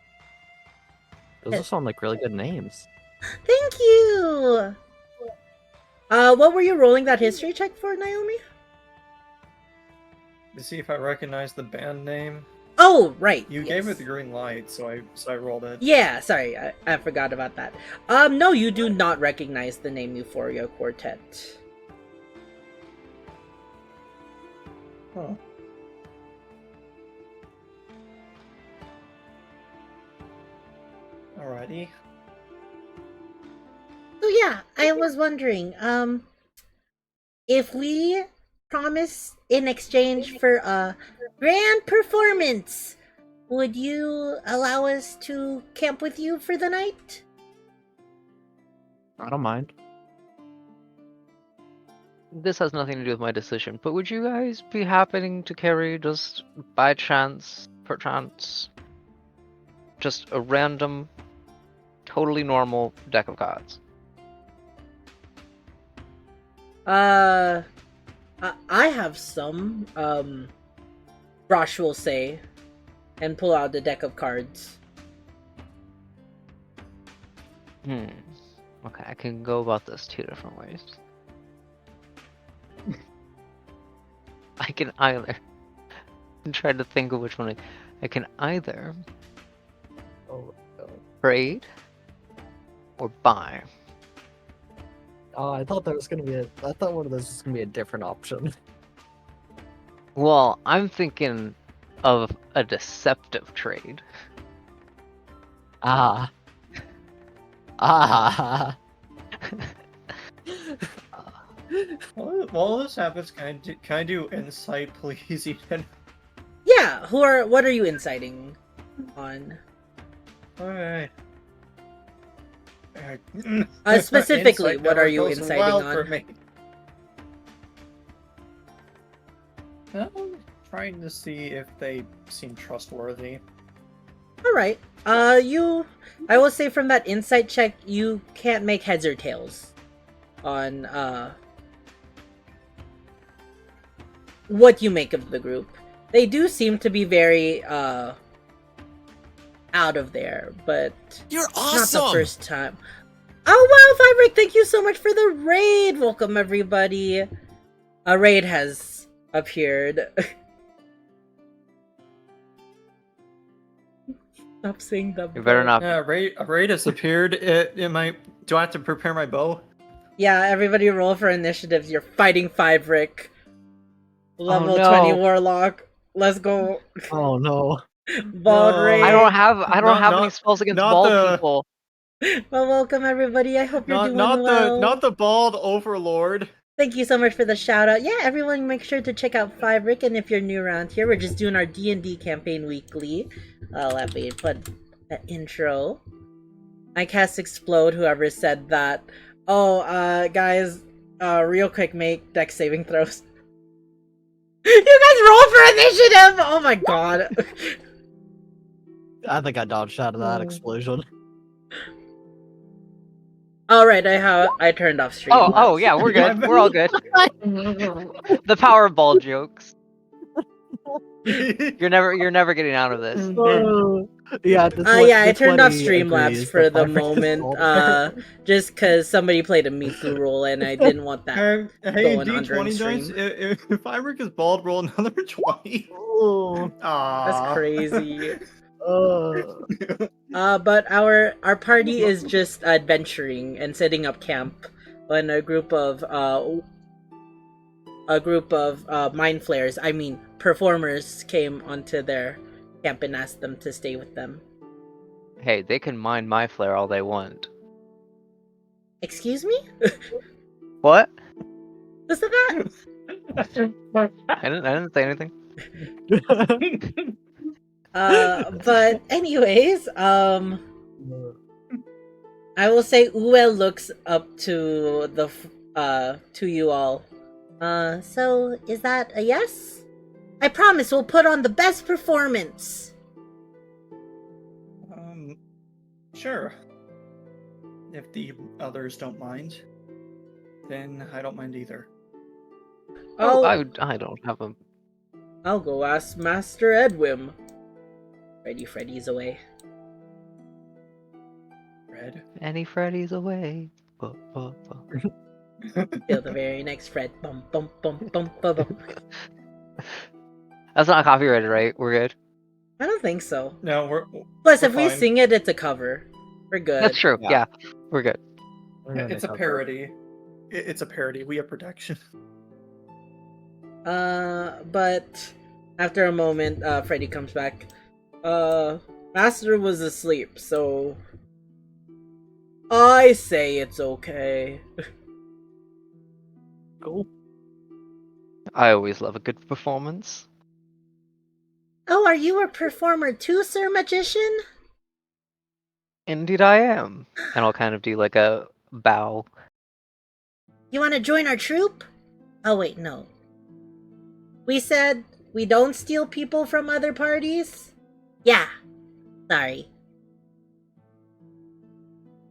E: Those all sound like really good names.
C: Thank you! What were you rolling that history check for, Naomi?
D: To see if I recognize the band name.
C: Oh, right.
D: You gave it the green light, so I rolled it.
C: Yeah, sorry, I forgot about that. No, you do not recognize the name Euphoria Quartet.
D: Huh. Alrighty.
C: So yeah, I was wondering, if we promise in exchange for a grand performance, would you allow us to camp with you for the night?
E: I don't mind.
G: This has nothing to do with my decision, but would you guys be happening to carry just by chance, perchance, just a random, totally normal deck of cards?
C: I have some, Brosh will say, and pull out the deck of cards.
G: Okay, I can go about this two different ways. I can either... I'm trying to think of which one I can either trade or buy.
E: Oh, I thought that was gonna be I thought one of those was gonna be a different option.
G: Well, I'm thinking of a deceptive trade.
E: Ah.
D: While this happens, can I do insight, please, Ethan?
C: Yeah, what are you inciting on?
D: Alright.
C: Specifically,
D: Insight
C: what are
D: never
C: you
D: goes
C: inciting
D: well
C: on?
D: for me. I'm trying to see if they seem trustworthy.
C: Alright. I will say from that insight check, you can't make heads or tails on, what you make of the group. They do seem to be very, out of there, but
F: You're
C: not the
F: awesome!
C: first time. Oh wow, Fabric, thank you so much for the raid! Welcome everybody. A raid has appeared. Stop saying the
G: You better not.
D: Yeah, raid has appeared. Do I have to prepare my bow?
C: Yeah, everybody roll for initiatives. You're fighting Fabric. Level
G: no.
C: 20 Warlock. Let's go.
E: Oh no.
C: Bald
D: No.
C: raid.
G: I don't have any
D: Not-
G: spells against
D: not
G: bald
D: the-
G: people.
C: Well, welcome everybody. I hope you're doing
D: Not
C: well.
D: the bald overlord.
C: Thank you so much for the shout out. Yeah, everyone make sure to check out Fabric, and if you're new around here, we're just doing our D&D campaign weekly. Let me put the intro. I cast Explode, whoever said that. Oh, guys, real quick, make dex saving throws. You guys roll for initiative! Oh my god.
E: I think I dodged out of that explosion.
C: Alright, I turned off stream.
G: Oh yeah, we're good. We're all good. The power of bald jokes. You're never getting out of this.
E: Yeah,
C: I turned off Streamlabs for the moment, just because somebody played a Mitsu roll and I didn't want that
D: Hey,
C: going under in
D: D20 joints.
C: stream.
D: If Fabric is bald, roll another 20.
C: That's crazy.
E: Oh.
C: But our party is just adventuring and setting up camp when a group of mind flayers, I mean performers, came onto their camp and asked them to stay with them.
G: Hey, they can mine my flare all they want.
C: Excuse me?
G: What?
C: Listen to that?
G: I didn't say anything.
C: But anyways, I will say Uwe looks up to to you all. So is that a yes? I promise we'll put on the best performance.
H: Sure. If the others don't mind, then I don't mind either.
G: I don't have a.
C: I'll go ask Master Edwin. Freddy's away.
H: Fred?
G: Any Freddy's away.
C: Till the very next Fred. Bum bum bum bum bum bum.
G: That's not copyrighted, right? We're good.
C: I don't think so.
H: No, we're
C: Plus,
H: we're
C: if we
H: fine.
C: sing it, it's a cover. We're good.
G: That's true.
E: Yeah.
G: Yeah, we're good.
H: It's a parody. It's a parody. We have protection.
C: But after a moment, Freddy comes back. Master was asleep, so I say it's okay.
E: Cool.
G: I always love a good performance.
C: Oh, are you a performer too, Sir Magician?
G: Indeed, I am. And I'll kind of do like a bow.
C: You want to join our troupe? Oh wait, no. We said we don't steal people from other parties? Yeah. Sorry.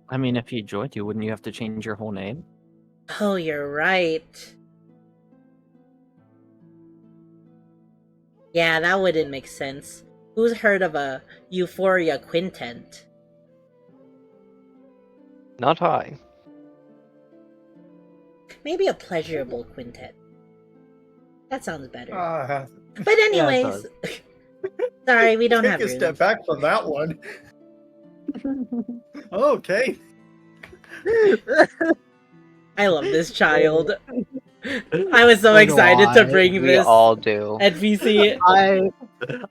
E: I mean, if you joined, wouldn't you have to change your whole name?
C: Oh, you're right. Yeah, that wouldn't make sense. Who's heard of a Euphoria quintet?
G: Not I.
C: Maybe a pleasurable quintet. That sounds better.
H: Ah,
C: But anyways, sorry, we don't
H: take
C: have
H: a
C: room.
H: step back from that one. Okay.
C: I love this child. I was so
E: So do
C: excited to
E: I.
C: bring
G: We
C: this
G: all do.
C: NPC.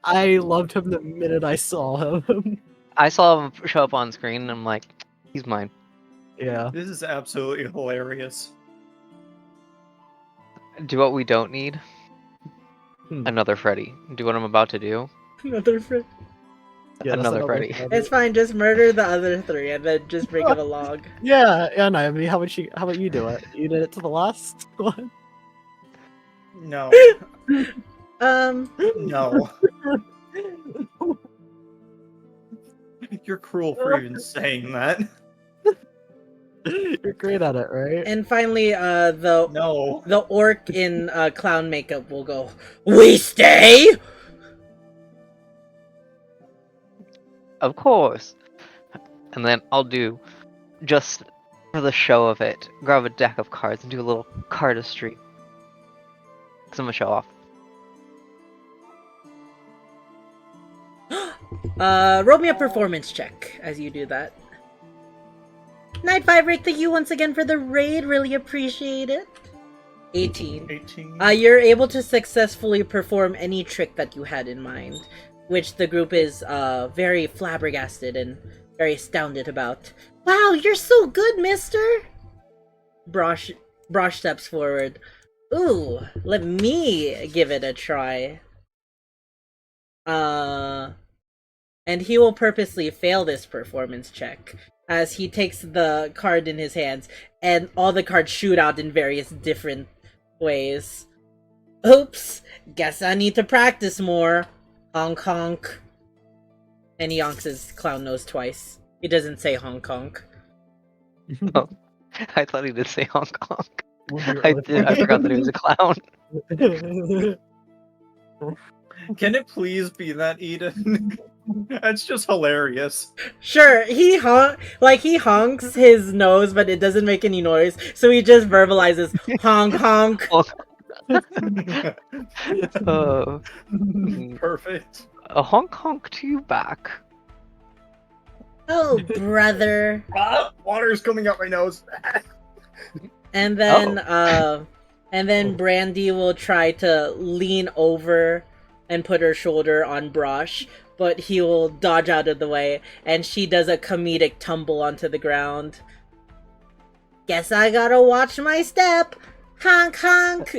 E: I loved him the minute I saw him.
G: I saw him show up on screen and I'm like, he's mine.
E: Yeah.
H: This is absolutely hilarious.
G: Do what we don't need.
E: Hmm.
G: Another Freddy. Do what I'm about to do.
C: Another friend.
E: Yeah, that's
G: Another Freddy.
C: It's fine, just murder the other three and then just bring it along.
E: Yeah, no, I mean, how about you do it? You did it to the last one?
H: No.
C: No.
H: You're cruel for even saying that.
E: You're great at it, right?
C: And finally,
H: No.
C: the orc in clown makeup will go, "We stay!"
G: Of course. And then I'll do, just for the show of it, grab a deck of cards and do a little cardistry. Because I'm going to show off.
C: Roll me a performance check as you do that. Night Vibrate, thank you once again for the raid. Really appreciate it. 18.
H: 18.
C: You're able to successfully perform any trick that you had in mind, which the group is very flabbergasted and very astounded about. Wow, you're so good, mister! Brosh steps forward. Ooh, let me give it a try. And he will purposely fail this performance check as he takes the card in his hands and all the cards shoot out in various different ways. Oops, guess I need to practice more. Honk honk. And he honks his clown nose twice. He doesn't say honk honk.
G: Oh, I thought he did say Hong Kong. I forgot that he was a clown.
H: Can it please be that, Eden? That's just hilarious.
C: Sure, he honks his nose, but it doesn't make any noise, so he just verbalizes honk honk.
G: Oh,
H: Perfect.
G: a honk honk to you back.
C: Oh, brother.
H: Ah, water's coming out my nose.
C: And then Brandy will try to lean over and put her shoulder on Brosh, but he will dodge out of the way, and she does a comedic tumble onto the ground. Guess I gotta watch my step. Honk honk.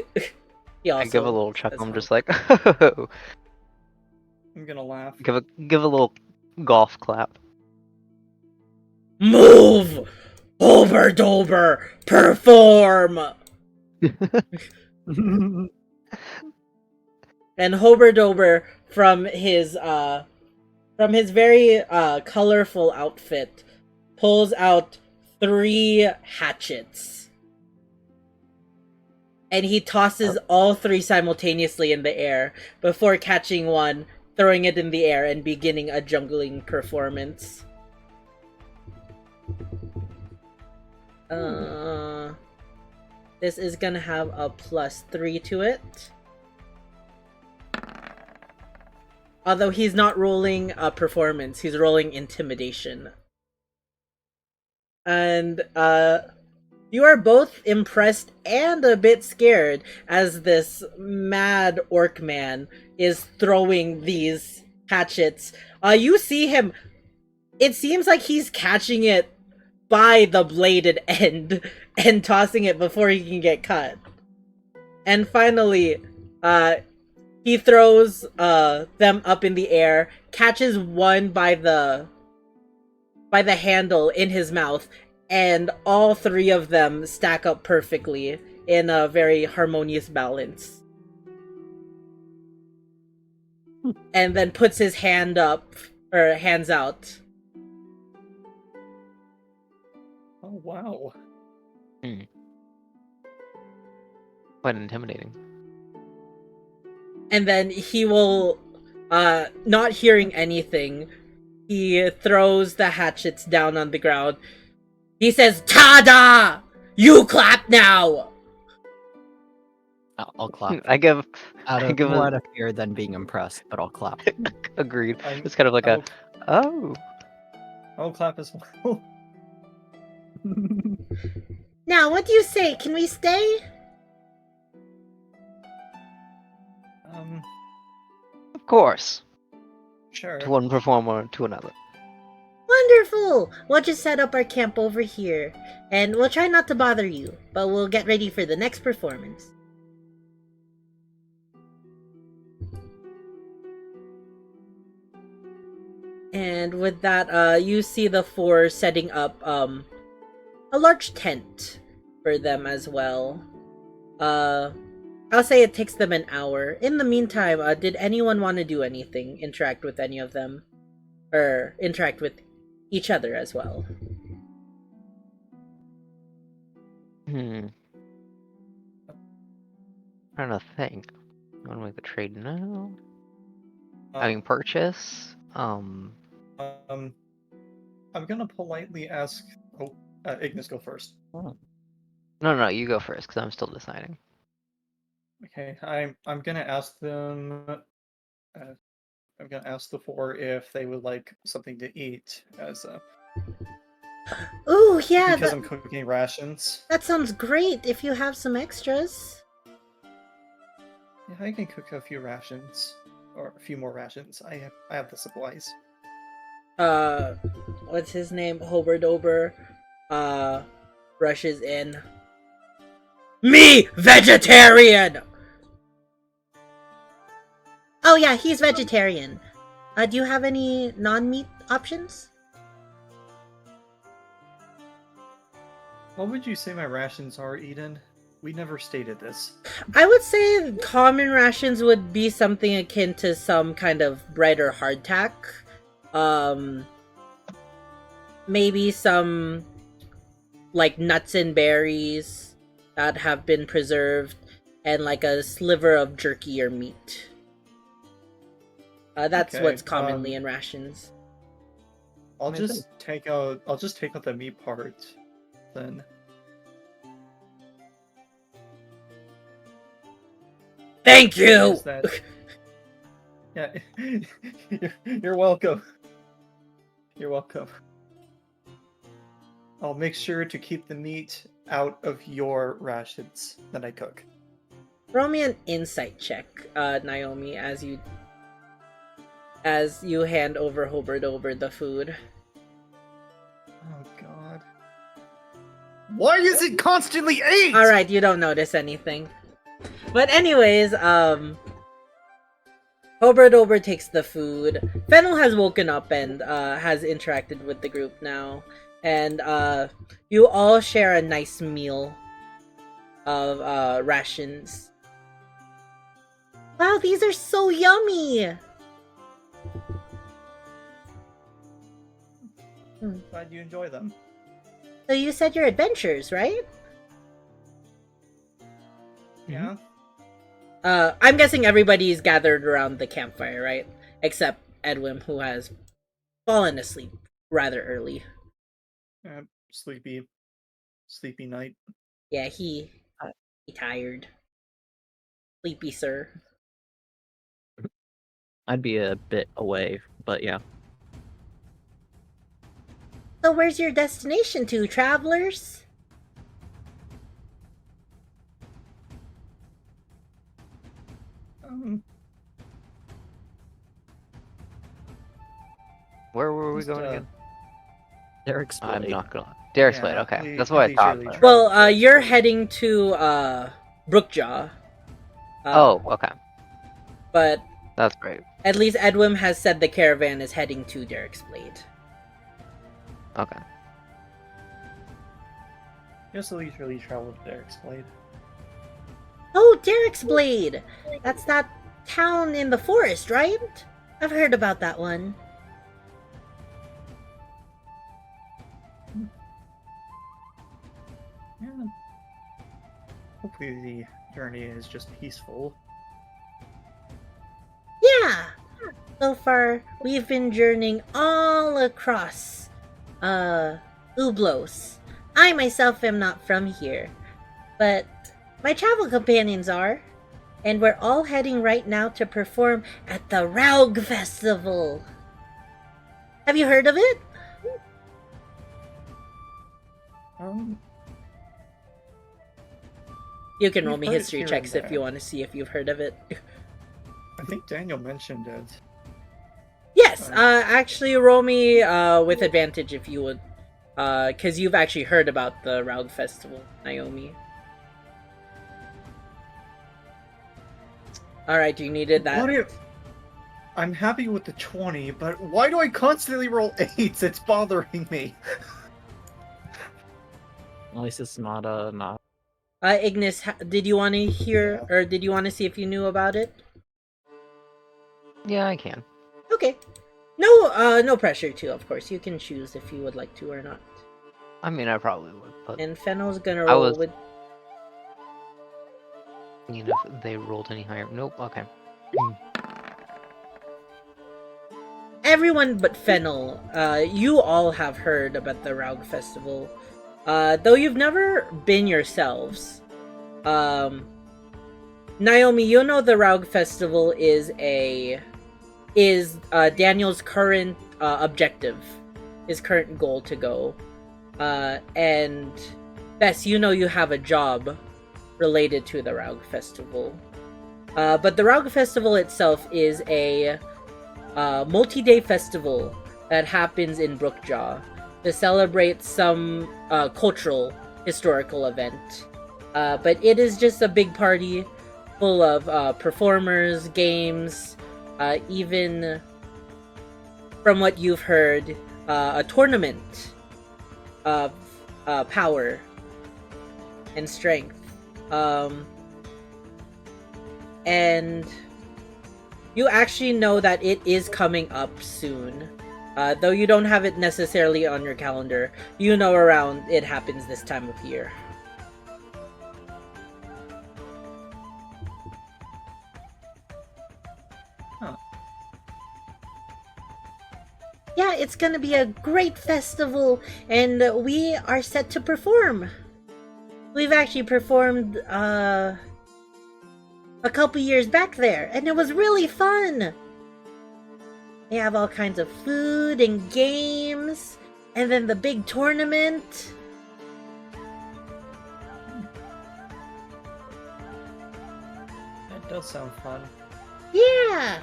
C: He
G: I give a little
C: does
G: chuckle. I'm
C: honk.
G: just like, oh.
H: I'm gonna laugh.
G: Give a little golf clap.
C: Move! Hober perform! And Hober from his very colorful outfit pulls out 3 hatchets. And he tosses all 3 simultaneously in the air before catching one, throwing it in the air, and beginning a jungling performance. This is gonna have a +3 to it. Although he's not rolling a performance, he's rolling intimidation. And you are both impressed and a bit scared as this mad orc man is throwing these hatchets. You see him, it seems like he's catching it by the bladed end and tossing it before he can get cut. And finally, he throws them up in the air, catches one by the handle in his mouth, and all 3 of them stack up perfectly in a very harmonious balance. And then puts his hands out.
H: Oh wow.
G: Quite intimidating.
C: And then he will, not hearing anything, he throws the hatchets down on the ground. He says, "Tada! You clap now!"
E: I'll clap.
G: I give
E: More out of fear than being impressed, but I'll clap.
G: Agreed. It's kind of like oh.
H: I'll clap as well.
C: Now, what do you say? Can we stay?
G: Of course.
H: Sure.
G: To one performer to another.
C: Wonderful! We'll just set up our camp over here, and we'll try not to bother you, but we'll get ready for the next performance. And with that, you see the 4 setting up a large tent for them as well. I'll say it takes them an hour. In the meantime, did anyone want to do anything? Interact with any of them? Or interact with each other as well?
G: I'm trying to think. One way to trade now. I mean, purchase.
H: I'm gonna politely ask. Oh, Ignis, go first.
G: No, you go first because I'm still deciding.
H: Okay, I'm gonna ask them. I'm gonna ask the 4 if they would like something to eat as
C: Ooh, yeah,
H: because I'm cooking rations.
C: that sounds great if you have some extras.
H: Yeah, I can cook a few rations or a few more rations. I have the supplies.
C: What's his name? Hober rushes in. Me, vegetarian! Oh yeah, he's vegetarian. Do you have any non-meat options?
H: What would you say my rations are, Eden? We never stated this.
C: I would say common rations would be something akin to some kind of bread or hardtack. Maybe some like nuts and berries that have been preserved, and like a sliver of jerky or meat. That's
H: Okay,
C: what's commonly in rations.
H: I'll just take out the meat part, then.
C: Thank you.
H: Yeah, you're welcome. You're welcome. I'll make sure to keep the meat out of your rations that I cook.
C: Roll me an insight check, Naomi, as you hand over Hober the food.
H: Oh God! Why is it constantly 8?
C: All right, you don't notice anything. But anyways, Ober takes the food. Fennel has woken up and has interacted with the group now. And you all share a nice meal of rations. Wow, these are so yummy!
H: Glad you enjoy them.
C: So you said your adventures, right?
H: Yeah.
C: I'm guessing everybody's gathered around the campfire, right? Except Edwin, who has fallen asleep rather early.
H: Sleepy night.
C: Yeah, he tired. Sleepy, sir.
E: I'd be a bit away, but yeah.
C: So where's your destination to, travelers?
G: Where were we going again?
E: Derricks.
G: I'm not gonna. Derricks Blade.
H: Yeah,
G: Okay,
H: we
G: that's what I thought.
H: leisurely
G: but-
C: Well, you're heading to Brookjaw.
G: Oh, okay.
C: But
G: That's great.
C: at least Edwin has said the caravan is heading to Derricks Blade.
G: Okay.
H: Just leisurely traveled to Derricks Blade.
C: Oh, Derricks Blade! That's that town in the forest, right? I've heard about that one.
H: Yeah. Hopefully the journey is just peaceful.
C: Yeah! So far, we've been journeying all across, Ublos. I myself am not from here, but my travel companions are, and we're all heading right now to perform at the Raug Festival. Have you heard of it? You can roll
H: We've
C: me
H: heard it
C: history
H: here
C: checks
H: and
C: if you
H: there.
C: want to see if you've heard of it.
H: I think Daniel mentioned it.
C: Yes, actually roll me with advantage if you would. Because you've actually heard about the Raug Festival, Naomi. Alright, you needed that.
H: What if... I'm happy with the 20, but why do I constantly roll 8s? It's bothering me.
E: At least it's not not.
C: Ignis, did you want to hear, or did you want to see if you knew about it?
G: Yeah, I can.
C: Okay. No, no pressure to, of course. You can choose if you would like to or not.
G: I mean, I probably would, but
C: And Fennel's gonna
G: I
C: roll
G: was-
C: with...
G: you know, if they rolled any higher. Nope. Okay.
C: Everyone but Fennel, you all have heard about the Raug Festival. Though you've never been yourselves. Naomi, you know the Raug Festival is Daniel's current objective, his current goal to go. And Bess, you know you have a job related to the Raug Festival. But the Raug Festival itself is a multi-day festival that happens in Brookjaw to celebrate some cultural, historical event. But it is just a big party full of performers, games, even from what you've heard, a tournament of power and strength. And you actually know that it is coming up soon. Though you don't have it necessarily on your calendar, you know around it happens this time of year.
H: Huh.
C: Yeah, it's gonna be a great festival, and we are set to perform. We've actually performed, a couple years back there, and it was really fun! They have all kinds of food and games, and then the big tournament.
H: That does sound fun.
C: Yeah!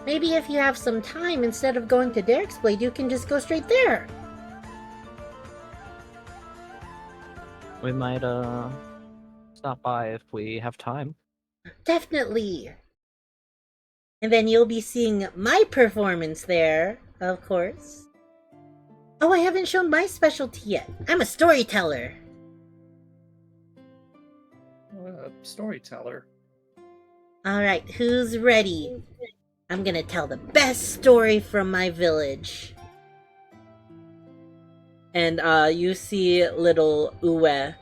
C: Maybe if you have some time, instead of going to Derricks Blade, you can just go straight there.
E: We might stop by if we have time.
C: Definitely. And then you'll be seeing my performance there, of course. Oh, I haven't shown my specialty yet. I'm a storyteller.
H: Storyteller.
C: Alright, who's ready? I'm gonna tell the best story from my village. And you see little Uwe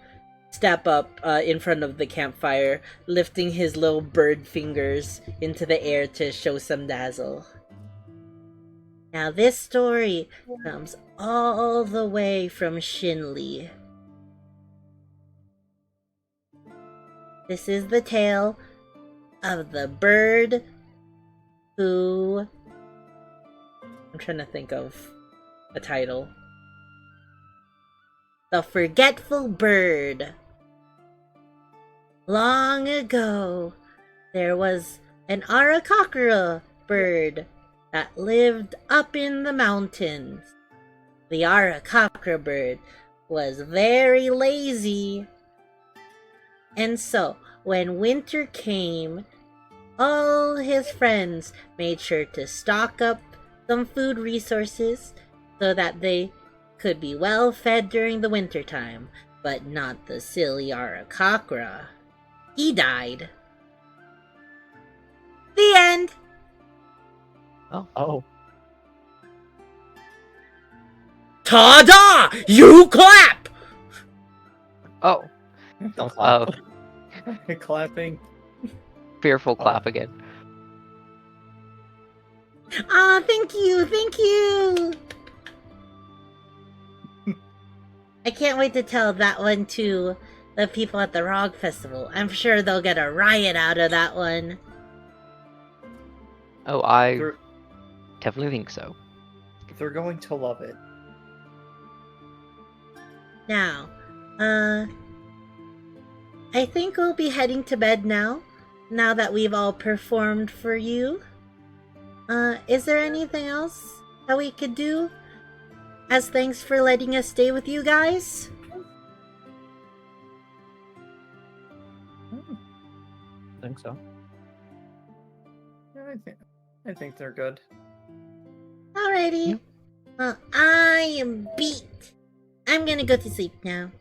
C: step up in front of the campfire, lifting his little bird fingers into the air to show some dazzle. Now this story comes all the way from Shinli. This is the tale of the bird who... I'm trying to think of a title. The Forgetful Bird. Long ago, there was an Arakakra bird that lived up in the mountains. The Arakakra bird was very lazy. And so, when winter came, all his friends made sure to stock up some food resources so that they could be well fed during the winter time, but not the silly Arakakra. He died. The end.
E: Oh.
C: Ta-da! You clap!
G: Oh,
E: Don't clap.
H: Clapping.
G: fearful clap again.
C: Aw, thank you, thank you! I can't wait to tell that one to the people at the Rog Festival. I'm sure they'll get a riot out of that one.
G: Oh, I
H: They're,
G: definitely think so.
H: they're going to love it.
C: Now, I think we'll be heading to bed now that we've all performed for you. Is there anything else that we could do? As thanks for letting us stay with you guys?
E: I think so.
H: Yeah, I think they're good.
C: Alrighty. Well, I am beat. I'm gonna go to sleep now.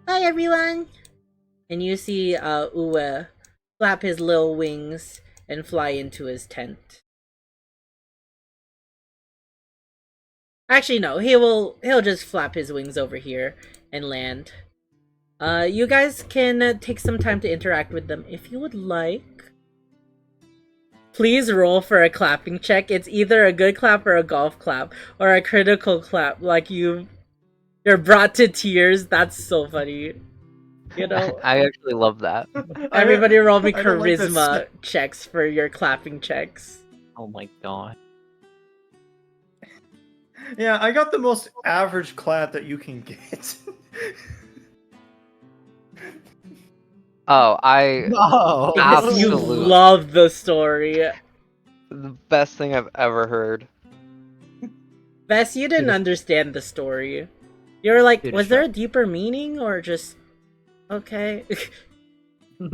C: Bye, everyone. And you see Uwe flap his little wings and fly into his tent. Actually, no. He'll just flap his wings over here and land. You guys can take some time to interact with them if you would like. Please roll for a clapping check. It's either a good clap or a golf clap or a critical clap. Like you're brought to tears. That's so funny. You know,
G: I actually love that.
C: everybody roll me
H: I don't like this.
C: charisma checks for your clapping checks.
E: Oh my god.
H: Yeah, I got the most average clap that you can get.
G: Oh, I
E: No!
C: Because you
G: Absolutely.
C: love the story.
G: the best thing I've ever heard.
C: Bess, you didn't understand the story. You were like,
E: Dude,
C: was there a
E: shut-
C: deeper meaning or just okay?
E: I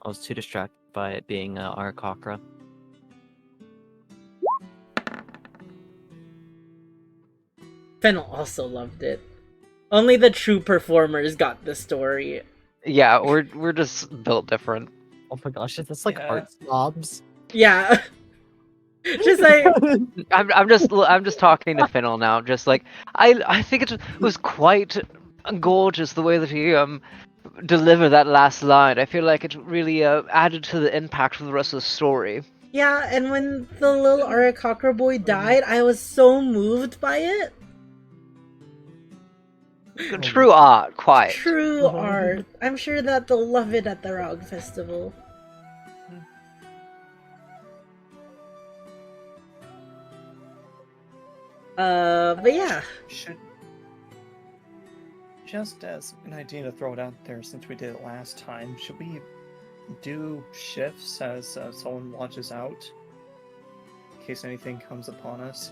E: was too distracted by it being Arakakra.
C: Fennel also loved it. Only the true performers got the story.
G: Yeah, we're just built different.
E: Oh my gosh, is this like
H: Yeah.
E: art snobs?
C: Yeah. Just like
G: I'm just talking to Fennel now. Just like I think it was quite gorgeous the way that he delivered that last line. I feel like it really added to the impact of the rest of the story.
C: yeah, and when the little Arakakra boy died, I was so moved by it.
G: True art, quite.
C: True art. I'm sure that they'll love it at the Rog Festival. But yeah.
H: Should just as an idea to throw it out there, since we did it last time, should we do shifts as someone watches out in case anything comes upon us?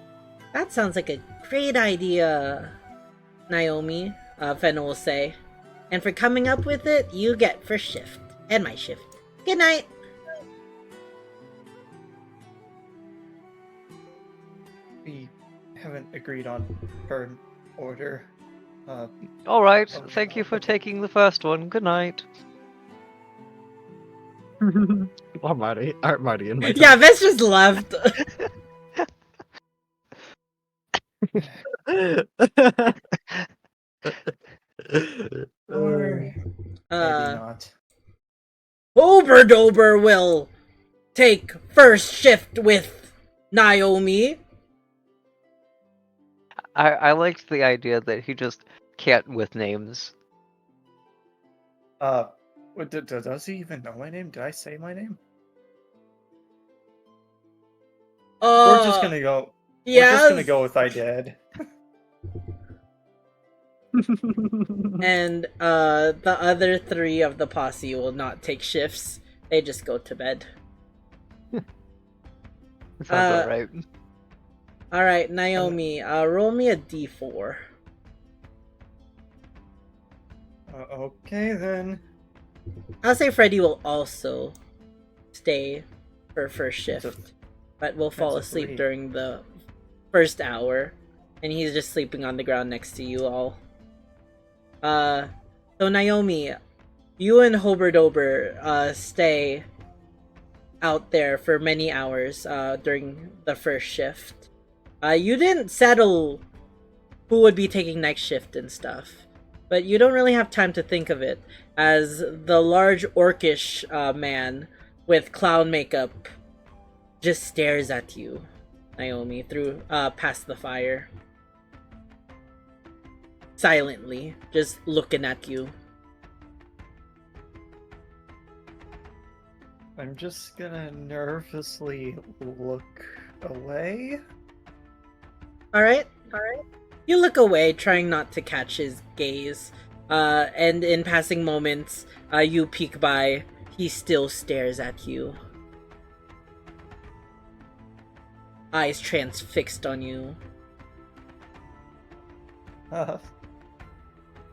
C: That sounds like a great idea, Naomi, Fennel will say. And for coming up with it, you get first shift. And my shift. Good night!
H: haven't agreed on her order.
G: All right.
H: Oh,
G: Thank you
H: no.
G: for taking the first one. Good night.
E: Armani in my
C: Yeah, Vess just left.
H: Or maybe not.
C: Oberdober will take first shift with Naomi.
G: I liked the idea that he just can't with names.
H: Does he even know my name? Did I say my name? We're just gonna go. We're just gonna
C: Yes.
H: go with I did.
C: And the other three of the posse will not take shifts. They just go to bed.
G: Sounds about right.
C: Alright, Naomi, roll me a d4.
H: Okay then.
C: I'll say Freddy will also stay for first shift, but will fall
H: that's a
C: asleep
H: 3.
C: during the first hour, and he's just sleeping on the ground next to you all. So Naomi, you and Hoberdober stay out there for many hours during the first shift. You didn't settle who would be taking next shift and stuff, but you don't really have time to think of it, as the large orcish man with clown makeup just stares at you, Naomi, through past the fire. Silently, just looking at you.
H: I'm just gonna nervously look away.
C: Alright? You look away, trying not to catch his gaze. And in passing moments, you peek by. He still stares at you. Eyes transfixed on you.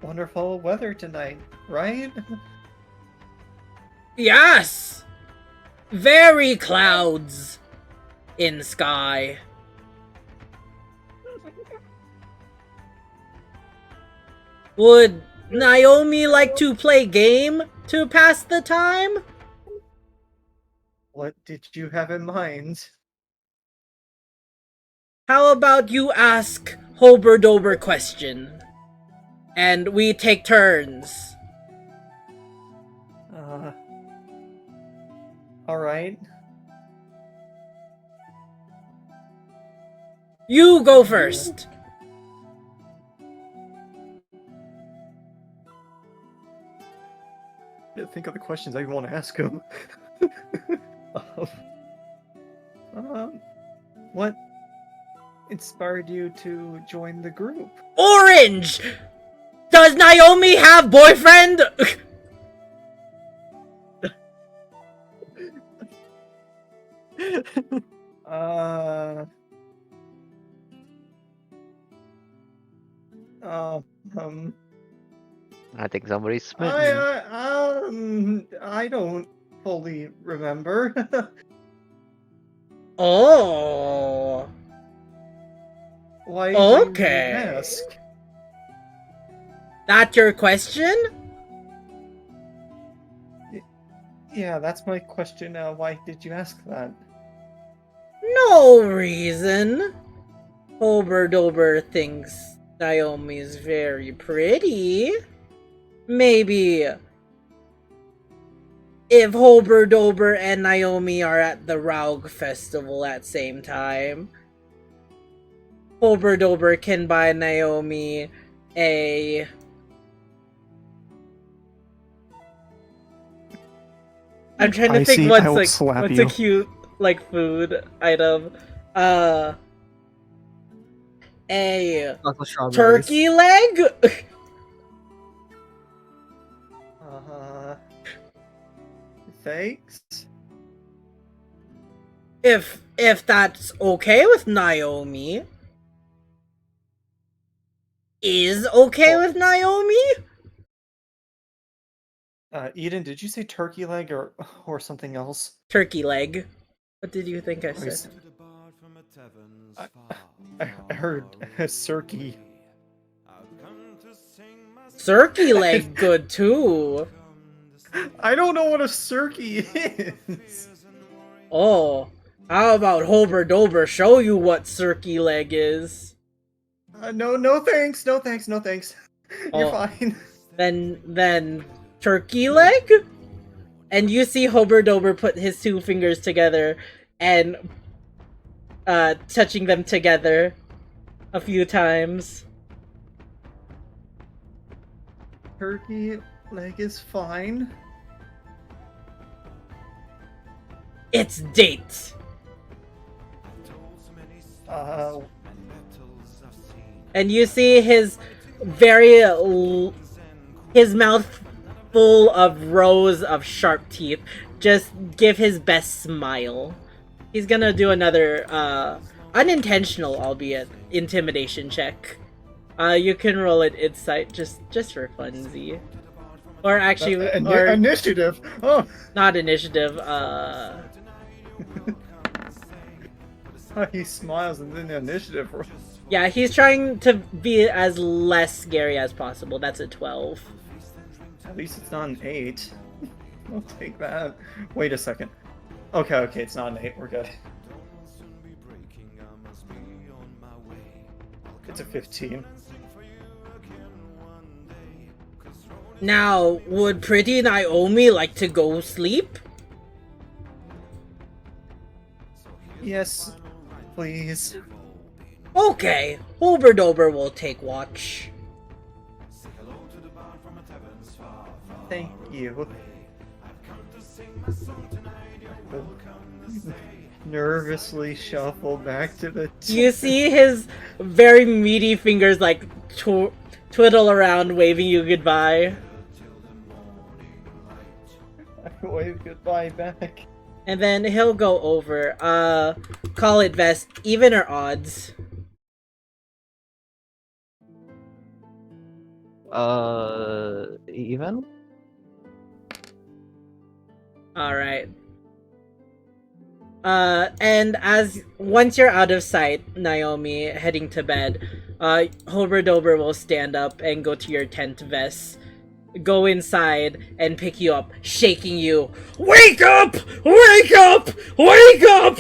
H: Wonderful weather tonight, right?
C: Yes! Very clouds in sky. Would Naomi like to play game to pass the time?
H: What did you have in mind?
C: How about you ask Hoberdober question, and we take turns.
H: Alright.
C: You go first.
H: Think of the questions I want to ask him. What inspired you to join the group?
C: Orange! Does Naomi have boyfriend?
G: I think somebody's smitten.
H: I don't fully remember.
C: Oh.
H: Why do
C: Okay.
H: you ask?
C: That your question?
H: Yeah, that's my question. Why did you ask that?
C: No reason. Hoberdober thinks Naomi's very pretty. Maybe if Hoberdober and Naomi are at the Raug festival at same time, Hoberdober can buy Naomi a... I'm trying to think what's a cute food item. A turkey leg?
H: Thanks.
C: If that's okay with Naomi. Is okay with Naomi?
H: Eden, did you say turkey leg or something else?
C: Turkey leg. What did you think I said?
D: I heard Cirky.
C: Cirky leg good too.
D: I don't know what a Cirky is.
C: Oh, how about Hober Dober show you what Cirky leg is?
D: No thanks, no thanks, no thanks. You're
C: Oh.
D: fine.
C: Then turkey leg? And you see Hober Dober put his two fingers together and touching them together a few times.
D: Turkey leg is fine.
C: It's date. And you see his his mouth full of rows of sharp teeth just give his best smile. He's gonna do another unintentional, albeit, intimidation check. You can roll it insight just for funzy. Or actually, or
D: initiative. Oh,
C: not initiative.
D: He smiles and then the initiative.
C: Yeah, he's trying to be as less scary as possible. That's a 12.
D: At least it's not an 8. I'll take that. Wait a second. Okay, it's not an 8. We're good. It's a 15.
C: Now, would pretty Naomi like to go sleep?
D: Yes, please.
C: Okay, Hober Dober will take watch.
D: Thank you. Nervously shuffle back to the
C: You see his very meaty fingers like twiddle around, waving you goodbye.
D: I wave goodbye back.
C: And then he'll go over. Call it Vest, even or odds?
E: Even?
C: Alright. And once you're out of sight, Naomi, heading to bed, Hober Dober will stand up and go to your tent, Vest. Go inside and pick you up, shaking you. Wake up! Wake up! Wake up!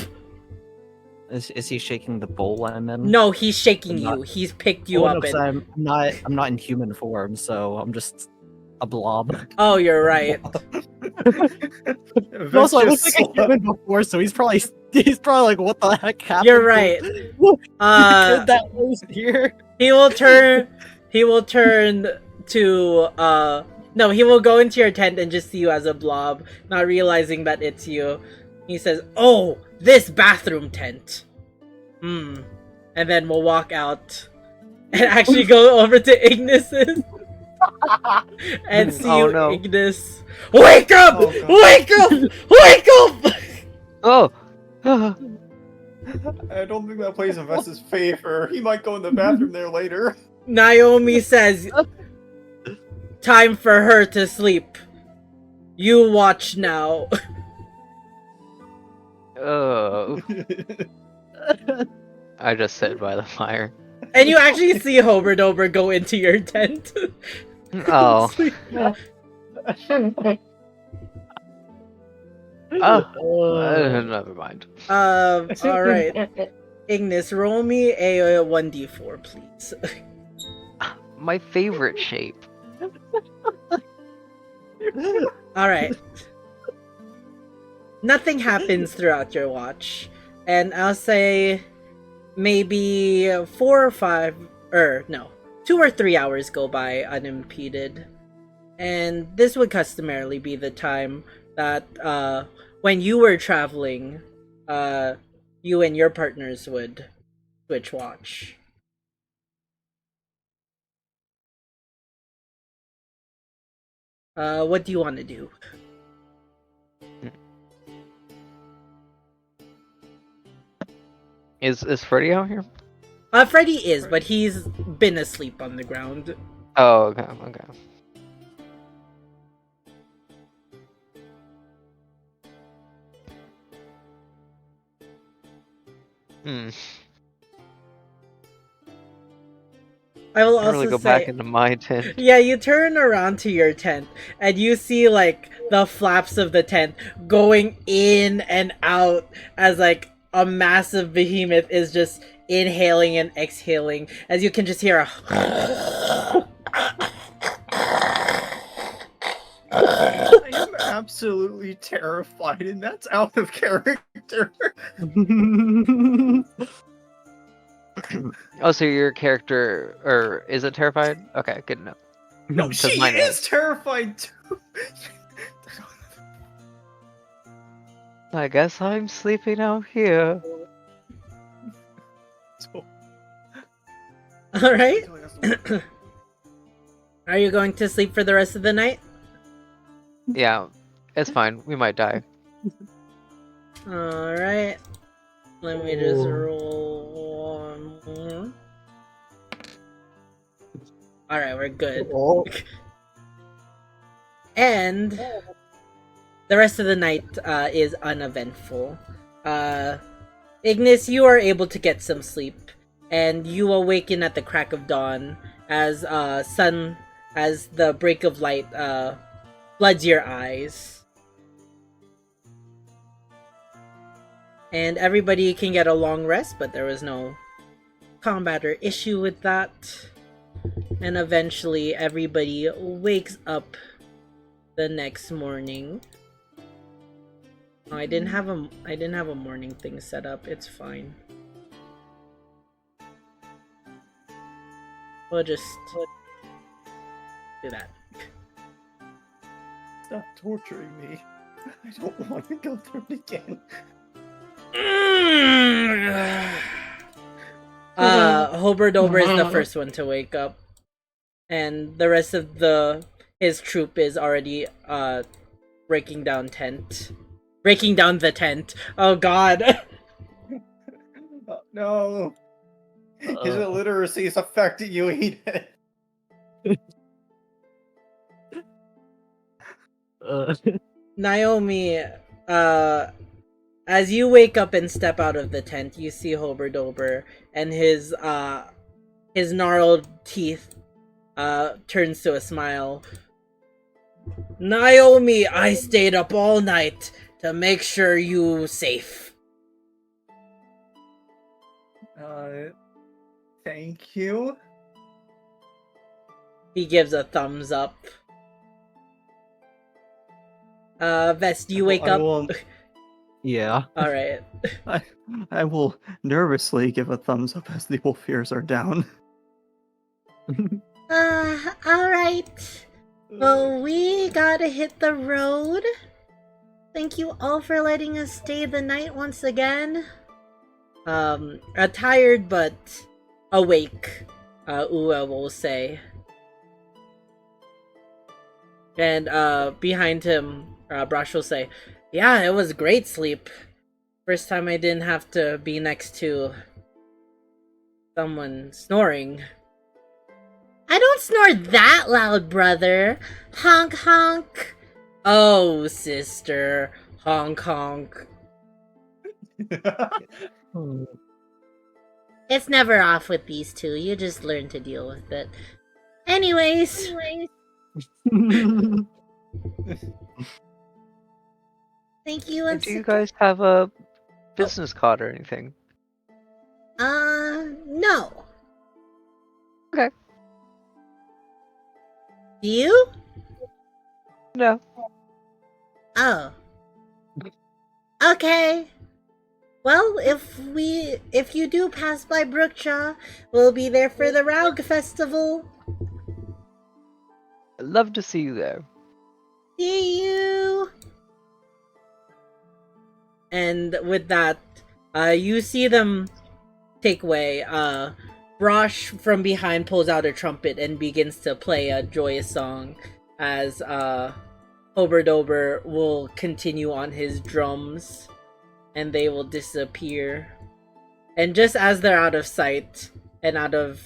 E: Is he shaking the bowl I'm in?
C: No, he's shaking you. He's picked you up.
E: No, 'cause I'm not in human form, so I'm just a blob.
C: Oh, you're right.
E: Also, I was like a human before, so he's probably like, what the heck happened?
C: You're right.
E: That was here.
C: He will turn to no, he will go into your tent and just see you as a blob, not realizing that it's you. He says, "Oh, this bathroom tent." And then we'll walk out and actually go over to Ignis's and see you,
G: no.
C: Ignis. Wake up!
D: Oh,
C: Wake up! Wake up!
G: Oh!
D: I don't think that plays in Vest's favor. He might go in the bathroom there later.
C: Naomi says, "Time for her to sleep. You watch now."
G: Oh. I just sit by the fire.
C: And you actually see Hober Dober go into your tent.
G: Oh. Never mind.
C: Alright. Ignis, roll me a 1d4, please.
G: My favorite shape.
C: Alright. Nothing happens throughout your watch. And I'll say maybe 2 or 3 hours go by unimpeded. And this would customarily be the time that when you were traveling, you and your partners would switch watch. What do you want to do?
G: Is Freddy out here?
C: Freddy is, but he's been asleep on the ground.
G: Oh, okay.
C: I will
G: I really
C: also
G: go back
C: say,
G: into my tent.
C: yeah, you turn around to your tent and you see like the flaps of the tent going in and out as like a massive behemoth is just inhaling and exhaling as you can just hear a
H: I am absolutely terrified, and that's out of character.
G: Oh, so your character, or is it terrified? Okay, good enough.
H: No,
G: 'Cause
H: she
G: mine
H: is terrified too.
G: I guess I'm sleeping out here.
H: So,
C: all right.
H: telling us to-
C: Are you going to sleep for the rest of the night?
G: Yeah, it's fine. We might die.
C: All right. Let me just roll one more. All right, we're good. And the rest of the night is uneventful. Ignis, you are able to get some sleep, and you awaken at the crack of dawn as as the break of light floods your eyes. And everybody can get a long rest, but there was no combat or issue with that. And eventually everybody wakes up the next morning. Oh, I didn't have a morning thing set up. It's fine. We'll just do that.
H: Stop torturing me. I don't want to go through it again.
C: Hober is the first one to wake up, and the rest of his troop is already breaking down the tent. Oh god.
H: No. His illiteracy is affecting you, Eden.
C: Naomi, as you wake up and step out of the tent, you see Hober and his gnarled teeth turns to a smile. Naomi, I stayed up all night to make sure you safe.
H: Thank you.
C: He gives a thumbs up. Vest, do you wake up?
E: Yeah.
C: Alright.
H: I will nervously give a thumbs up as the wolf ears are down.
C: Alright. Well, we gotta hit the road. Thank you all for letting us stay the night once again. Tired but awake, Ua will say. And, behind him, Brush will say, yeah, it was great sleep. First time I didn't have to be next to someone snoring. I don't snore that loud, brother. Honk honk. Oh, sister. Honk honk. It's never off with these two. You just learn to deal with it. Anyways. Thank you. And
G: Do you guys have a business card or anything?
C: No.
G: Okay.
C: Do you?
G: No.
C: Oh. Okay. Well, if you do pass by Brookjaw, we'll be there for the Raug Festival.
G: I'd love to see you there.
C: See you. And with that, you see them take way. Brosh from behind pulls out a trumpet and begins to play a joyous song as Hober will continue on his drums and they will disappear. And just as they're out of sight and out of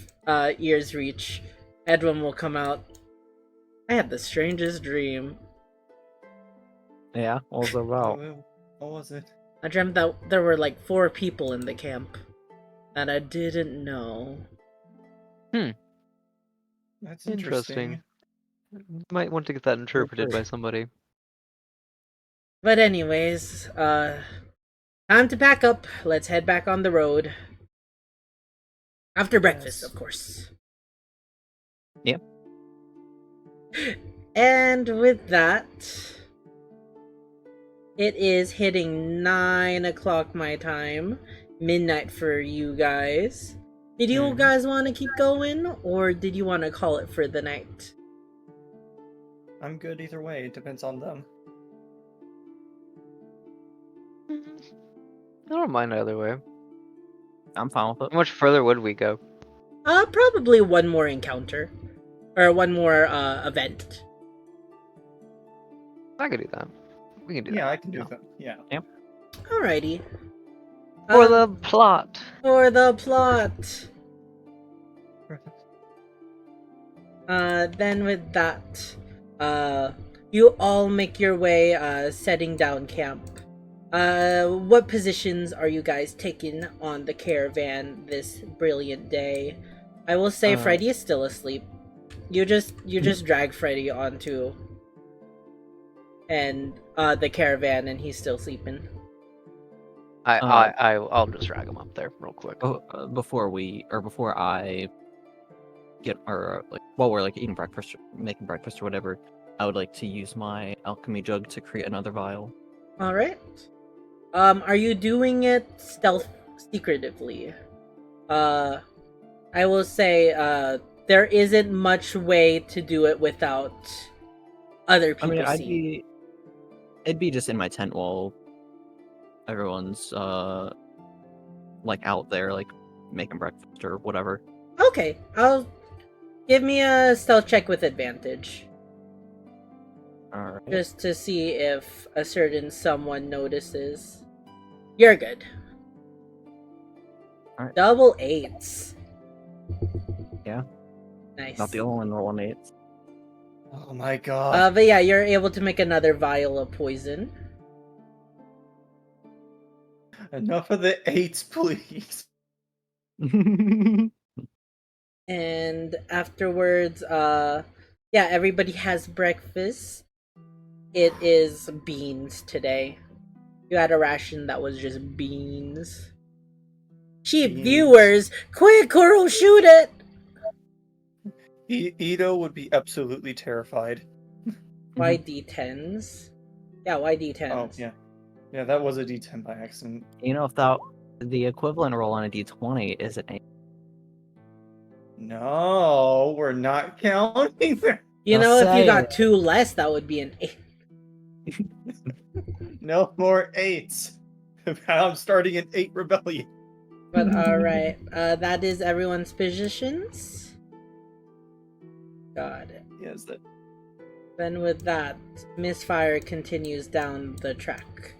C: ear's reach, Edwin will come out. I had the strangest dream.
E: Yeah, what was it about?
H: What was it?
C: I dreamt that there were like 4 people in the camp that I didn't know.
H: That's
G: Interesting.
H: interesting.
G: Might want to get that interpreted by somebody.
C: But anyways, time to pack up. Let's head back on the road. After breakfast,
H: Yes.
C: of course.
E: Yep.
C: And with that, it is hitting 9 o'clock my time. Midnight for you guys. Did you guys want to keep going, or did you want to call it for the night?
H: I'm good either way. It depends on them.
G: I don't mind either way.
E: I'm fine with
G: How
E: it.
G: much further would we go?
C: Probably one more encounter. Or one more, event.
G: I could do that. We can do
H: Yeah,
G: that.
H: I can do that. Yeah.
C: Alrighty.
G: For the plot.
C: For the plot. Then with that, you all make your way, setting down camp. What positions are you guys taking on the caravan this brilliant day? I will say Freddy is still asleep. You just drag Freddy onto the caravan, and he's still sleeping.
G: I'll just drag him up there real quick.
E: Before I get, or like while we're like eating breakfast, making breakfast or whatever, I would like to use my alchemy jug to create another vial.
C: All right. Are you doing it secretively? I will say, there isn't much way to do it without other
E: I
C: people
E: mean,
C: seeing.
E: it'd be just in my tent while everyone's like out there like making breakfast or whatever.
C: Okay, I'll give me a stealth check with advantage.
E: Alright.
C: Just to see if a certain someone notices. You're good.
E: Alright.
C: Double 8s.
E: Yeah.
C: Nice.
E: Not the only one rolling 8s.
H: Oh my god.
C: But yeah, you're able to make another vial of poison.
H: Enough of the 8s, please.
C: And afterwards, yeah, everybody has breakfast. It is beans today. You had a ration that was just beans. Cheap
H: Beans.
C: viewers, quick, Kuro, shoot it!
H: Ito would be absolutely terrified.
C: Why D10s? Yeah, why D10s?
H: Oh, yeah. Yeah, that was a D10 by accident.
E: You know, if the equivalent roll on a D20 is an 8.
H: No, we're not counting there.
C: You
E: I'll
C: know, if you
E: say
C: got
E: it.
C: 2 less, that would be an 8.
H: No more 8s. I'm starting an 8 rebellion.
C: But alright, that is everyone's positions. Got it.
H: Yes, that.
C: Then with that, Misfire continues down the track,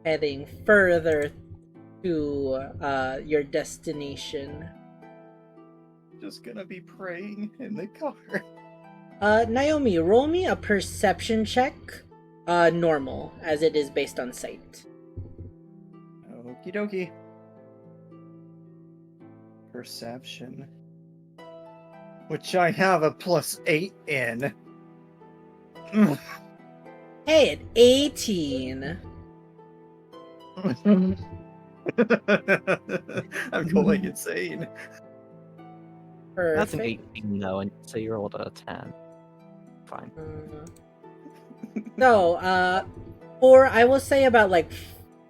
C: heading further to your destination.
H: Just gonna be praying in the car.
C: Naomi, roll me a perception check. Normal, as it is based on sight.
H: Okie dokie. Perception. Which I have a +8 in.
C: Hey, at 18.
H: I'm going insane.
C: Perfect.
E: That's an 18 though, and so you rolled a 10. Fine.
C: So, for I will say about like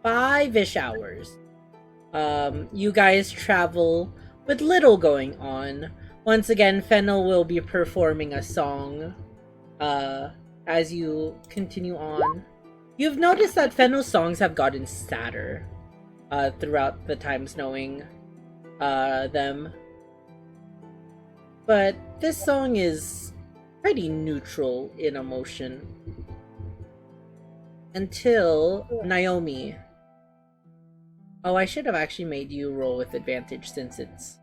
C: 5-ish hours, you guys travel with little going on. Once again, Fennel will be performing a song, as you continue on. You've noticed that Fennel's songs have gotten sadder, throughout the times knowing, them. But this song is pretty neutral in emotion. Until Naomi. Oh, I should have actually made you roll with advantage since it's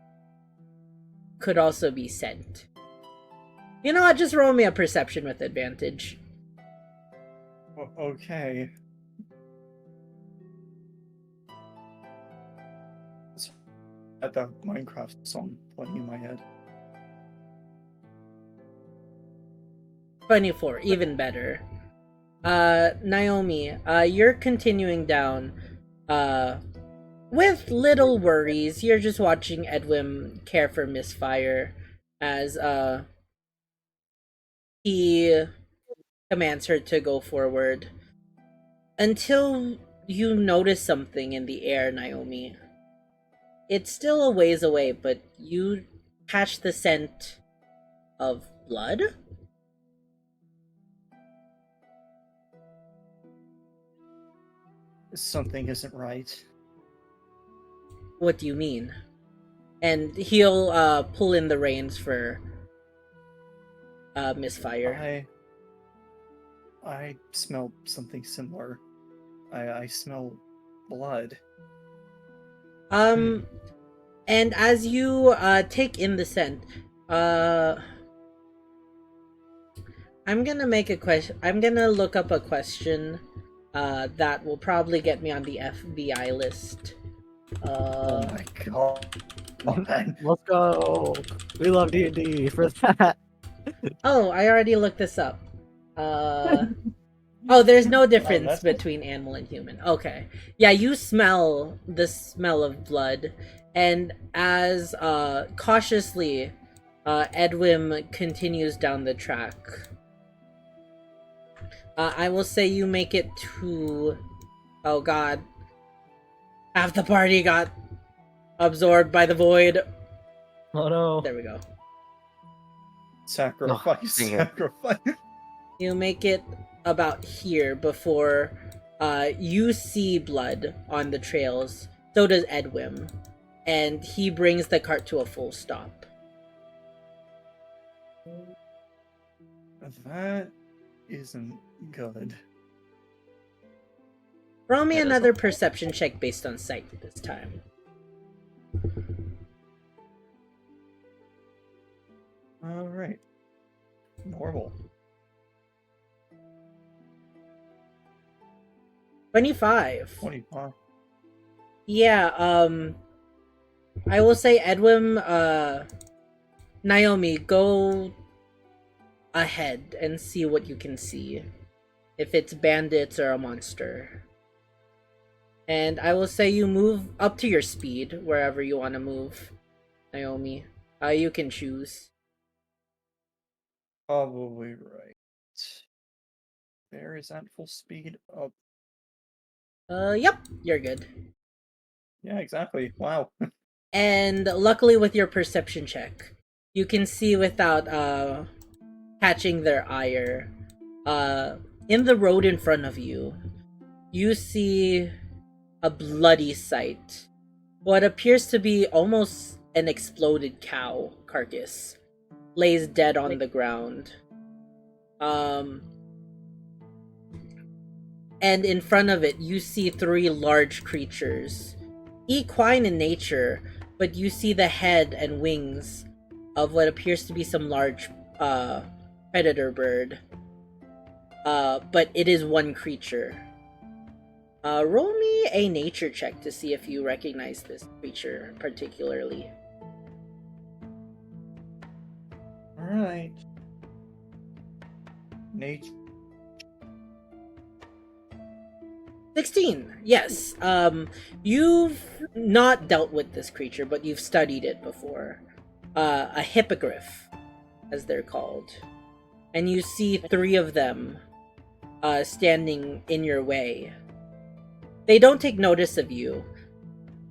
C: could also be sent. You know what? Just roll me a perception with advantage.
H: Okay. At the Minecraft song playing in my head.
C: 24, even better. Naomi, you're continuing down, with little worries. You're just watching Edwin care for Misfire as, he commands her to go forward. Until you notice something in the air, Naomi. It's still a ways away, but you catch the scent of blood?
H: Something isn't right.
C: What do you mean? And he'll pull in the reins for Misfire.
H: I smell something similar. I smell blood.
C: And as you take in the scent, I'm gonna make a question. I'm gonna look up a question that will probably get me on the FBI list.
H: Oh my god. Oh, man.
E: Let's go. We love D&D for that.
C: Oh, I already looked this up. Oh, there's no difference
H: that's-
C: between animal and human. Okay. Yeah, you smell the smell of blood. And as cautiously Edwin continues down the track, I will say you make it to... Oh god. Half the party got absorbed by the void.
E: Oh no.
C: There we go.
H: Sacrifice,
G: dang it.
H: sacrifice.
C: You make it about here before you see blood on the trails. So does Edwin. And he brings the cart to a full stop.
H: That isn't good.
C: Roll me
G: Yeah, that's
C: another perception check based on sight this time.
H: Alright. Normal.
C: 25.
H: 25.
C: Yeah, I will say Edwin, Naomi, go ahead and see what you can see. If it's bandits or a monster. And I will say you move up to your speed, wherever you want to move, Naomi. You can choose.
H: Probably right. There is at full speed up.
C: Yep, you're good.
H: Yeah, exactly. Wow.
C: And luckily with your perception check, you can see without catching their ire. In the road in front of you, you see a bloody sight. What appears to be almost an exploded cow carcass lays dead on the ground. And in front of it, you see 3 large creatures. Equine in nature, but you see the head and wings of what appears to be some large predator bird. But it is one creature. Roll me a nature check to see if you recognize this creature particularly.
H: Alright. Nature.
C: 16. Yes. You've not dealt with this creature, but you've studied it before. A hippogriff, as they're called. And you see 3 of them standing in your way. They don't take notice of you,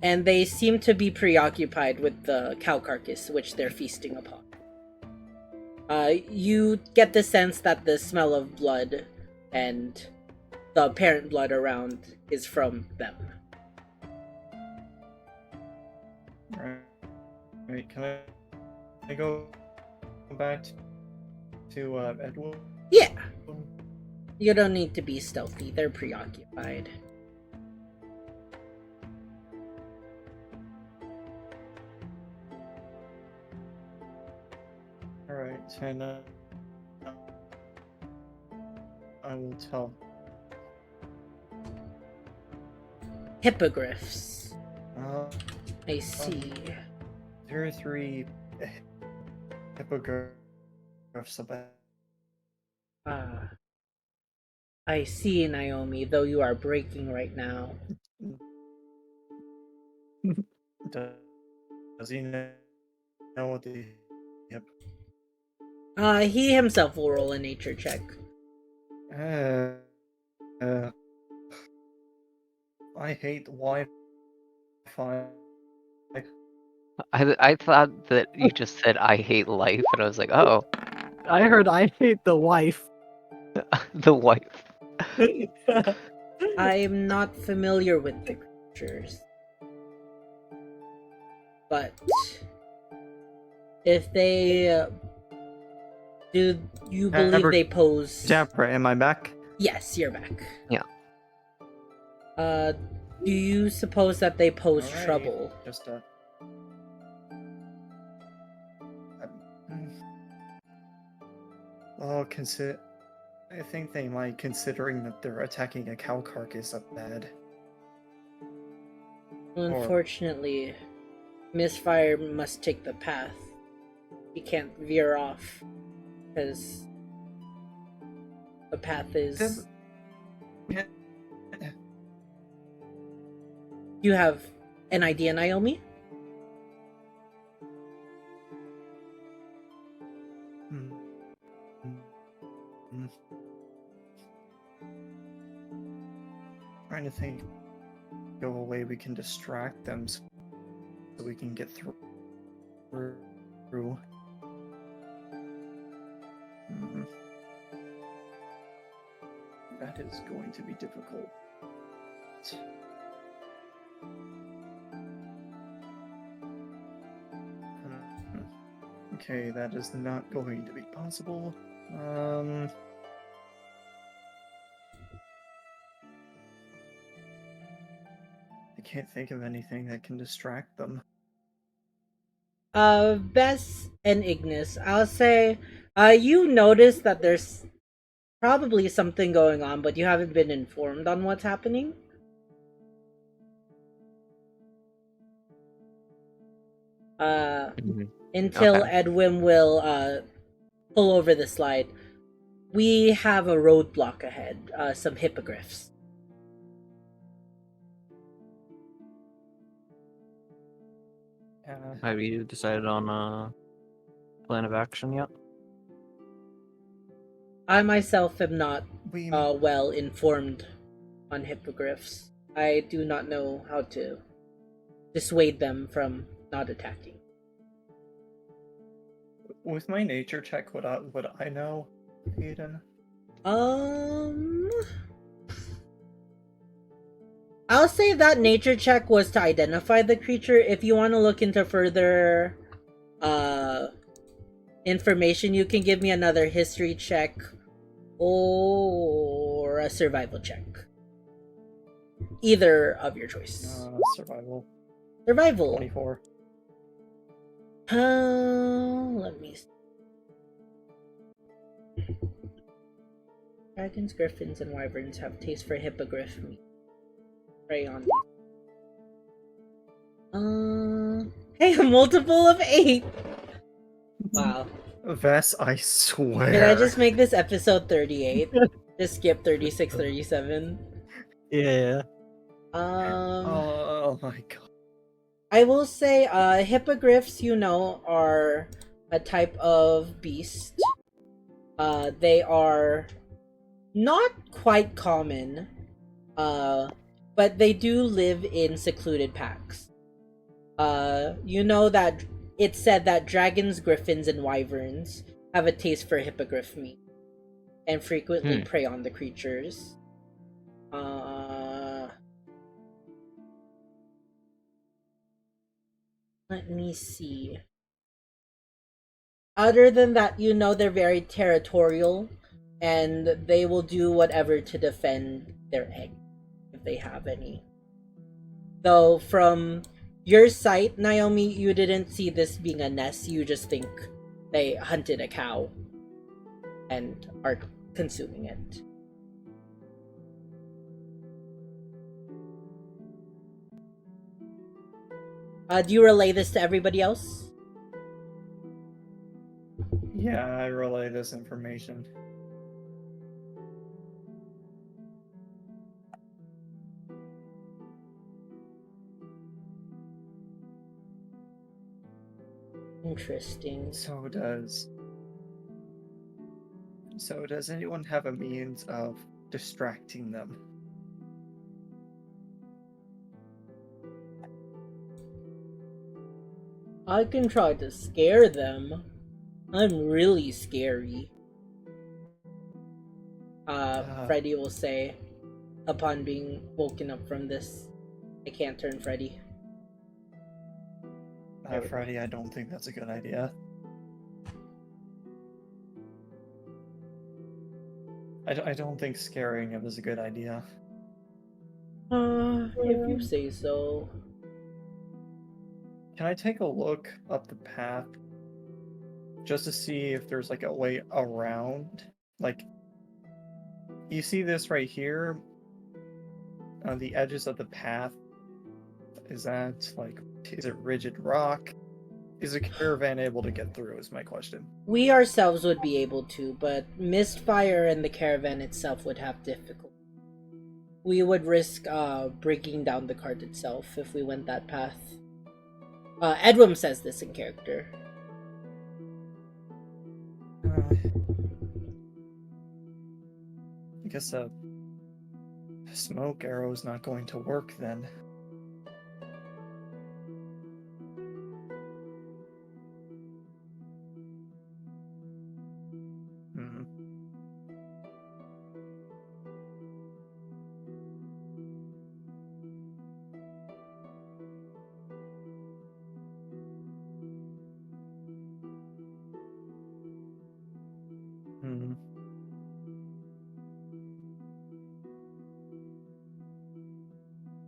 C: and they seem to be preoccupied with the cow carcass which they're feasting upon. You get the sense that the smell of blood and the apparent blood around is from them.
H: Right, can I go back to Edwin?
C: Yeah. You don't need to be stealthy, they're preoccupied.
H: Alright, and I will tell.
C: Hippogriffs. I see.
H: There are 3 hippogriffs about
C: Ah, I see, Naomi, though you are breaking right now.
H: Does he know what the... Yep.
C: He himself will roll a nature check.
H: I hate Wi-Fi.
G: I thought that you just said I hate life, and I was like, oh,
E: I heard I hate the wife.
G: the wife.
C: I'm not familiar with the creatures. But if they do you believe
E: Amber-
C: they pose
E: Japper, am I back?
C: Yes, you're back.
G: Yeah.
C: Do you suppose that they pose
H: Alright,
C: trouble?
H: Just oh, I think they might, considering that they're attacking a cow carcass up bad.
C: Unfortunately, Misfire must take the path. He can't veer off because the path is. You have an idea, Naomi?
H: Trying to think of a way we can distract them so we can get through. That is going to be difficult. Okay, that is not going to be possible. I can't think of anything that can distract them.
C: Bess and Ignis, I'll say, you notice that there's probably something going on, but you haven't been informed on what's happening. Until
G: Okay.
C: Edwin will pull over the slide. We have a roadblock ahead, some hippogriffs.
E: Have you decided on a plan of action yet?
C: I myself am not well informed on hippogriffs. I do not know how to dissuade them from not attacking.
H: With my nature check, would I know, Aiden?
C: I'll say that nature check was to identify the creature. If you want to look into further information, you can give me another history check or a survival check. Either of your choice.
H: Survival.
C: Survival.
H: 24.
C: Let me see. Dragons, griffins, and wyverns have taste for hippogriff meat. Prey on these. Hey, a multiple of 8! Wow.
H: Vess, I swear.
C: Did I just make this episode 38? Just skip 36, 37?
E: Yeah.
H: Oh my god.
C: I will say, hippogriffs, are a type of beast. They are not quite common, but they do live in secluded packs. That it's said that dragons, griffins, and wyverns have a taste for hippogriff meat and frequently prey on the creatures. Let me see. Other than that, they're very territorial, and they will do whatever to defend their egg, if they have any. Though, from your sight, Naomi, you didn't see this being a nest, you just think they hunted a cow and are consuming it. Do you relay this to everybody else?
H: Yeah, I relay this information.
C: Interesting.
H: So does anyone have a means of distracting them?
C: I can try to scare them. I'm really scary. Freddy will say, upon being woken up from this. I can't turn Freddy.
H: Freddy, I don't think that's a good idea. I don't think scaring him is a good idea.
C: If you say so.
H: Can I take a look up the path just to see if there's like a way around? Like, you see this right here on the edges of the path? Is that like, is it rigid rock? Is a caravan able to get through is my question.
C: We ourselves would be able to, but Mistfire and the caravan itself would have difficulty. We would risk breaking down the cart itself if we went that path. Edwin says this in character.
H: I guess a smoke arrow is not going to work then.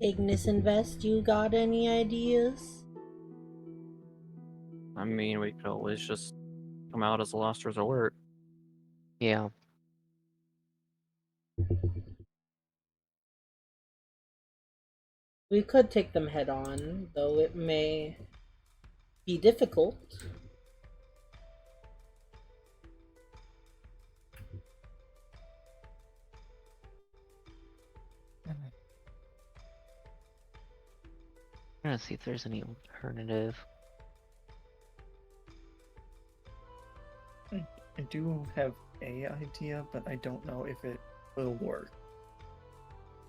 C: Ignis Invest, you got any ideas?
E: I mean, we could always just come out as a last resort.
G: Yeah.
C: We could take them head on, though it may be difficult.
G: I'm gonna see if there's any alternative.
H: I do have a idea, but I don't know if it will work.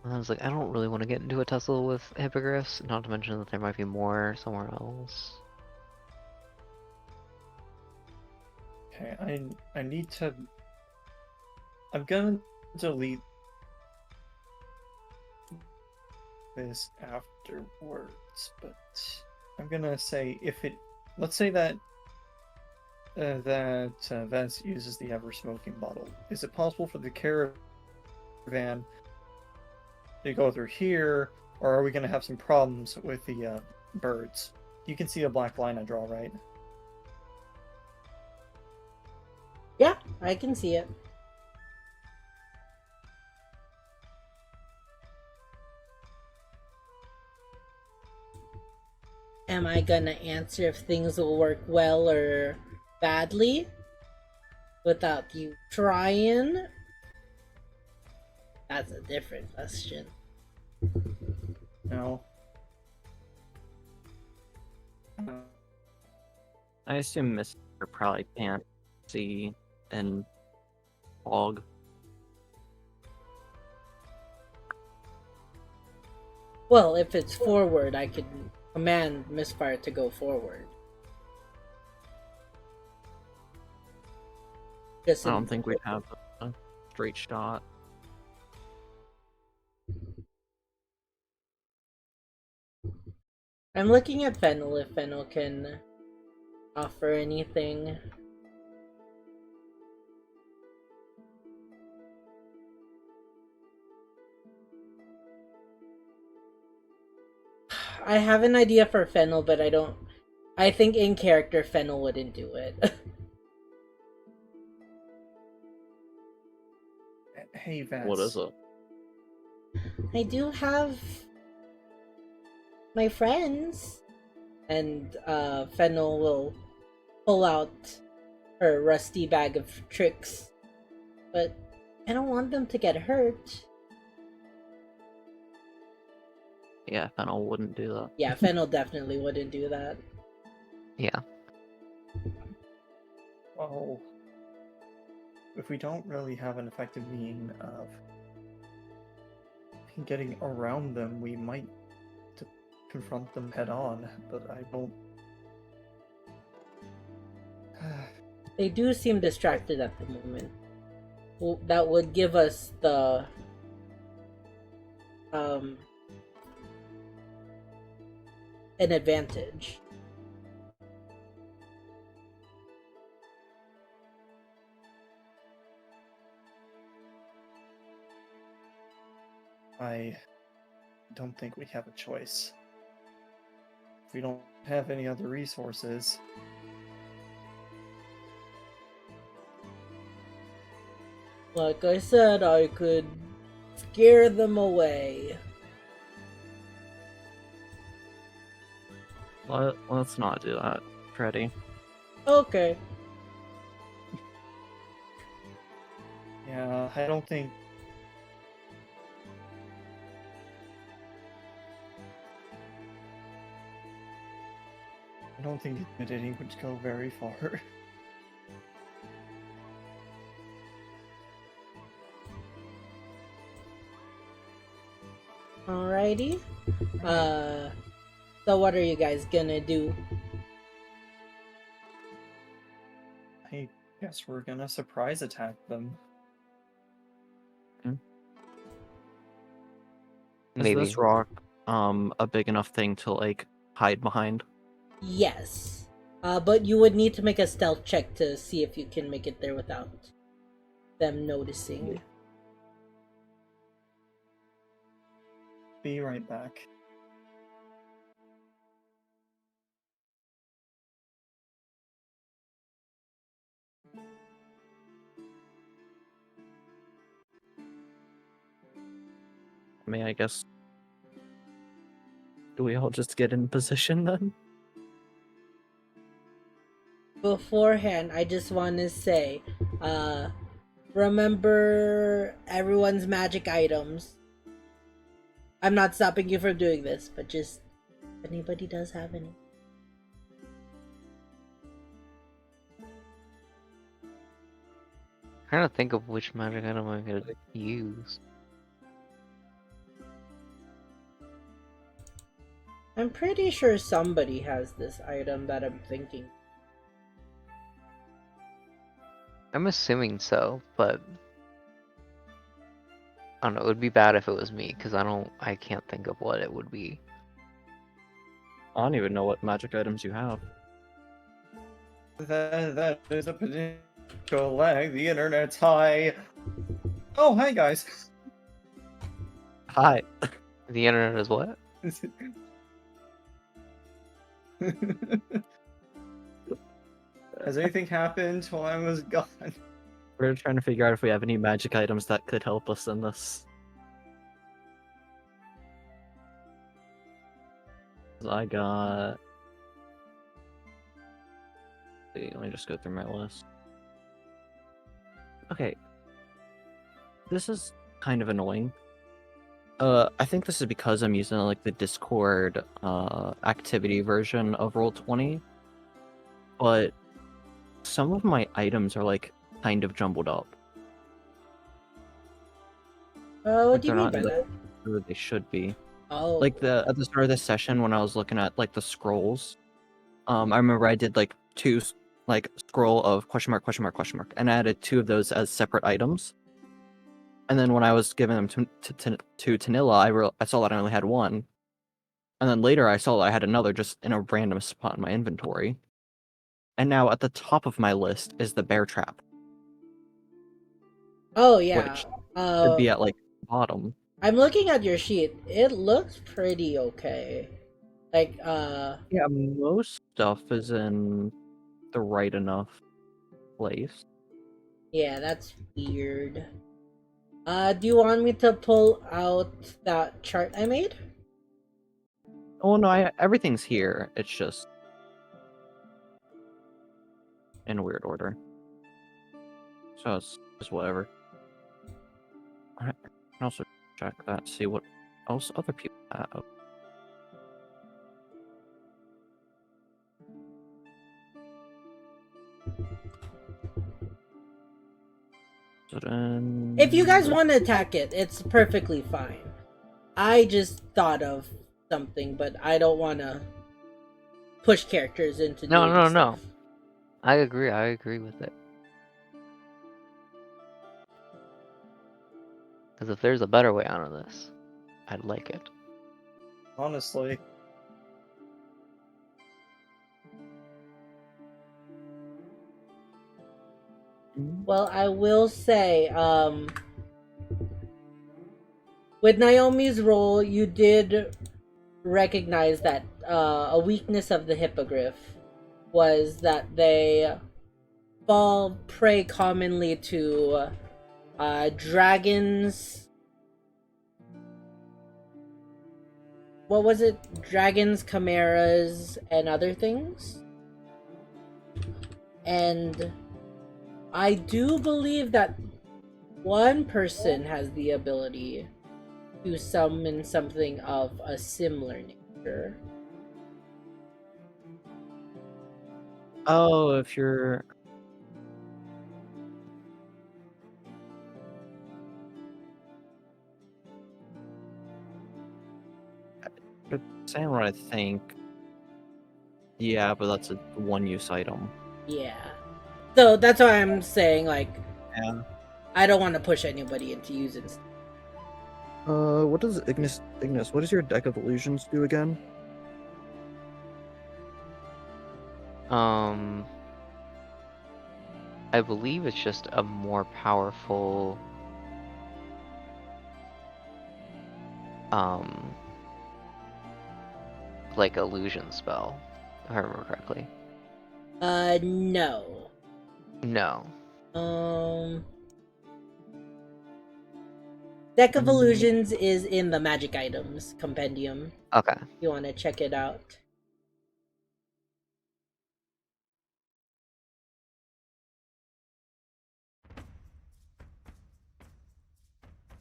G: I was like, I don't really want to get into a tussle with hippogriffs, not to mention that there might be more somewhere else.
H: Okay, I need to... I'm gonna delete this afterwards, but I'm gonna say if it... Let's say that Vance uses the ever-smoking bottle. Is it possible for the caravan to go through here, or are we gonna have some problems with the birds? You can see a black line I draw, right?
C: Yeah, I can see it. Am I gonna answer if things will work well or badly without you trying? That's a different question.
H: No.
E: I assume Mr. probably can't see and fog.
C: Well, if it's forward, I could command Misfire to go forward.
E: I don't think we'd have a straight shot.
C: I'm looking at Fennel, if Fennel can offer anything. I have an idea for Fennel, but I think in character Fennel wouldn't do it.
H: Hey, Vance.
E: What is it?
C: I do have my friends. And Fennel will pull out her rusty bag of tricks. But I don't want them to get hurt.
E: Yeah, Fennel wouldn't do that.
C: Yeah, Fennel definitely wouldn't do that.
G: Yeah.
H: well, if we don't really have an effective mean of getting around them, we might to confront them head on, but I don't.
C: They do seem distracted at the moment. Well, that would give us the an advantage.
H: I don't think we have a choice. If we don't have any other resources,
C: Like I said, I could scare them away.
E: Let's not do that, Freddy.
C: Okay.
H: yeah, I don't think. I don't think intimidating would go very far.
C: Alrighty. So what are you guys gonna do?
H: I guess we're gonna surprise attack them.
E: Is
G: Maybe.
E: this rock a big enough thing to like hide behind?
C: Yes. But you would need to make a stealth check to see if you can make it there without them noticing.
H: Be right back.
E: I mean, I guess. Do we all just get in position then?
C: Beforehand, I just want to say, remember everyone's magic items. I'm not stopping you from doing this, but just if anybody does have any.
G: Trying to think of which magic item I'm gonna use.
C: I'm pretty sure somebody has this item that I'm thinking.
G: I'm assuming so, but I don't know. It would be bad if it was me because I can't think of what it would be.
E: I don't even know what magic items you have.
H: That is a potential lag. The internet's high. Oh, hi guys.
E: Hi.
G: The internet is what?
H: Has anything happened while I was gone?
E: We're trying to figure out if we have any magic items that could help us in this. I got. See, let me just go through my list. Okay. This is kind of annoying. I think this is because I'm using like the Discord activity version of Roll20, but some of my items are like kind of jumbled up.
C: What
E: Like,
C: do you
E: they're
C: mean
E: not
C: by that?
E: where they should be.
C: Oh.
E: Like at the start of this session when I was looking at like the scrolls, I remember I did like two like scroll of question mark, and I added two of those as separate items. And then when I was giving them to Tanilla, I saw that I only had one. And then later I saw that I had another just in a random spot in my inventory. And now at the top of my list is the bear trap,
C: Oh yeah.
E: which should be at like bottom.
C: I'm looking at your sheet. It looks pretty okay. Like
E: Yeah, most stuff is in the right enough place.
C: yeah, that's weird. Do you want me to pull out that chart I made?
E: Oh no, everything's here. It's just in a weird order. So it's just whatever. I can also check that, see what else other people have.
C: If you guys want to attack it, it's perfectly fine. I just thought of something, but I don't want to push characters into
G: No,
C: doing
G: no,
C: stuff.
G: no. I agree with it. Because if there's a better way out of this, I'd like it.
H: Honestly.
C: Well, I will say, with Naomi's role, you did recognize that a weakness of the hippogriff was that they fall prey commonly to dragons. What was it? Dragons, chimeras, and other things. And I do believe that one person has the ability to summon something of a similar nature.
E: Oh, if you're... saying what I think. Yeah, but that's a one-use item.
C: Yeah. So that's why I'm saying, like,
E: Yeah.
C: I don't want to push anybody into using stuff.
E: What does Ignis, what does your deck of illusions do again?
G: I believe it's just a more powerful like illusion spell, if I remember correctly.
C: No.
G: No.
C: Deck of Illusions is in the Magic Items compendium.
G: Okay.
C: If you want to check it out.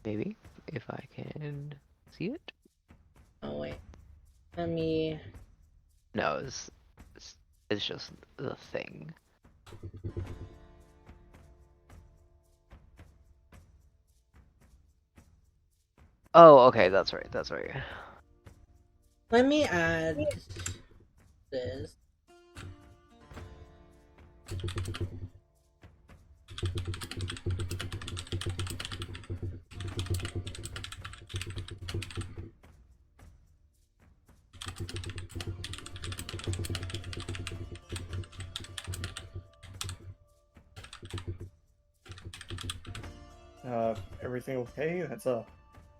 G: Maybe if I can see it.
C: Oh wait, let me.
G: No, it's just the thing. Oh, okay, that's right. That's right.
C: Let me add this.
H: Everything okay? That's a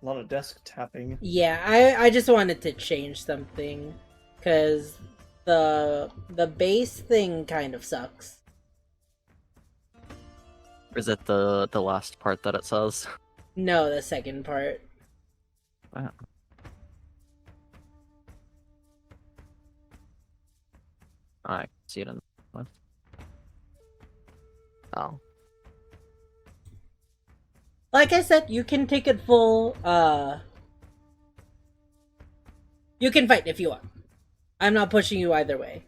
H: lot of desk tapping.
C: Yeah, I just wanted to change something because the base thing kind of sucks.
E: Or is it the last part that it says?
C: No, the second part.
E: Wow. I see it in the one.
G: Oh.
C: Like I said, you can take it full, you can fight if you want. I'm not pushing you either way.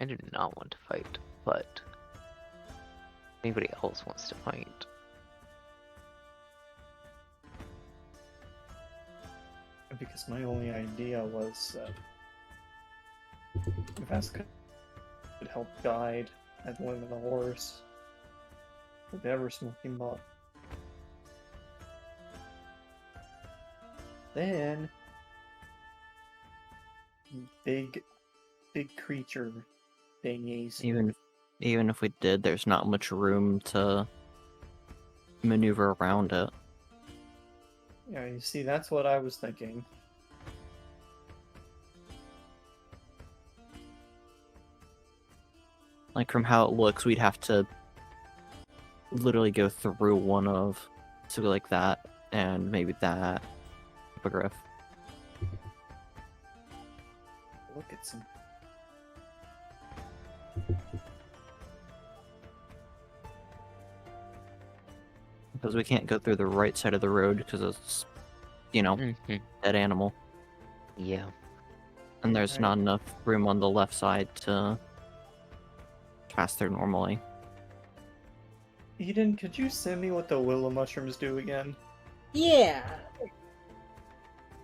G: I do not want to fight, but anybody else wants to fight.
H: Because my only idea was if Aska could help guide at the limb of the horse with the ever smoking butt. Then big creature thingies.
E: Even if we did, there's not much room to maneuver around it.
H: Yeah, you see, that's what I was thinking.
E: Like, from how it looks, we'd have to literally go through one of, so like that, and maybe that hippogriff.
H: Look at some.
E: Because we can't go through the right side of the road because it's, you know, dead animal.
G: Yeah.
E: And there's
H: Right.
E: not enough room on the left side to pass through normally.
D: Eden, could you send me what the willow mushrooms do again?
C: Yeah.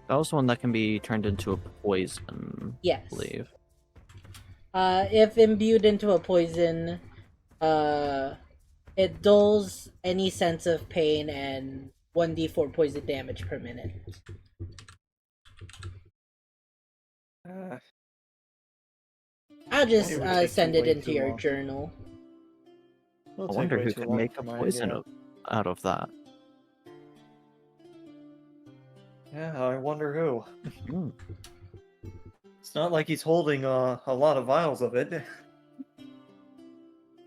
E: That was one that can be turned into a poison,
C: Yes.
E: I believe.
C: If imbued into a poison, it dulls any sense of pain and 1d4 poison damage per minute. I'll just
D: It would take
C: send it
D: way
C: into
D: too
C: your
D: long.
C: journal.
D: It'll
E: I
D: take
E: wonder
D: way
E: who
D: too
E: could
D: long
E: make
D: for
E: a
D: my,
E: poison out of that.
D: Yeah, I wonder who.
E: Hmm.
D: It's not like he's holding a lot of vials of it.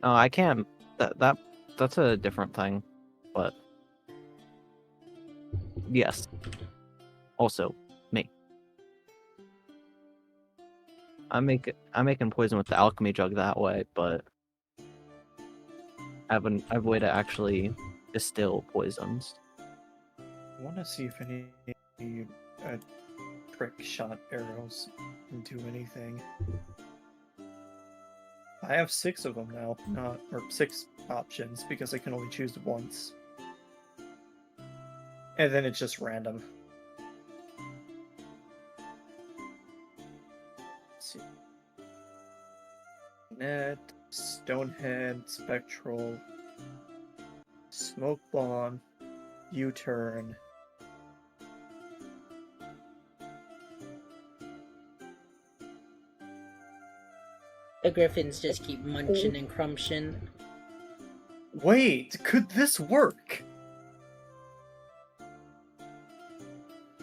E: No, I can't. That's a different thing, but yes. Also, me. I'm making poison with the alchemy jug that way, but I have a way to actually distill poisons.
D: I want to see if any trick shot arrows can do anything. I have 6 of them now, or 6 options because I can only choose once. And then it's just random. Let's see. Net, Stonehead, Spectral, Smoke Bomb, U-Turn.
C: The griffins just keep munching and crunching.
D: Wait, could this work?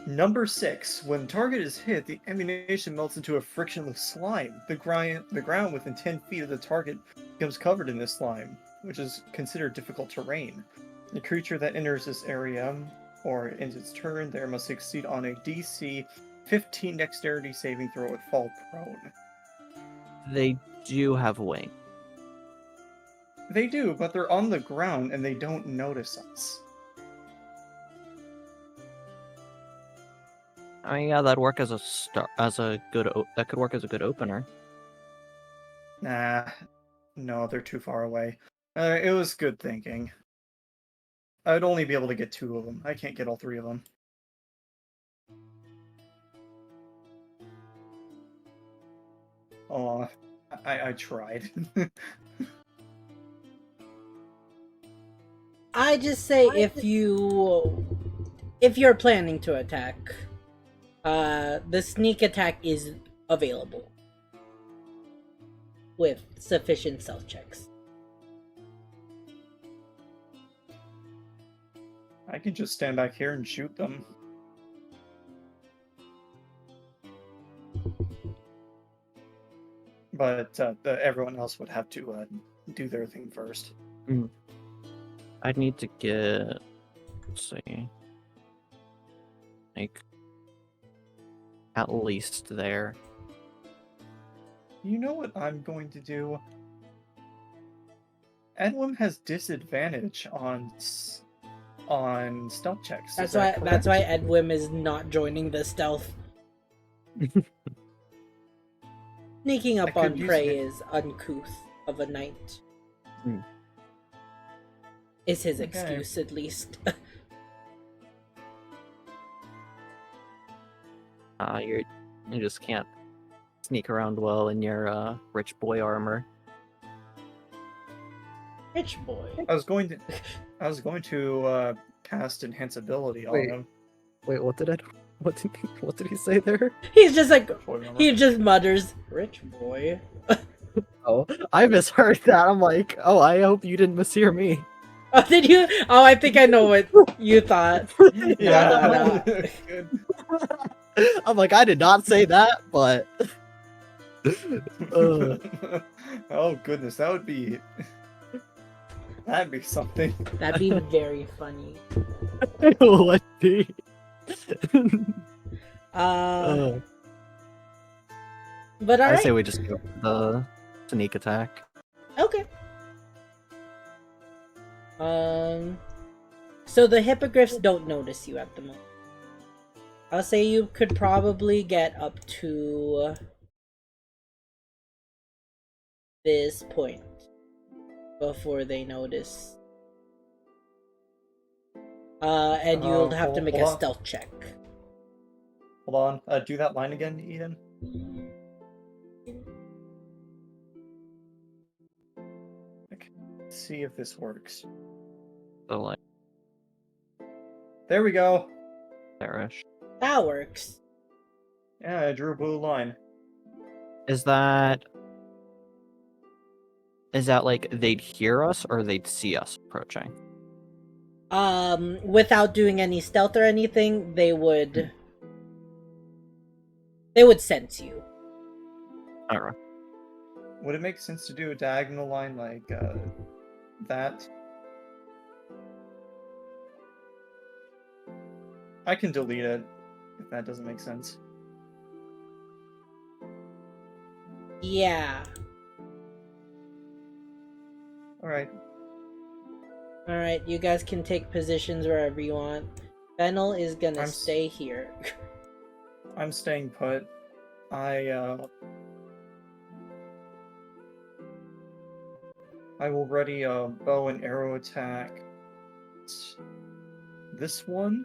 D: Number 6. When target is hit, the ammunition melts into a frictionless slime. The ground within 10 feet of the target becomes covered in this slime, which is considered difficult terrain. The creature that enters this area, or ends its turn there, must succeed on a DC 15 dexterity saving throw or fall prone.
E: They do have wings.
D: They do, but they're on the ground and they don't notice us.
E: I mean, yeah, that'd work as a that could work as a good opener.
D: Nah, no, they're too far away. It was good thinking. I'd only be able to get 2 of them. I can't get all 3 of them. Oh, I tried.
C: I just say if you're planning to attack, the sneak attack is available with sufficient stealth checks.
D: I can just stand back here and shoot them. But everyone else would have to do their thing first.
E: I'd need to get, let's see, like, at least there.
D: You know what I'm going to do? Edwin has disadvantage on stealth checks.
C: That's why Edwin is not joining the stealth. Sneaking up on prey is uncouth of a knight. Is his excuse, at least.
E: You just can't sneak around well in your rich boy armor.
C: Rich boy.
D: I was going to cast enhanceability on him.
E: Wait, what did he say there?
C: He's just like, he just mutters, "Rich boy."
E: Oh, I misheard that. I'm like, oh, I hope you didn't mishear me.
C: Oh, did you? Oh, I think I know what you thought.
D: Yeah.
C: Good.
E: I'm like, I did not say that, but.
D: Oh goodness, that'd be something.
C: That'd be very funny.
E: It would be.
C: But
E: I
C: alright.
E: say we just go for the sneak attack.
C: Okay. So the hippogriffs don't notice you at the moment. I'll say you could probably get up to this point. before they notice. And you'll have to make a
H: hold on.
C: stealth check.
H: Hold on. Do that line again, Eden. Okay. Let's see if this works.
E: So like
H: There we go.
E: there-ish.
C: That works.
H: Yeah, I drew a blue line.
E: Is that like they'd hear us or they'd see us approaching?
C: Without doing any stealth or anything, they would sense you.
E: Alright.
H: Would it make sense to do a diagonal line like that? I can delete it if that doesn't make sense.
C: Yeah.
H: Alright.
C: Alright, you guys can take positions wherever you want. Fennel is gonna stay here.
H: I'm staying put. I will ready a bow and arrow attack. This one.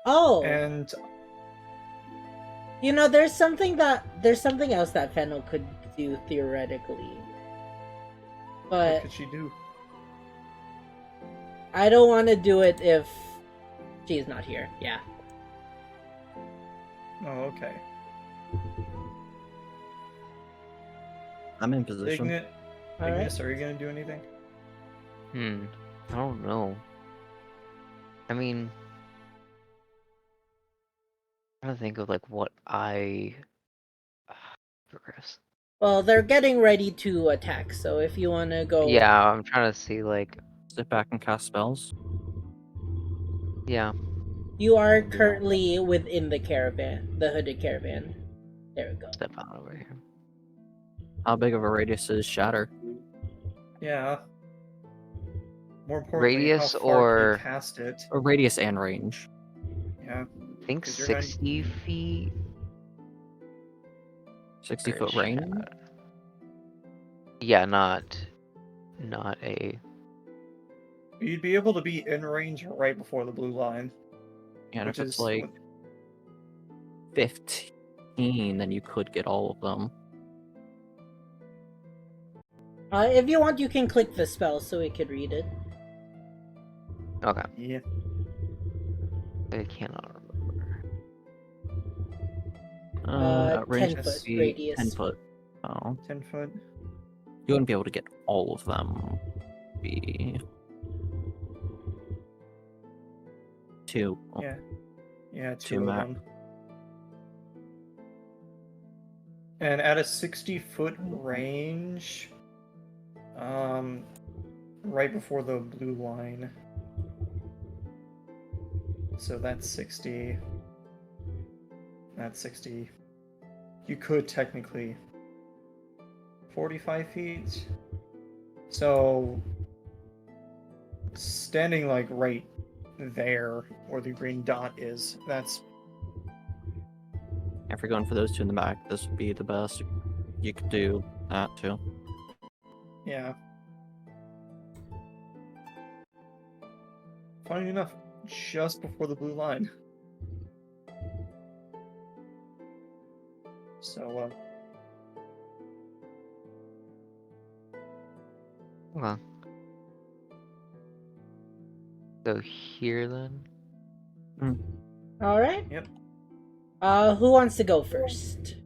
C: Oh!
H: And
C: You know, there's something else that Fennel could do theoretically.
H: what
C: But
H: could she do?
C: I don't want to do it if she's not here. Yeah.
H: Oh, okay.
E: I'm in position.
H: Ignis, are you gonna do anything?
G: I don't know. I mean, I'm trying to think of like what I progress.
C: Well, they're getting ready to attack, so if you want to go...
G: Yeah, I'm trying to see like,
E: Sit back and cast spells.
G: yeah.
C: You are currently within the caravan, the hooded caravan. There we go.
G: Step out over here.
E: How big of a radius is Shatter?
H: Yeah. More importantly,
G: Radius
H: how far can you
G: or-
H: cast it?
E: Or radius and range.
H: Yeah.
G: I think
H: 'Cause you're going-
G: 60 feet.
E: 60-foot
G: or
E: range?
G: Yeah, not a.
H: You'd be able to be in range right before the blue line.
E: And
H: which
E: if it's
H: is
E: like 15, then you could get all of them.
C: If you want, you can click the spell so we could read it.
G: Okay,
H: Yeah.
G: I cannot remember.
E: Range
C: 10
E: would
C: foot
E: be
C: radius.
E: 10 foot. Oh.
H: 10 foot.
E: You wouldn't be able to get all of them. Be 2. Oh,
H: Yeah. Yeah,
E: Two
H: two of
E: max.
H: them. And at a 60-foot range, right before the blue line. So that's 60. That's 60. You could technically 45 feet. So standing like right there where the green dot is, that's
E: If you're going for those two in the back, this would be the best. You could do that too.
H: yeah. Funny enough, just before the blue line. So,
G: Okay. So here then.
C: Alright.
H: Yep.
C: Who wants to go first?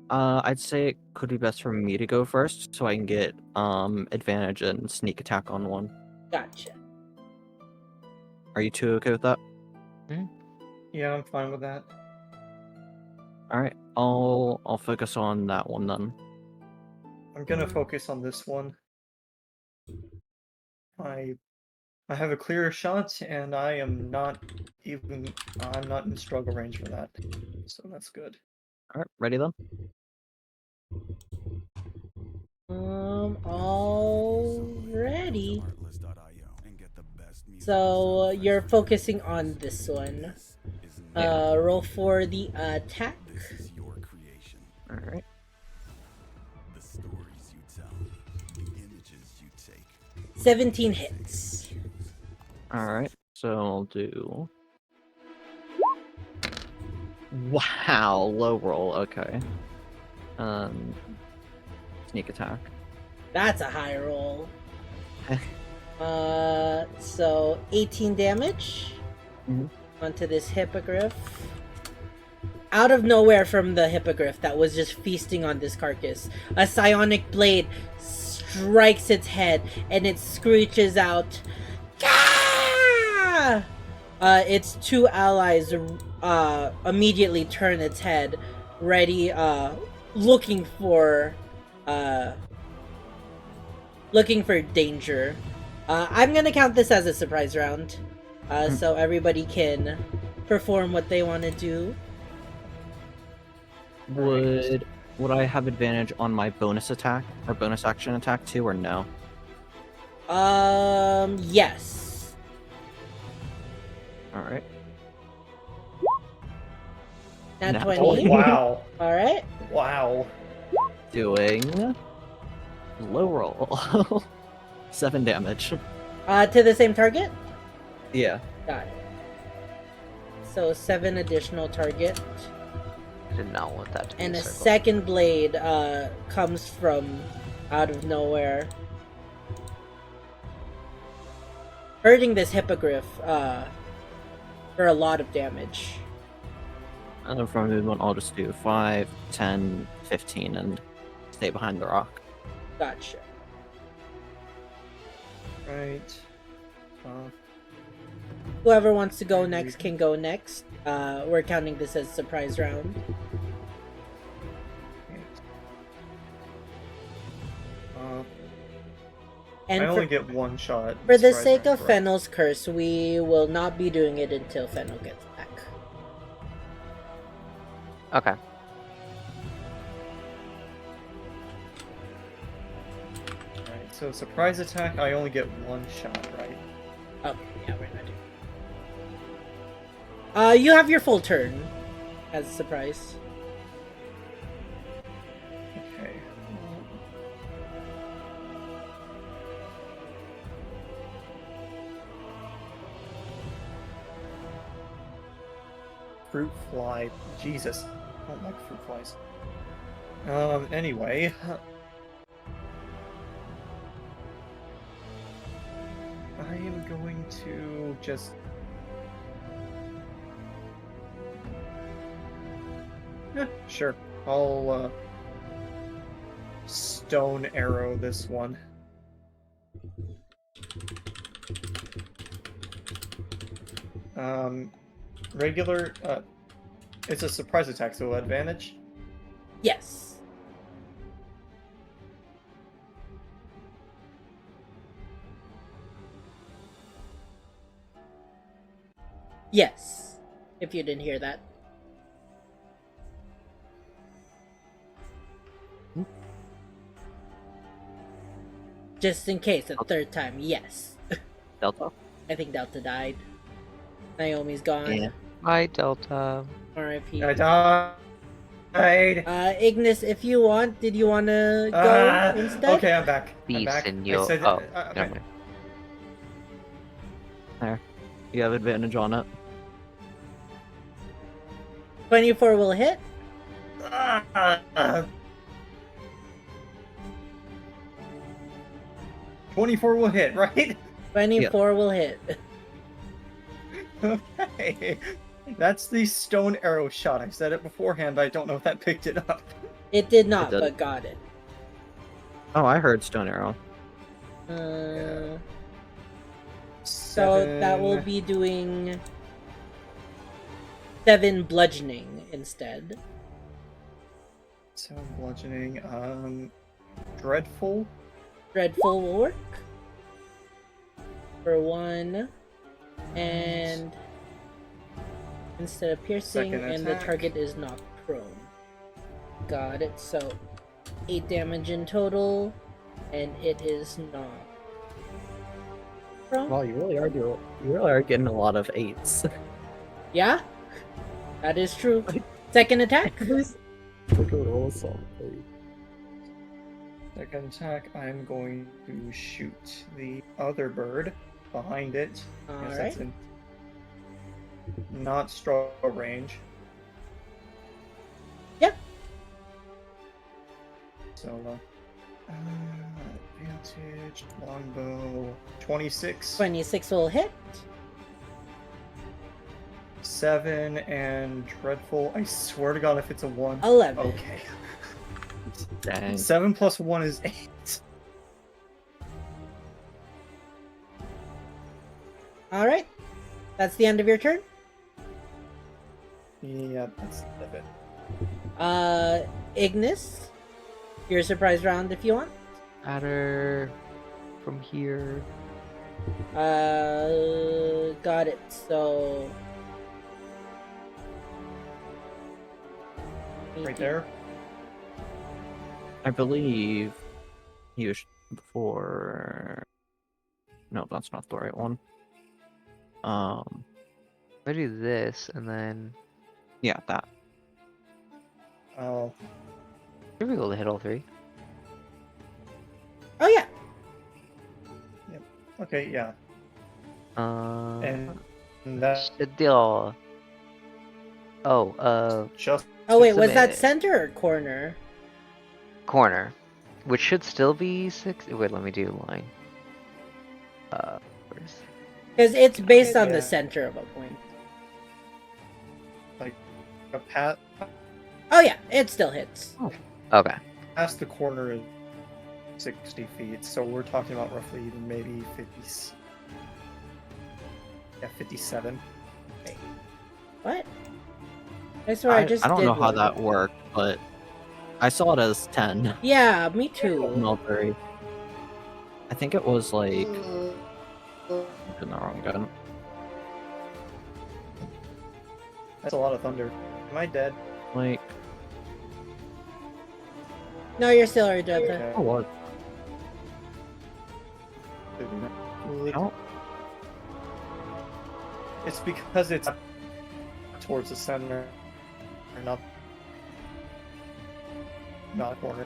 E: I'd say it could be best for me to go first, so I can get advantage and sneak attack on one.
C: Gotcha.
E: Are you two okay with that?
H: yeah, I'm fine with that.
E: All right, I'll focus on that one then.
H: I'm gonna focus on this one. I have a clear shot, and I'm not in struggle range for that, so that's good.
E: All right, ready then?
C: Already. So you're focusing on this one. Roll for the attack.
E: All right.
I: The stories you tell
C: 17 hits.
E: Alright, so I'll do... Wow, low roll, okay. Sneak attack.
C: That's a high roll. So 18 damage
E: Mhm.
C: onto this hippogriff. Out of nowhere from the hippogriff that was just feasting on this carcass, a psionic blade strikes its head and it screeches out. Gah! Its two allies immediately turn its head, ready, looking for danger. I'm gonna count this as a surprise round, so everybody can perform what they want to do.
E: Would I have advantage on my bonus attack or bonus action attack too, or no?
C: Yes.
E: All right.
C: Nat
E: Nat
C: 20.
D: Oh, wow.
C: All right.
D: Wow.
E: Doing low roll. 7 damage.
C: To the same target.
E: Yeah.
C: Got it. So 7 additional target.
G: I did not want that to be
C: And a
G: circle.
C: second blade comes from out of nowhere, hurting this hippogriff for a lot of damage.
E: And then from movement, I'll just do 5, 10, 15, and stay behind the rock.
C: Gotcha.
D: Right.
C: Whoever wants to go next can go next. We're counting this as surprise round. And
D: I only
C: for,
D: get one shot.
C: for the
D: surprise
C: sake
D: round,
C: of
D: correct?
C: Fennel's curse, we will not be doing it until Fennel gets back.
G: Okay.
D: Right, so surprise attack, I only get one shot, right?
C: Oh, yeah, we're not doing. You have your full turn as a surprise.
D: Okay. Fruit fly. Jesus. I don't like fruit flies. Anyway. I am going to just... Yeah, sure. I'll, stone arrow this one. Regular, it's a surprise attack, so advantage?
C: Yes. Yes. If you didn't hear that. Just in case, a third time, yes.
E: Delta?
C: I think Delta died. Naomi's gone.
E: Yeah.
G: Hi, Delta.
C: R.I.P.
D: I died!
C: Ignis, if you want, did you want to go instead?
D: Okay, I'm back. I'm
G: Peace
D: back.
G: in your...
D: I said,
G: Oh,
D: okay.
G: never mind.
E: There. You have advantage on it.
C: 24 will hit.
D: 24 will hit, right?
C: 24 will hit.
D: Okay. That's the stone arrow shot. I said it beforehand, but I don't know if that picked it up.
C: It did not,
E: did.
C: but got it.
E: Oh, I heard stone arrow.
C: So that will be doing 7 bludgeoning instead.
D: 7 bludgeoning. Dreadful.
C: Dreadful will work. For 1. And instead of piercing,
D: Second
C: and the
D: attack.
C: target is knocked prone. Got it. So 8 damage in total, and it is not prone.
E: Wow, you really are getting a lot of 8s.
C: Yeah, that is true. Second attack.
H: Second attack, I'm going to shoot the other bird behind it. Yes, that's
C: Alright.
H: in not straw range.
C: Yep.
H: So, advantage, longbow, 26,
C: 26 will hit.
H: 7, and dreadful. I swear to God, if it's a 1.
C: 11.
H: Okay.
E: Dang.
H: 7 plus 1 is 8.
C: Alright. That's the end of your turn.
H: Yeah, that's it.
C: Ignis, your surprise round if you want.
G: Adder from here.
C: Got it. So.
H: Right there.
E: I believe he was before. No, that's not the right one.
G: I do this and then
E: Yeah, that.
H: Oh,
G: should be able to hit all 3.
C: Oh yeah.
H: okay, yeah. And that's
G: Still. Oh,
H: just.
C: Oh wait, was that
G: submit.
C: center or corner?
G: corner, which should still be 6. Wait, let me do line. Where's...
C: Because it's based on
H: Yeah.
C: the center of a point.
H: Like a pat
C: Oh yeah, it still hits.
G: Okay.
H: past the corner is 60 feet, so we're talking about roughly maybe 50. Yeah, 57.
C: What? I swear I just
E: I don't
C: did
E: know how
C: one.
E: that worked, but I saw it as 10.
C: Yeah, me too.
E: Mulberry. I think it was like in the wrong gun.
H: That's a lot of thunder. Am I dead?
E: Like,
C: No, you're still Arjota.
H: Okay.
E: oh what?
H: Good.
E: How?
H: It's because it's towards the center, or not corner.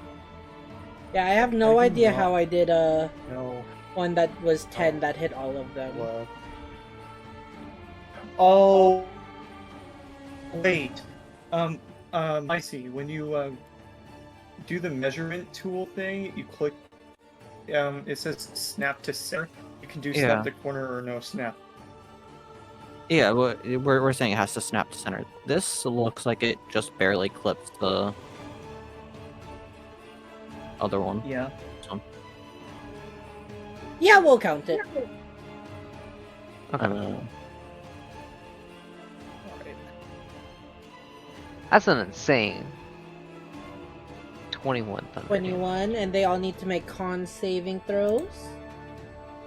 C: Yeah, I have no
H: I do
C: idea
H: not-
C: how I did
H: No.
C: one that was 10 that hit all of them.
H: Well. Oh. Wait. I see. When you do the measurement tool thing, you click. It says snap to center. You can do
E: Yeah.
H: snap to corner or no snap.
E: Yeah, we're saying it has to snap to center. This looks like it just barely clips the other one.
H: Yeah.
C: Yeah, we'll count it.
E: I don't know.
G: That's an insane 21 thunder.
C: 21, and they all need to make con saving throws.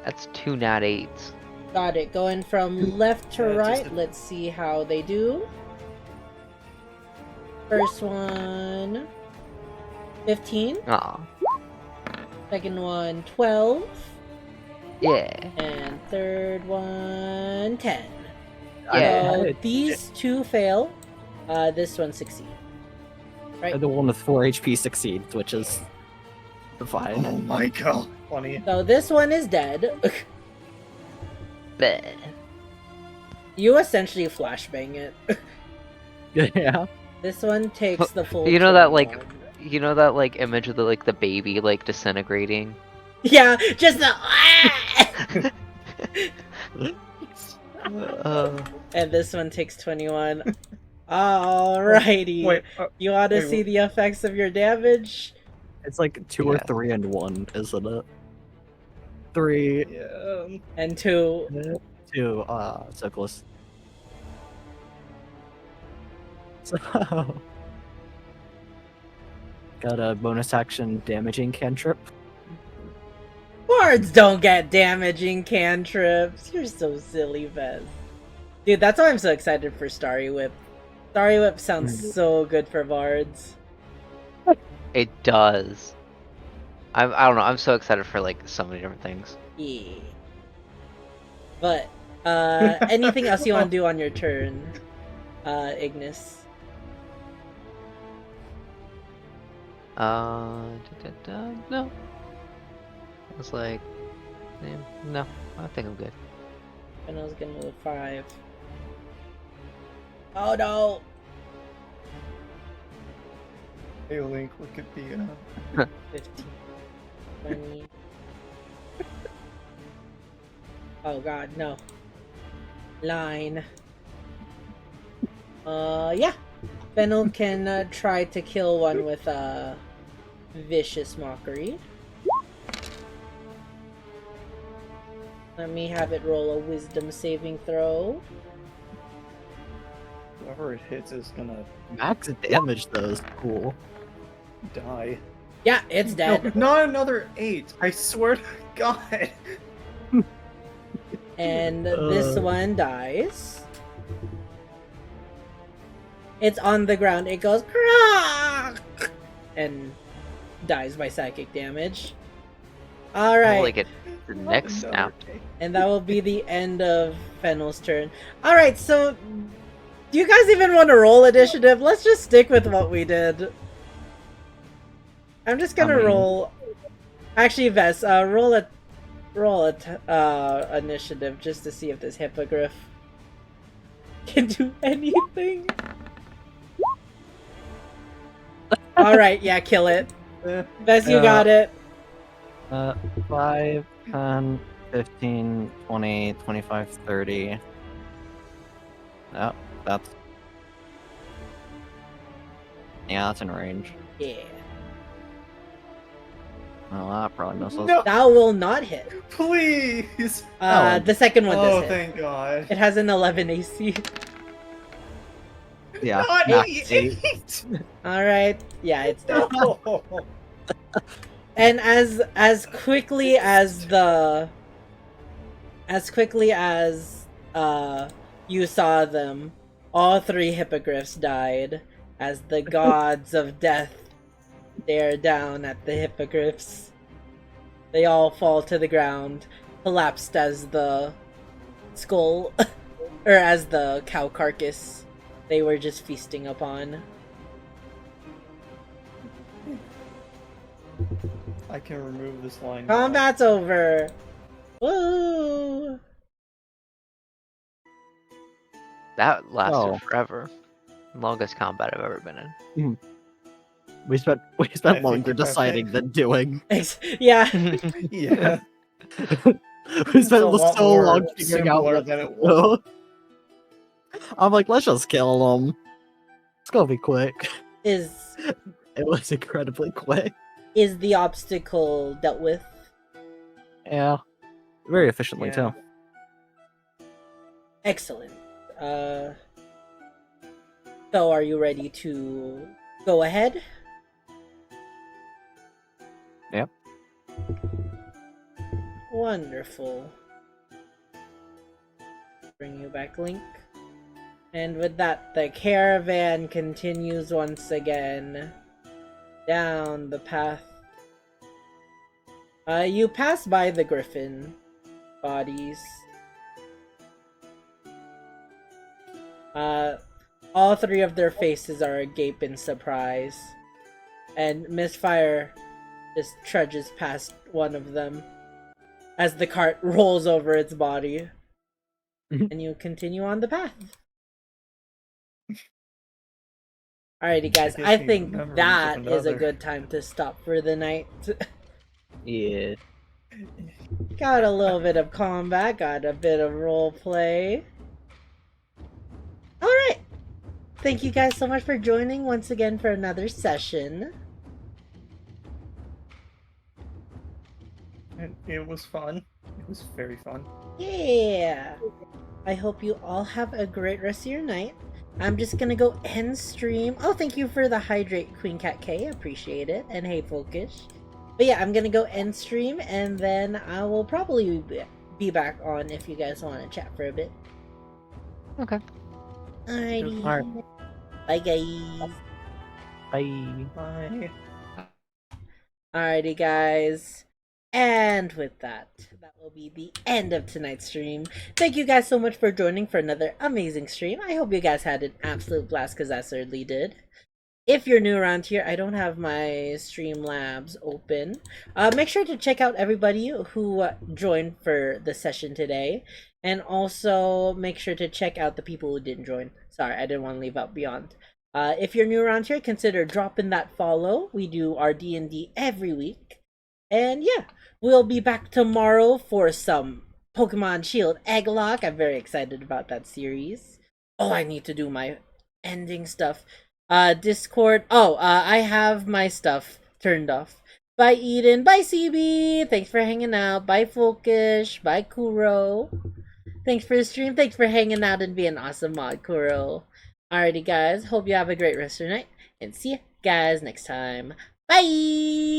G: That's 2 nat 8s.
C: Got it. Going from left to
H: Yeah, just
C: right.
H: a-
C: Let's see how they do. First one, 15.
G: Aw.
C: Second one, 12.
G: Yeah.
C: And third one, 10.
G: Yeah.
C: So these two fail. This one succeeds. Right.
E: The one with 4 HP succeeds, which is fine.
H: Oh my god. Funny.
C: So this one is dead.
G: Bleh.
C: You essentially flashbang it.
E: Yeah.
C: This one takes the full.
G: You know that, like-
C: 21.
G: You know that like image of the baby disintegrating?
C: Yeah, just the. And this one takes 21. Alrighty.
H: Wait.
C: You want to
H: wait,
C: see
H: wait.
C: the effects of your damage?
E: It's like 2 or
G: Yeah.
E: 3 and 1, isn't it? 3,
H: Yeah.
C: And 2.
E: 2, so close. So, got a bonus action damaging cantrip.
C: Bards don't get damaging cantrips. You're so silly, Vez. Dude, that's why I'm so excited for Starry Whip. Starry Whip sounds so good for bards.
G: It does. I don't know. I'm so excited for so many different things.
C: Yeah. But, anything else you want to do on your turn, Ignis?
G: No. I was like, no, I think I'm good.
C: Fennel's gonna move 5. Oh no!
H: Hey Link, look at the
C: 15, 20. Oh god, no. Line. Yeah. Fennel can try to kill one with Vicious Mockery. Let me have it roll a Wisdom saving throw.
H: whoever it hits is gonna
E: Max damage though is cool.
H: die.
C: Yeah, it's dead.
H: No, not another 8. I swear to God.
C: And this one dies. It's on the ground. It goes "Croak!" and dies by psychic damage. All
G: I'll
C: right,
G: like it the next snap.
C: and that will be the end of Fennel's turn. All right, so do you guys even want to roll initiative? Let's just stick with what we did. I'm just gonna roll. Actually, Vess, roll a initiative just to see if this hippogriff can do anything. All right, yeah, kill it. Vess, you got it.
E: 5, 10, 15, 20, 25, 30. Oh, that's... Yeah, that's in range.
C: Yeah,
E: Oh, that probably misses.
H: No,
C: that will not hit.
H: please.
C: The second one does
H: Oh,
C: hit.
H: thank God.
C: It has an 11 AC.
E: Yeah,
H: Not
E: max
H: 8.
C: All right, yeah, it's dead.
H: No.
C: And as quickly as you saw them, all 3 hippogriffs died as the gods of death stare down at the hippogriffs. They all fall to the ground, collapsed as the skull, or as the cow carcass they were just feasting upon.
H: I can remove this line. now.
C: Combat's over! Woo!
G: That lasted
E: Oh.
G: forever. Longest combat I've ever been in.
E: We spent
H: I think
E: longer
H: you got
E: deciding
H: it.
E: than doing.
C: Yeah.
H: Yeah.
E: We spent
H: a lot
E: so
H: more
E: long figuring out
H: simpler
E: what
H: than
E: to
H: it was.
E: do. I'm like, let's just kill them. It's gonna be quick.
C: Is
E: It was incredibly quick.
C: the obstacle dealt with?
E: Yeah. Very efficiently
H: Yeah.
E: too.
C: Excellent. So are you ready to go ahead?
E: Yep.
C: Wonderful. Bring you back, Link. And with that, the caravan continues once again down the path. You pass by the griffin bodies. All 3 of their faces are agape in surprise. And Misfire just trudges past one of them as the cart rolls over its body. And you continue on the path. Alrighty guys,
H: Gives
C: I
H: me
C: think
H: memories of
C: that is a
H: another.
C: good time to stop for the night.
E: Yeah.
C: Got a little bit of combat, got a bit of role play. Alright. Thank you guys so much for joining once again for another session.
H: It was fun. It was very fun.
C: Yeah. I hope you all have a great rest of your night. I'm just gonna go end stream. Oh, thank you for the hydrate, Queen Cat K. Appreciate it. And hey, Focus. But yeah, I'm gonna go end stream, and then I will probably be back on if you guys want to chat for a bit.
G: Okay.
C: Alrighty.
E: Alright.
C: Bye, guys.
E: Bye.
H: Bye.
C: Alrighty, guys. And with that, that will be the end of tonight's stream. Thank you guys so much for joining for another amazing stream. I hope you guys had an absolute blast, because I certainly did. if you're new around here, I don't have my Streamlabs open. Make sure to check out everybody who joined for the session today. And also make sure to check out the people who didn't join. Sorry, I didn't want to leave out Beyond. If you're new around here, consider dropping that follow. We do our D&D every week. And yeah, we'll be back tomorrow for some Pokemon Shield Egglock. I'm very excited about that series. Oh, I need to do my ending stuff. Discord. Oh, I have my stuff turned off. Bye, Eden. Bye, CB. Thanks for hanging out. Bye, Folkish. Bye, Kuro. Thanks for the stream. Thanks for hanging out and being awesome mod, Kuro. Alrighty, guys. Hope you have a great rest of your night. And see you guys next time. Bye!